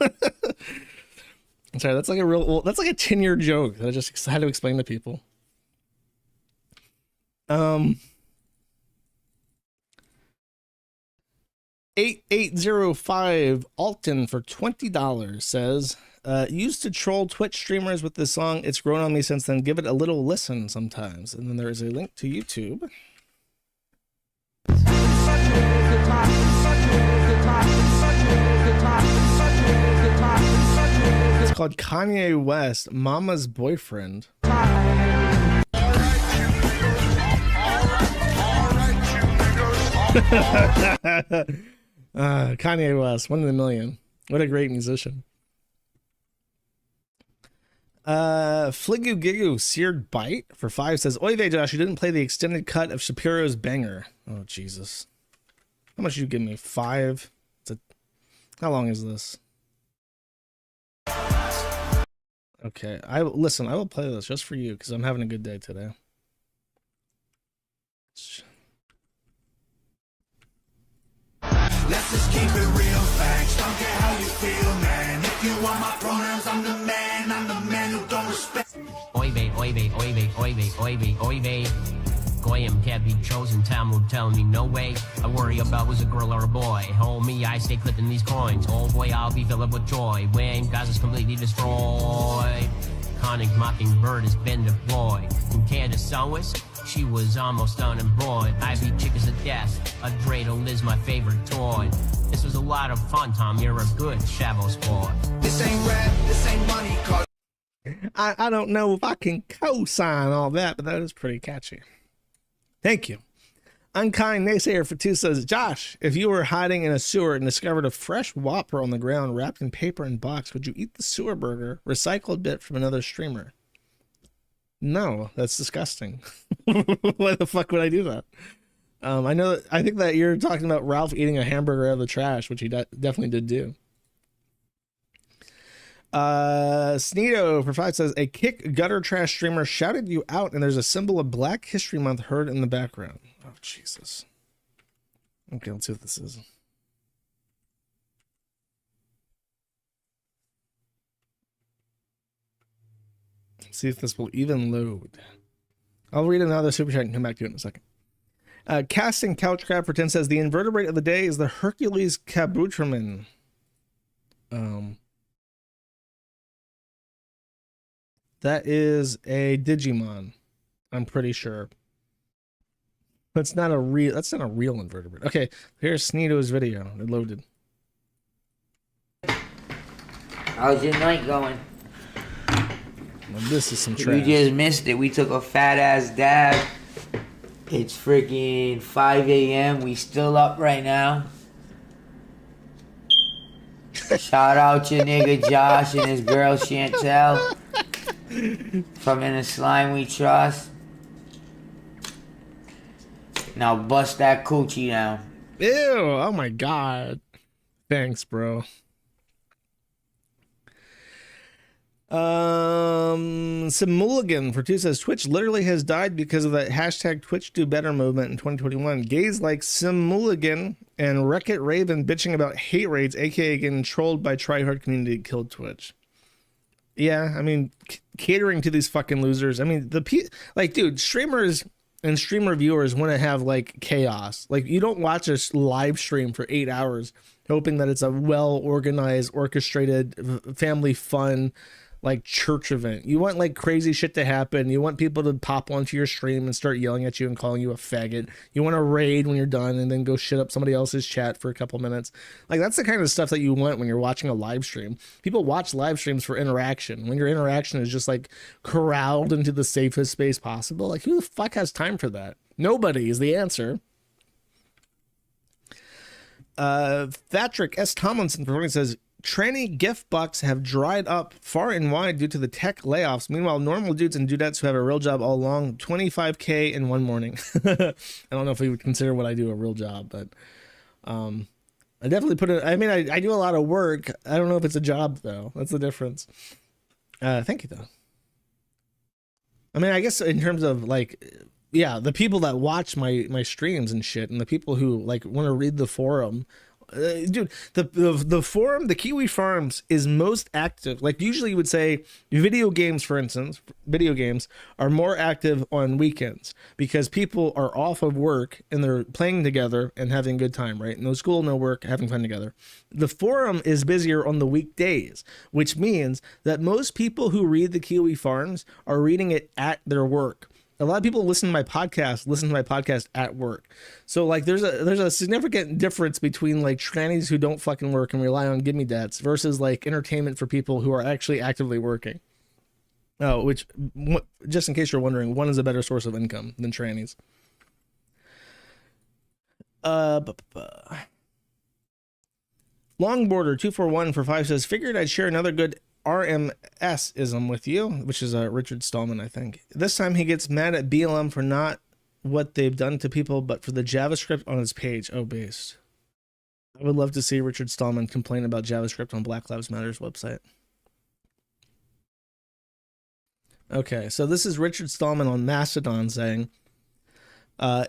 I'm sorry, that's like that's like a 10-year joke that I just had to explain to people. 8805 Alton for $20 says, used to troll Twitch streamers with this song. It's grown on me since then. Give it a little listen sometimes. And then there is a link to YouTube. It's called Kanye West, Mama's Boyfriend. Kanye West, 1 in a million. What a great musician. Fligu Gigu Seared Bite for 5 says, Oy vey, Josh, you didn't play the extended cut of Shapiro's banger. Oh, Jesus. How much did you give me? 5? How long is this? Okay, I will play this just for you because I'm having a good day today. Let's just keep it real facts. Don't care how you feel, man. If you want my pronouns, I'm the man. I'm the man who don't respect. Oy vey, oy vey, oy vey, oy vey, oy vey, oy vey. Goyim can't be chosen, time will tell me no way. I worry about was a girl or a boy. Homie, I stay clipping these coins. Oh boy, I'll be filled up with joy when Gaza's completely destroyed. Conic mockingbird has been deployed. In Candace Sowis, she was almost unemployed. I beat chickas to death. A dreidel is my favorite toy. This was a lot of fun, Tom. You're a good Chavo sport. This ain't rap, this ain't money. I don't know if I can co-sign all that, but that is pretty catchy. Thank you. Unkind Naysayer for 2 says, Josh, if you were hiding in a sewer and discovered a fresh Whopper on the ground wrapped in paper and box, would you eat the sewer burger, recycled bit from another streamer? No, that's disgusting. Why the fuck would I do that? I think that you're talking about Ralph eating a hamburger out of the trash, which he definitely did do. Sneedo for 5 says, a kick gutter trash streamer shouted you out and there's a symbol of Black History Month heard in the background. Oh, Jesus. Okay, let's see what this is. Let's see if this will even load. I'll read another super chat and come back to it in a second. Casting Couch Crab for 10 says, the invertebrate of the day is the Hercules cabutraman. That is a Digimon, I'm pretty sure. That's not a real invertebrate. Okay, here's Sneedo's video. It loaded. How's your night going? Well, this is some trash. You just missed it. We took a fat ass dab. It's freaking 5 a.m. We still up right now. Shout out your nigga Josh and his girl Chantel. From In the Slime We Trust. Now bust that coochie down. Ew, oh my god. Thanks, bro. Simuligan for 2 says, Twitch literally has died because of that hashtag Twitch Do Better movement in 2021. Gays like Simuligan and Wreck-It Raven bitching about hate raids, aka getting trolled by tryhard community killed Twitch. Yeah, I mean, catering to these fucking losers. I mean, dude, streamers and streamer viewers want to have like chaos. Like, you don't watch a live stream for 8 hours hoping that it's a well-organized, orchestrated, family fun, like church event. You want like crazy shit to happen. You want people to pop onto your stream and start yelling at you and calling you a faggot. You want to raid when you're done and then go shit up somebody else's chat for a couple minutes. Like, that's the kind of stuff that you want when you're watching a live stream. People watch live streams for interaction. When your interaction is just like corralled into the safest space possible, like, who the fuck has time for that? Nobody is the answer. Patrick S. Tomlinson says, tranny gift bucks have dried up far and wide due to the tech layoffs. Meanwhile, normal dudes and dudettes who have a real job all along, 25K in one morning. I don't know if we would consider what I do a real job, but I definitely put it. I mean, I do a lot of work. I don't know if it's a job though. That's the difference. Thank you though. I mean, I guess in terms of like, yeah, the people that watch my streams and shit, and the people who like want to read the forum, dude, the forum, the Kiwi Farms is most active. Like usually you would say video games, for instance, video games are more active on weekends because people are off of work and they're playing together and having a good time, right? No school, no work, having fun together. The forum is busier on the weekdays, which means that most people who read the Kiwi Farms are reading it at their work. A lot of people listen to my podcast at work. So like there's a significant difference between like trannies who don't fucking work and rely on gimme dats versus like entertainment for people who are actually actively working. Oh, which, just in case you're wondering, one is a better source of income than trannies. Longboarder 241 for 5 says, figured I'd share another good RMS-ism with you, which is Richard Stallman, I think. This time he gets mad at BLM for not what they've done to people, but for the JavaScript on his page. Oh, based. I would love to see Richard Stallman complain about JavaScript on Black Lives Matter's website. Okay, so this is Richard Stallman on Mastodon saying,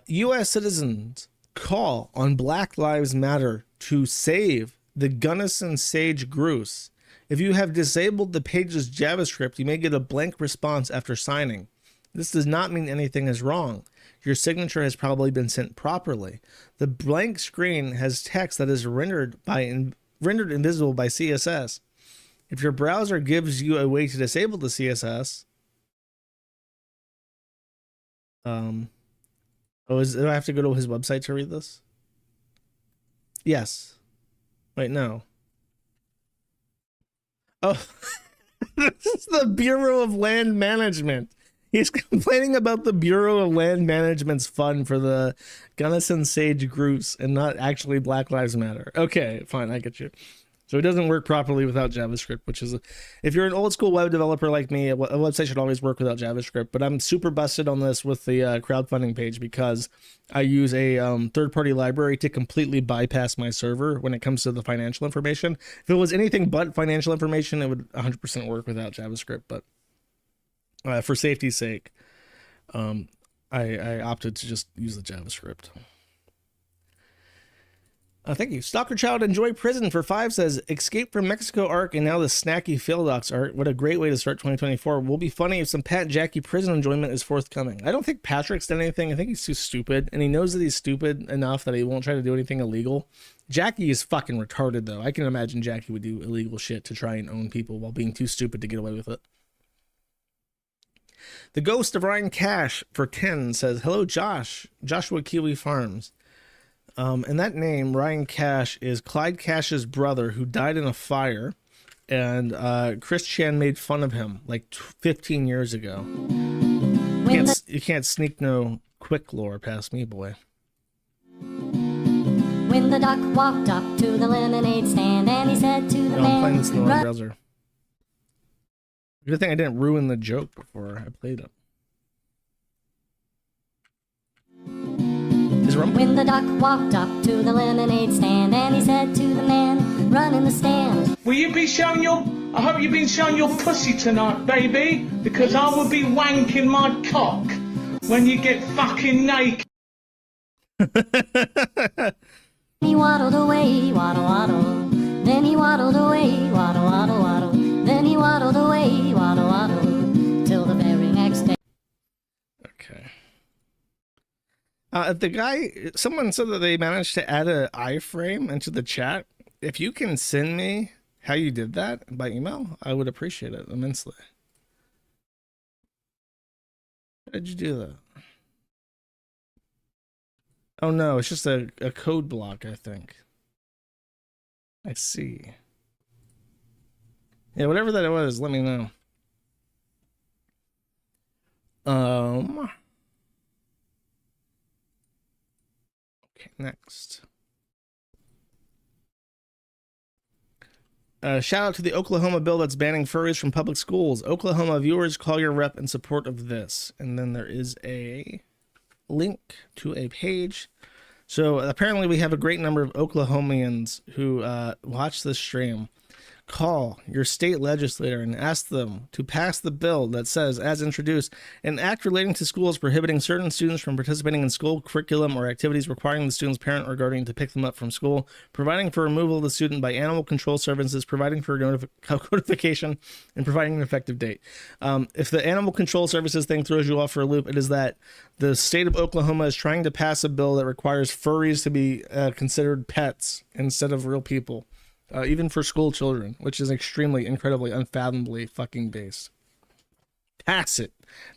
U.S. citizens call on Black Lives Matter to save the Gunnison Sage Grouse. If you have disabled the page's JavaScript, you may get a blank response after signing. This does not mean anything is wrong. Your signature has probably been sent properly. The blank screen has text that is rendered invisible by CSS. If your browser gives you a way to disable the CSS, do I have to go to his website to read this? Yes. Wait, no. Oh, this is the Bureau of Land Management. He's complaining about the Bureau of Land Management's fund for the Gunnison Sage Grouse and not actually Black Lives Matter. Okay, fine, I get you. So it doesn't work properly without JavaScript, which is, if you're an old school web developer like me, a website should always work without JavaScript. But I'm super busted on this with the crowdfunding page because I use a third-party library to completely bypass my server when it comes to the financial information. If it was anything but financial information, it would 100% work without JavaScript. But for safety's sake, I opted to just use the JavaScript. Thank you. Stalker Child Enjoy Prison for 5 says, Escape from Mexico arc and now the snacky Fail Docs art. What a great way to start 2024. Will be funny if some Pat Jackie prison enjoyment is forthcoming. I don't think Patrick's done anything. I think he's too stupid, and he knows that he's stupid enough that he won't try to do anything illegal. Jackie is fucking retarded, though. I can imagine Jackie would do illegal shit to try and own people while being too stupid to get away with it. The Ghost of Ryan Cash for 10 says, hello, Joshua Kiwi Farms. And that name, Ryan Cash, is Clyde Cash's brother who died in a fire, and Chris Chan made fun of him like 15 years ago. You can't sneak no quick lore past me, boy. When the duck walked up to the lemonade stand and he said to the man, I'm playing this in the wrong browser. Good thing I didn't ruin the joke before I played it. When the duck walked up to the lemonade stand and he said to the man, run in the stand. Will you be showing I hope you've been showing your pussy tonight, baby, because I will be wanking my cock when you get fucking naked. He waddled away, waddle, waddle. Then he waddled away, waddle, waddle, waddle. Then he waddled away, waddle, waddle, till the very next day. Okay. Someone said that they managed to add an iframe into the chat. If you can send me how you did that by email, I would appreciate it immensely. How did you do that? Oh no, it's just a code block, I think. I see. Yeah, whatever that was, let me know. Okay, next. Shout out to the Oklahoma bill that's banning furries from public schools. Oklahoma viewers, call your rep in support of this. And then there is a link to a page. So apparently we have a great number of Oklahomians who watch this stream. Call your state legislator and ask them to pass the bill that says, as introduced, an act relating to schools prohibiting certain students from participating in school curriculum or activities requiring the student's parent or guardian to pick them up from school, providing for removal of the student by animal control services, providing for codification, and providing an effective date. If the animal control services thing throws you off for a loop, it is that the state of Oklahoma is trying to pass a bill that requires furries to be considered pets instead of real people. Even for school children, which is incredibly, unfathomably fucking base. Pass it.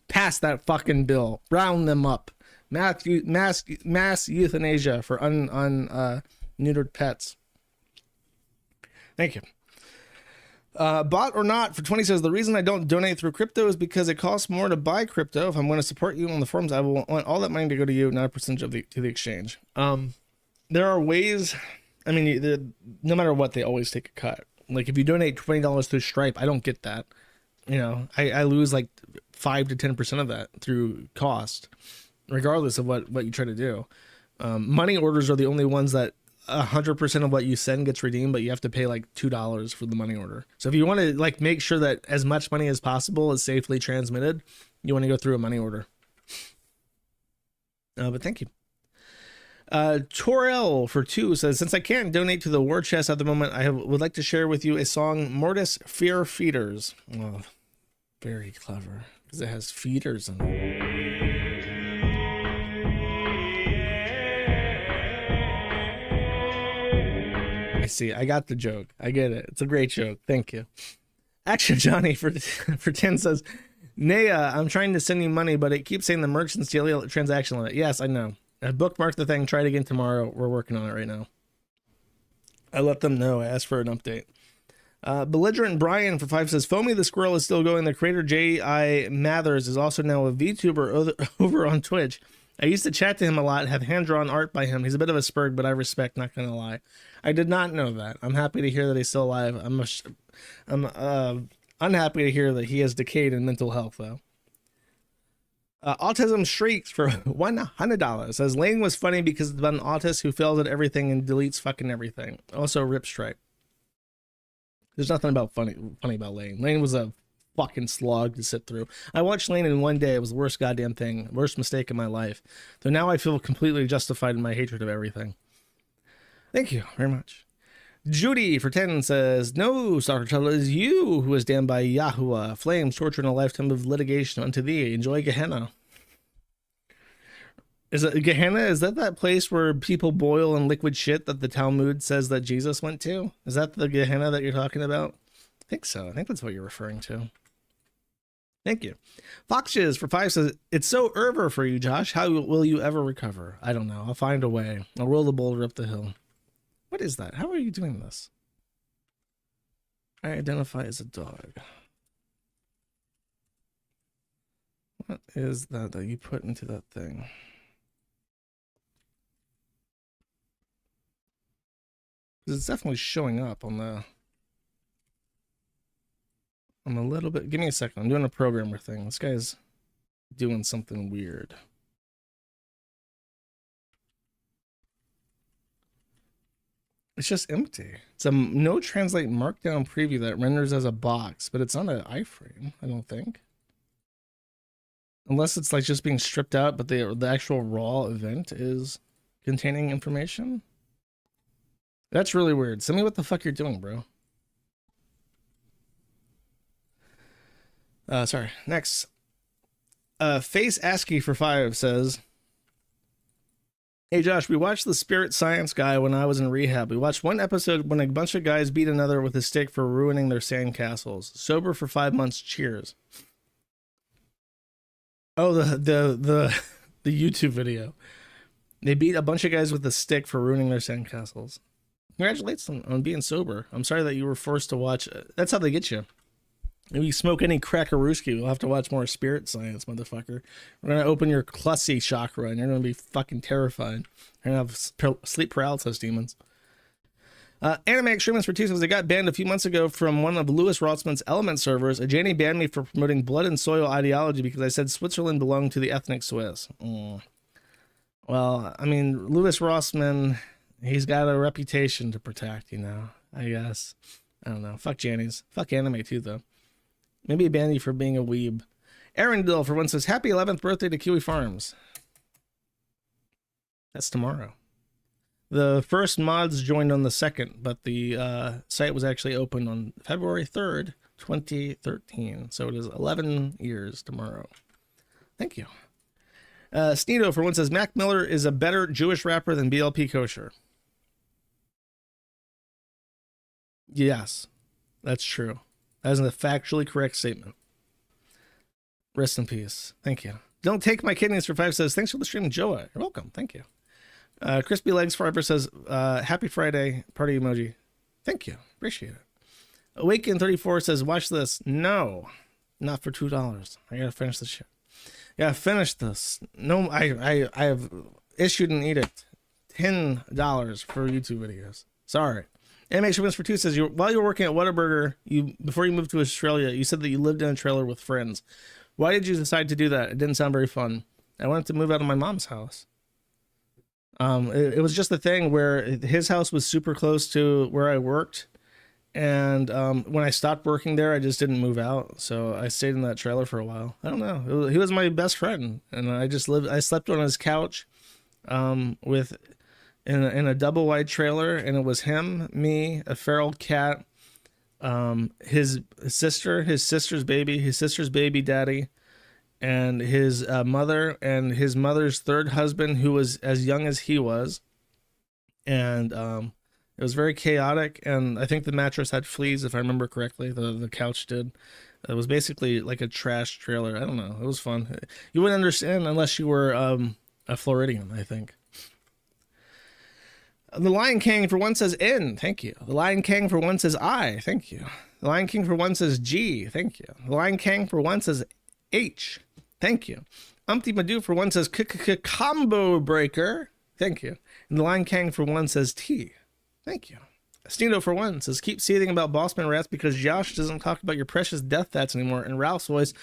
Pass that fucking bill. Round them up. Mass euthanasia for neutered pets. Thank you. Bot or not for 20 says, the reason I don't donate through crypto is because it costs more to buy crypto. If I'm going to support you on the forums, I will want all that money to go to you, not a percentage to the exchange. There are ways. I mean, no matter what, they always take a cut. Like if you donate $20 through Stripe, I don't get that. You know, I lose like 5 to 10% of that through cost, regardless of what you try to do. Money orders are the only ones that 100% of what you send gets redeemed, but you have to pay like $2 for the money order. So if you want to like make sure that as much money as possible is safely transmitted, you want to go through a money order. But thank you. Torel for 2 says, since I can't donate to the war chest at the moment, I would like to share with you a song, Mortis Fear Feeders. Oh, very clever, because it has feeders in it. I see. I got the joke. I get it. It's a great joke. Thank you. Action Johnny for 10 says, Naya, I'm trying to send you money, but it keeps saying the merchant's daily transaction limit. Yes, I know. I bookmarked the thing. Try it again tomorrow. We're working on it right now. I let them know. I asked for an update. Belligerent Brian for 5 says, Foamy the Squirrel is still going. The creator J.I. Mathers is also now a VTuber over on Twitch. I used to chat to him a lot, have hand-drawn art by him. He's a bit of a spurg, but I respect, not gonna lie. I did not know that. I'm happy to hear that he's still alive. I'm unhappy to hear that he has decayed in mental health, though. Autism Shrieks for $100 says, Lane was funny because it's about an autist who fails at everything and deletes fucking everything. Also, Rip Stripe. There's nothing about funny about Lane. Lane was a fucking slog to sit through. I watched Lane in one day. It was the worst goddamn thing. Worst mistake in my life. So now I feel completely justified in my hatred of everything. Thank you very much. Judy for 10 says, no, Soccer Child, it is you who is damned by Yahuwah. Flames, torture, and a lifetime of litigation unto thee. Enjoy Gehenna. Is it Gehenna? Is that place where people boil in liquid shit that the Talmud says that Jesus went to? Is that the Gehenna that you're talking about? I think so. I think that's what you're referring to. Thank you. Foxes for 5 says, it's so over for you, Josh. How will you ever recover? I don't know. I'll find a way. I'll roll the boulder up the hill. What is that? How are you doing this? I identify as a dog. What is that you put into that thing? Because it's definitely showing up on the... I'm a little bit... Give me a second. I'm doing a programmer thing. This guy's doing something weird. It's just empty. It's a no translate markdown preview that renders as a box, but it's not an iframe, I don't think. Unless it's like just being stripped out, but the actual raw event is containing information. That's really weird. Send me what the fuck you're doing, bro. Sorry. Next. Face ASCII for 5 says, hey Josh, we watched The Spirit Science Guy when I was in rehab. We watched one episode when a bunch of guys beat another with a stick for ruining their sandcastles. Sober for 5 months. Cheers. Oh, the YouTube video. They beat a bunch of guys with a stick for ruining their sandcastles. Congratulations on being sober. I'm sorry that you were forced to watch. That's how they get you. If you smoke any crackarooski, you'll have to watch more Spirit Science, motherfucker. We're going to open your Clussy chakra, and you're going to be fucking terrified. You're going to have sleep paralysis demons. Anime Extremists for Tuesdays. I got banned a few months ago from one of Louis Rossman's Element servers. Janie banned me for promoting blood and soil ideology because I said Switzerland belonged to the ethnic Swiss. Well, I mean, Louis Rossman, he's got a reputation to protect, you know, I guess. I don't know. Fuck Jannies. Fuck anime too, though. Maybe a ban you for being a weeb. Aaron Dill for one says, happy 11th birthday to Kiwi Farms. That's tomorrow. The first mods joined on the 2nd, but the site was actually open on February 3rd, 2013. So it is 11 years tomorrow. Thank you. Sneedo for one says, Mac Miller is a better Jewish rapper than BLP Kosher. Yes, that's true. That is a factually correct statement. Rest in peace. Thank you. Don't take my kidneys for 5 says, thanks for the stream, Joa. You're welcome. Thank you. Crispy Legs Forever says, happy Friday, party emoji. Thank you. Appreciate it. Awaken 34 says, watch this. No, not for $2. I gotta finish this shit. Yeah, finish this. No, I have issued an edict. $10 for YouTube videos. Sorry. MH for 2 says, while you were working at Whataburger, before you moved to Australia, you said that you lived in a trailer with friends. Why did you decide to do that? It didn't sound very fun. I wanted to move out of my mom's house. It was just the thing where his house was super close to where I worked. And when I stopped working there, I just didn't move out. So I stayed in that trailer for a while. I don't know. He was my best friend. And I slept on his couch in a double wide trailer. And it was him, me, a feral cat, his sister's baby daddy, and his mother and his mother's third husband, who was as young as he was. And it was very chaotic, and I think the mattress had fleas, if I remember correctly. The couch did. It was basically like a trash trailer. I don't know. It was fun. You wouldn't understand unless you were a Floridian, I think. The Lion King for one says N, thank you. The Lion King for one says I, thank you. The Lion King for one says G, thank you. The Lion King for one says H, thank you. Umpty Madu for one says Combo Breaker, thank you. And the Lion King for one says T, thank you. Steendo for one says, keep seething about Bossman rats because Josh doesn't talk about your precious death tats anymore. And Ralph's voice,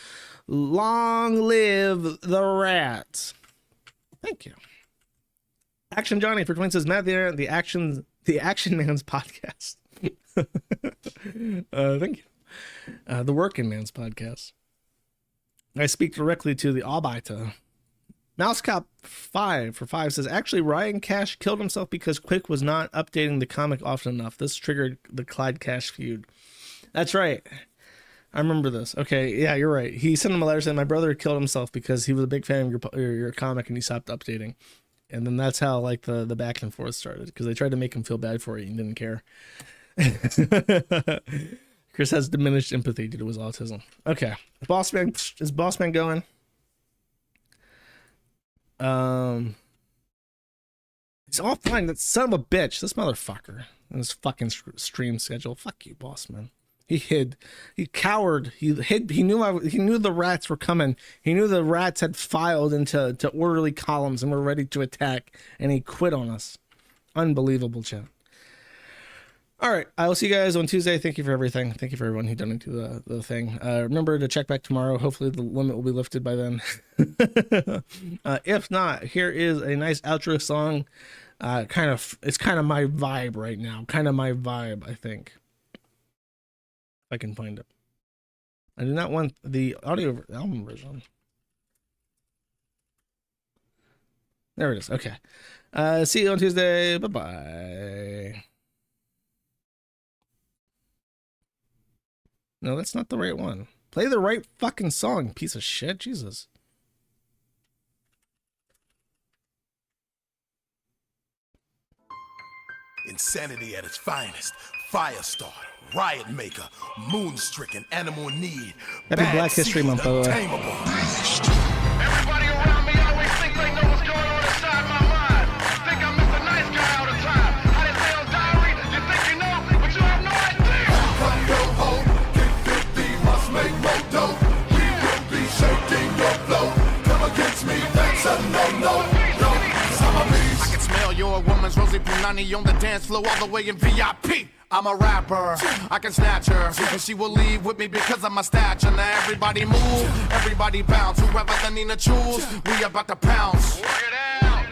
long live the rats. Thank you. Action Johnny for twin says, Matt there, the Action Man's podcast. Thank you. The Working Man's podcast. I speak directly to the Arbeiter. Mousecop 5 for 5 says, actually, Ryan Cash killed himself because Quick was not updating the comic often enough. This triggered the Clyde Cash feud. That's right. I remember this. Okay, yeah, you're right. He sent him a letter saying, my brother killed himself because he was a big fan of your comic and he stopped updating. And then that's how like the back and forth started, because they tried to make him feel bad for it and didn't care. Chris has diminished empathy due to his autism. Okay, is Bossman going? He's offline. That son of a bitch. This motherfucker and his fucking stream schedule. Fuck you, Bossman. He hid. He cowered. He hid. He knew the rats were coming. He knew the rats had filed into orderly columns and were ready to attack, and he quit on us. Unbelievable, chat. All right, I will see you guys on Tuesday. Thank you for everything. Thank you for everyone who donated the thing. Remember to check back tomorrow. Hopefully the limit will be lifted by then. If not, here is a nice outro song. It's kind of my vibe right now. Kind of my vibe, I think. If I can find it. I do not want the audio album version. There it is. Okay. See you on Tuesday. Bye-bye. No, that's not the right one. Play the right fucking song, piece of shit. Jesus. Insanity at its finest. Firestarter, riot maker, moon-stricken, animal in need. Happy Black History Month, by the way. Everybody around me always think they know what's going on inside my mind. Think I'm Mr. Nice Guy all the time. I didn't say on diary, you think you know, but you have no idea. Cut your hope, get 50, must make more dope. We will be shaking your flow. Come against me, that's a no-no. I can smell your woman's rosy Nani on the dance floor all the way in VIP. I'm a rapper, I can snatch her, and she will leave with me because of my stature. Now everybody move, everybody bounce. Whoever the Nina choose, we about to pounce.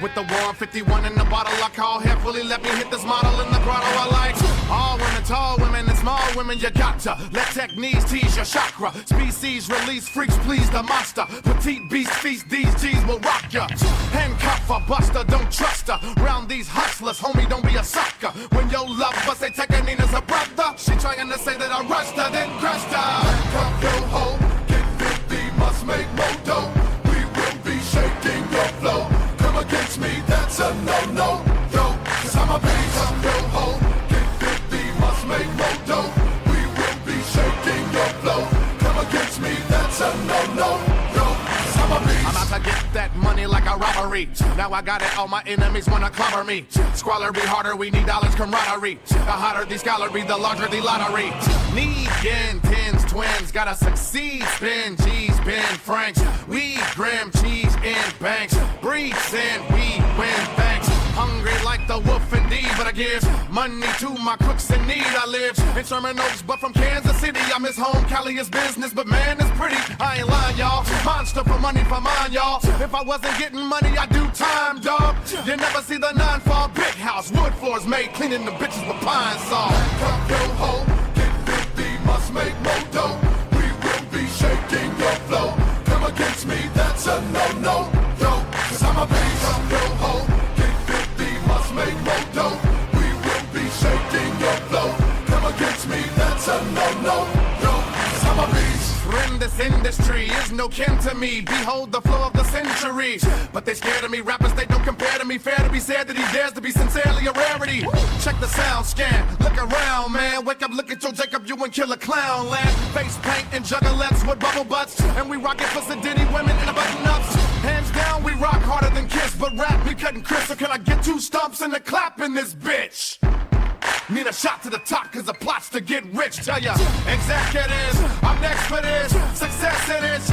With the 151 in the bottle, I call heavily. Let me hit this model in the grotto. I like all women, tall women, and small women. You got to let techniques tease your chakra. Species release, freaks please the monster. Petite beast feast, these G's will rock ya. Handcuff a buster, don't trust her. Round these hustlers, homie, don't be a sucker. When your love bust, they take her Nina's a brother. She trying to say that I rushed her, then crushed her. Handcuff your hoe, get 50, must make more dough. We will be shaking your flow. Against me, that's a no-no, yo, cause I'm a beast. I'm your hoe, get 50, must make more dough. We will be shaking your flow. Come against me, that's a no-no, yo, cause I'm a beast. I'm out to get that money like a robbery. Now I got it, all my enemies wanna clobber me. Squalor be harder, we need dollars camaraderie. The hotter the scholarly, the larger the lottery. Need yen, tens, twins, gotta succeed. Spin G's, Ben Franks. We grim cheese in banks. Breathes in, we win thanks. Hungry like the wolf indeed, but I give money to my crooks in need. I live in Sherman Oaks, but from Kansas City. I miss home, Cali is business, but man, it's pretty. I ain't lying, y'all. Monster for money for mine, y'all. If I wasn't getting money, I'd do time, dog. You never see the 9-fall big house. Wood floors made, cleaning the bitches with pine saw. Handcuff your hoe, get 50, must make more dough. We will be shaking your flow. Come against me, that's a no-no, yo. Cause I'm a beast. I'm your hoe, get 50, must make more dough. We will be shaking your flow. Come against me, that's a no-no, yo. Cause I'm a beast. Friend, this industry is no kin to me. Behold the flow of the century. But they scared of me, rappers, they don't compare to me. Fair to be said that he dares to be sincerely a rarity. Check the sound scan, look around, man. Wake up, look at your Jacob, you and Killer Clown land. Face paint and juggalettes with bubble butts. And we rock it for sedity women in the button-ups. Hands down, we rock harder than Kiss. But rap, we cutting Chris, so can I get 2 stumps and a clap in this bitch? Need a shot to the top cause the plot's to get rich. Tell ya, executives, I'm next for this. Success it is,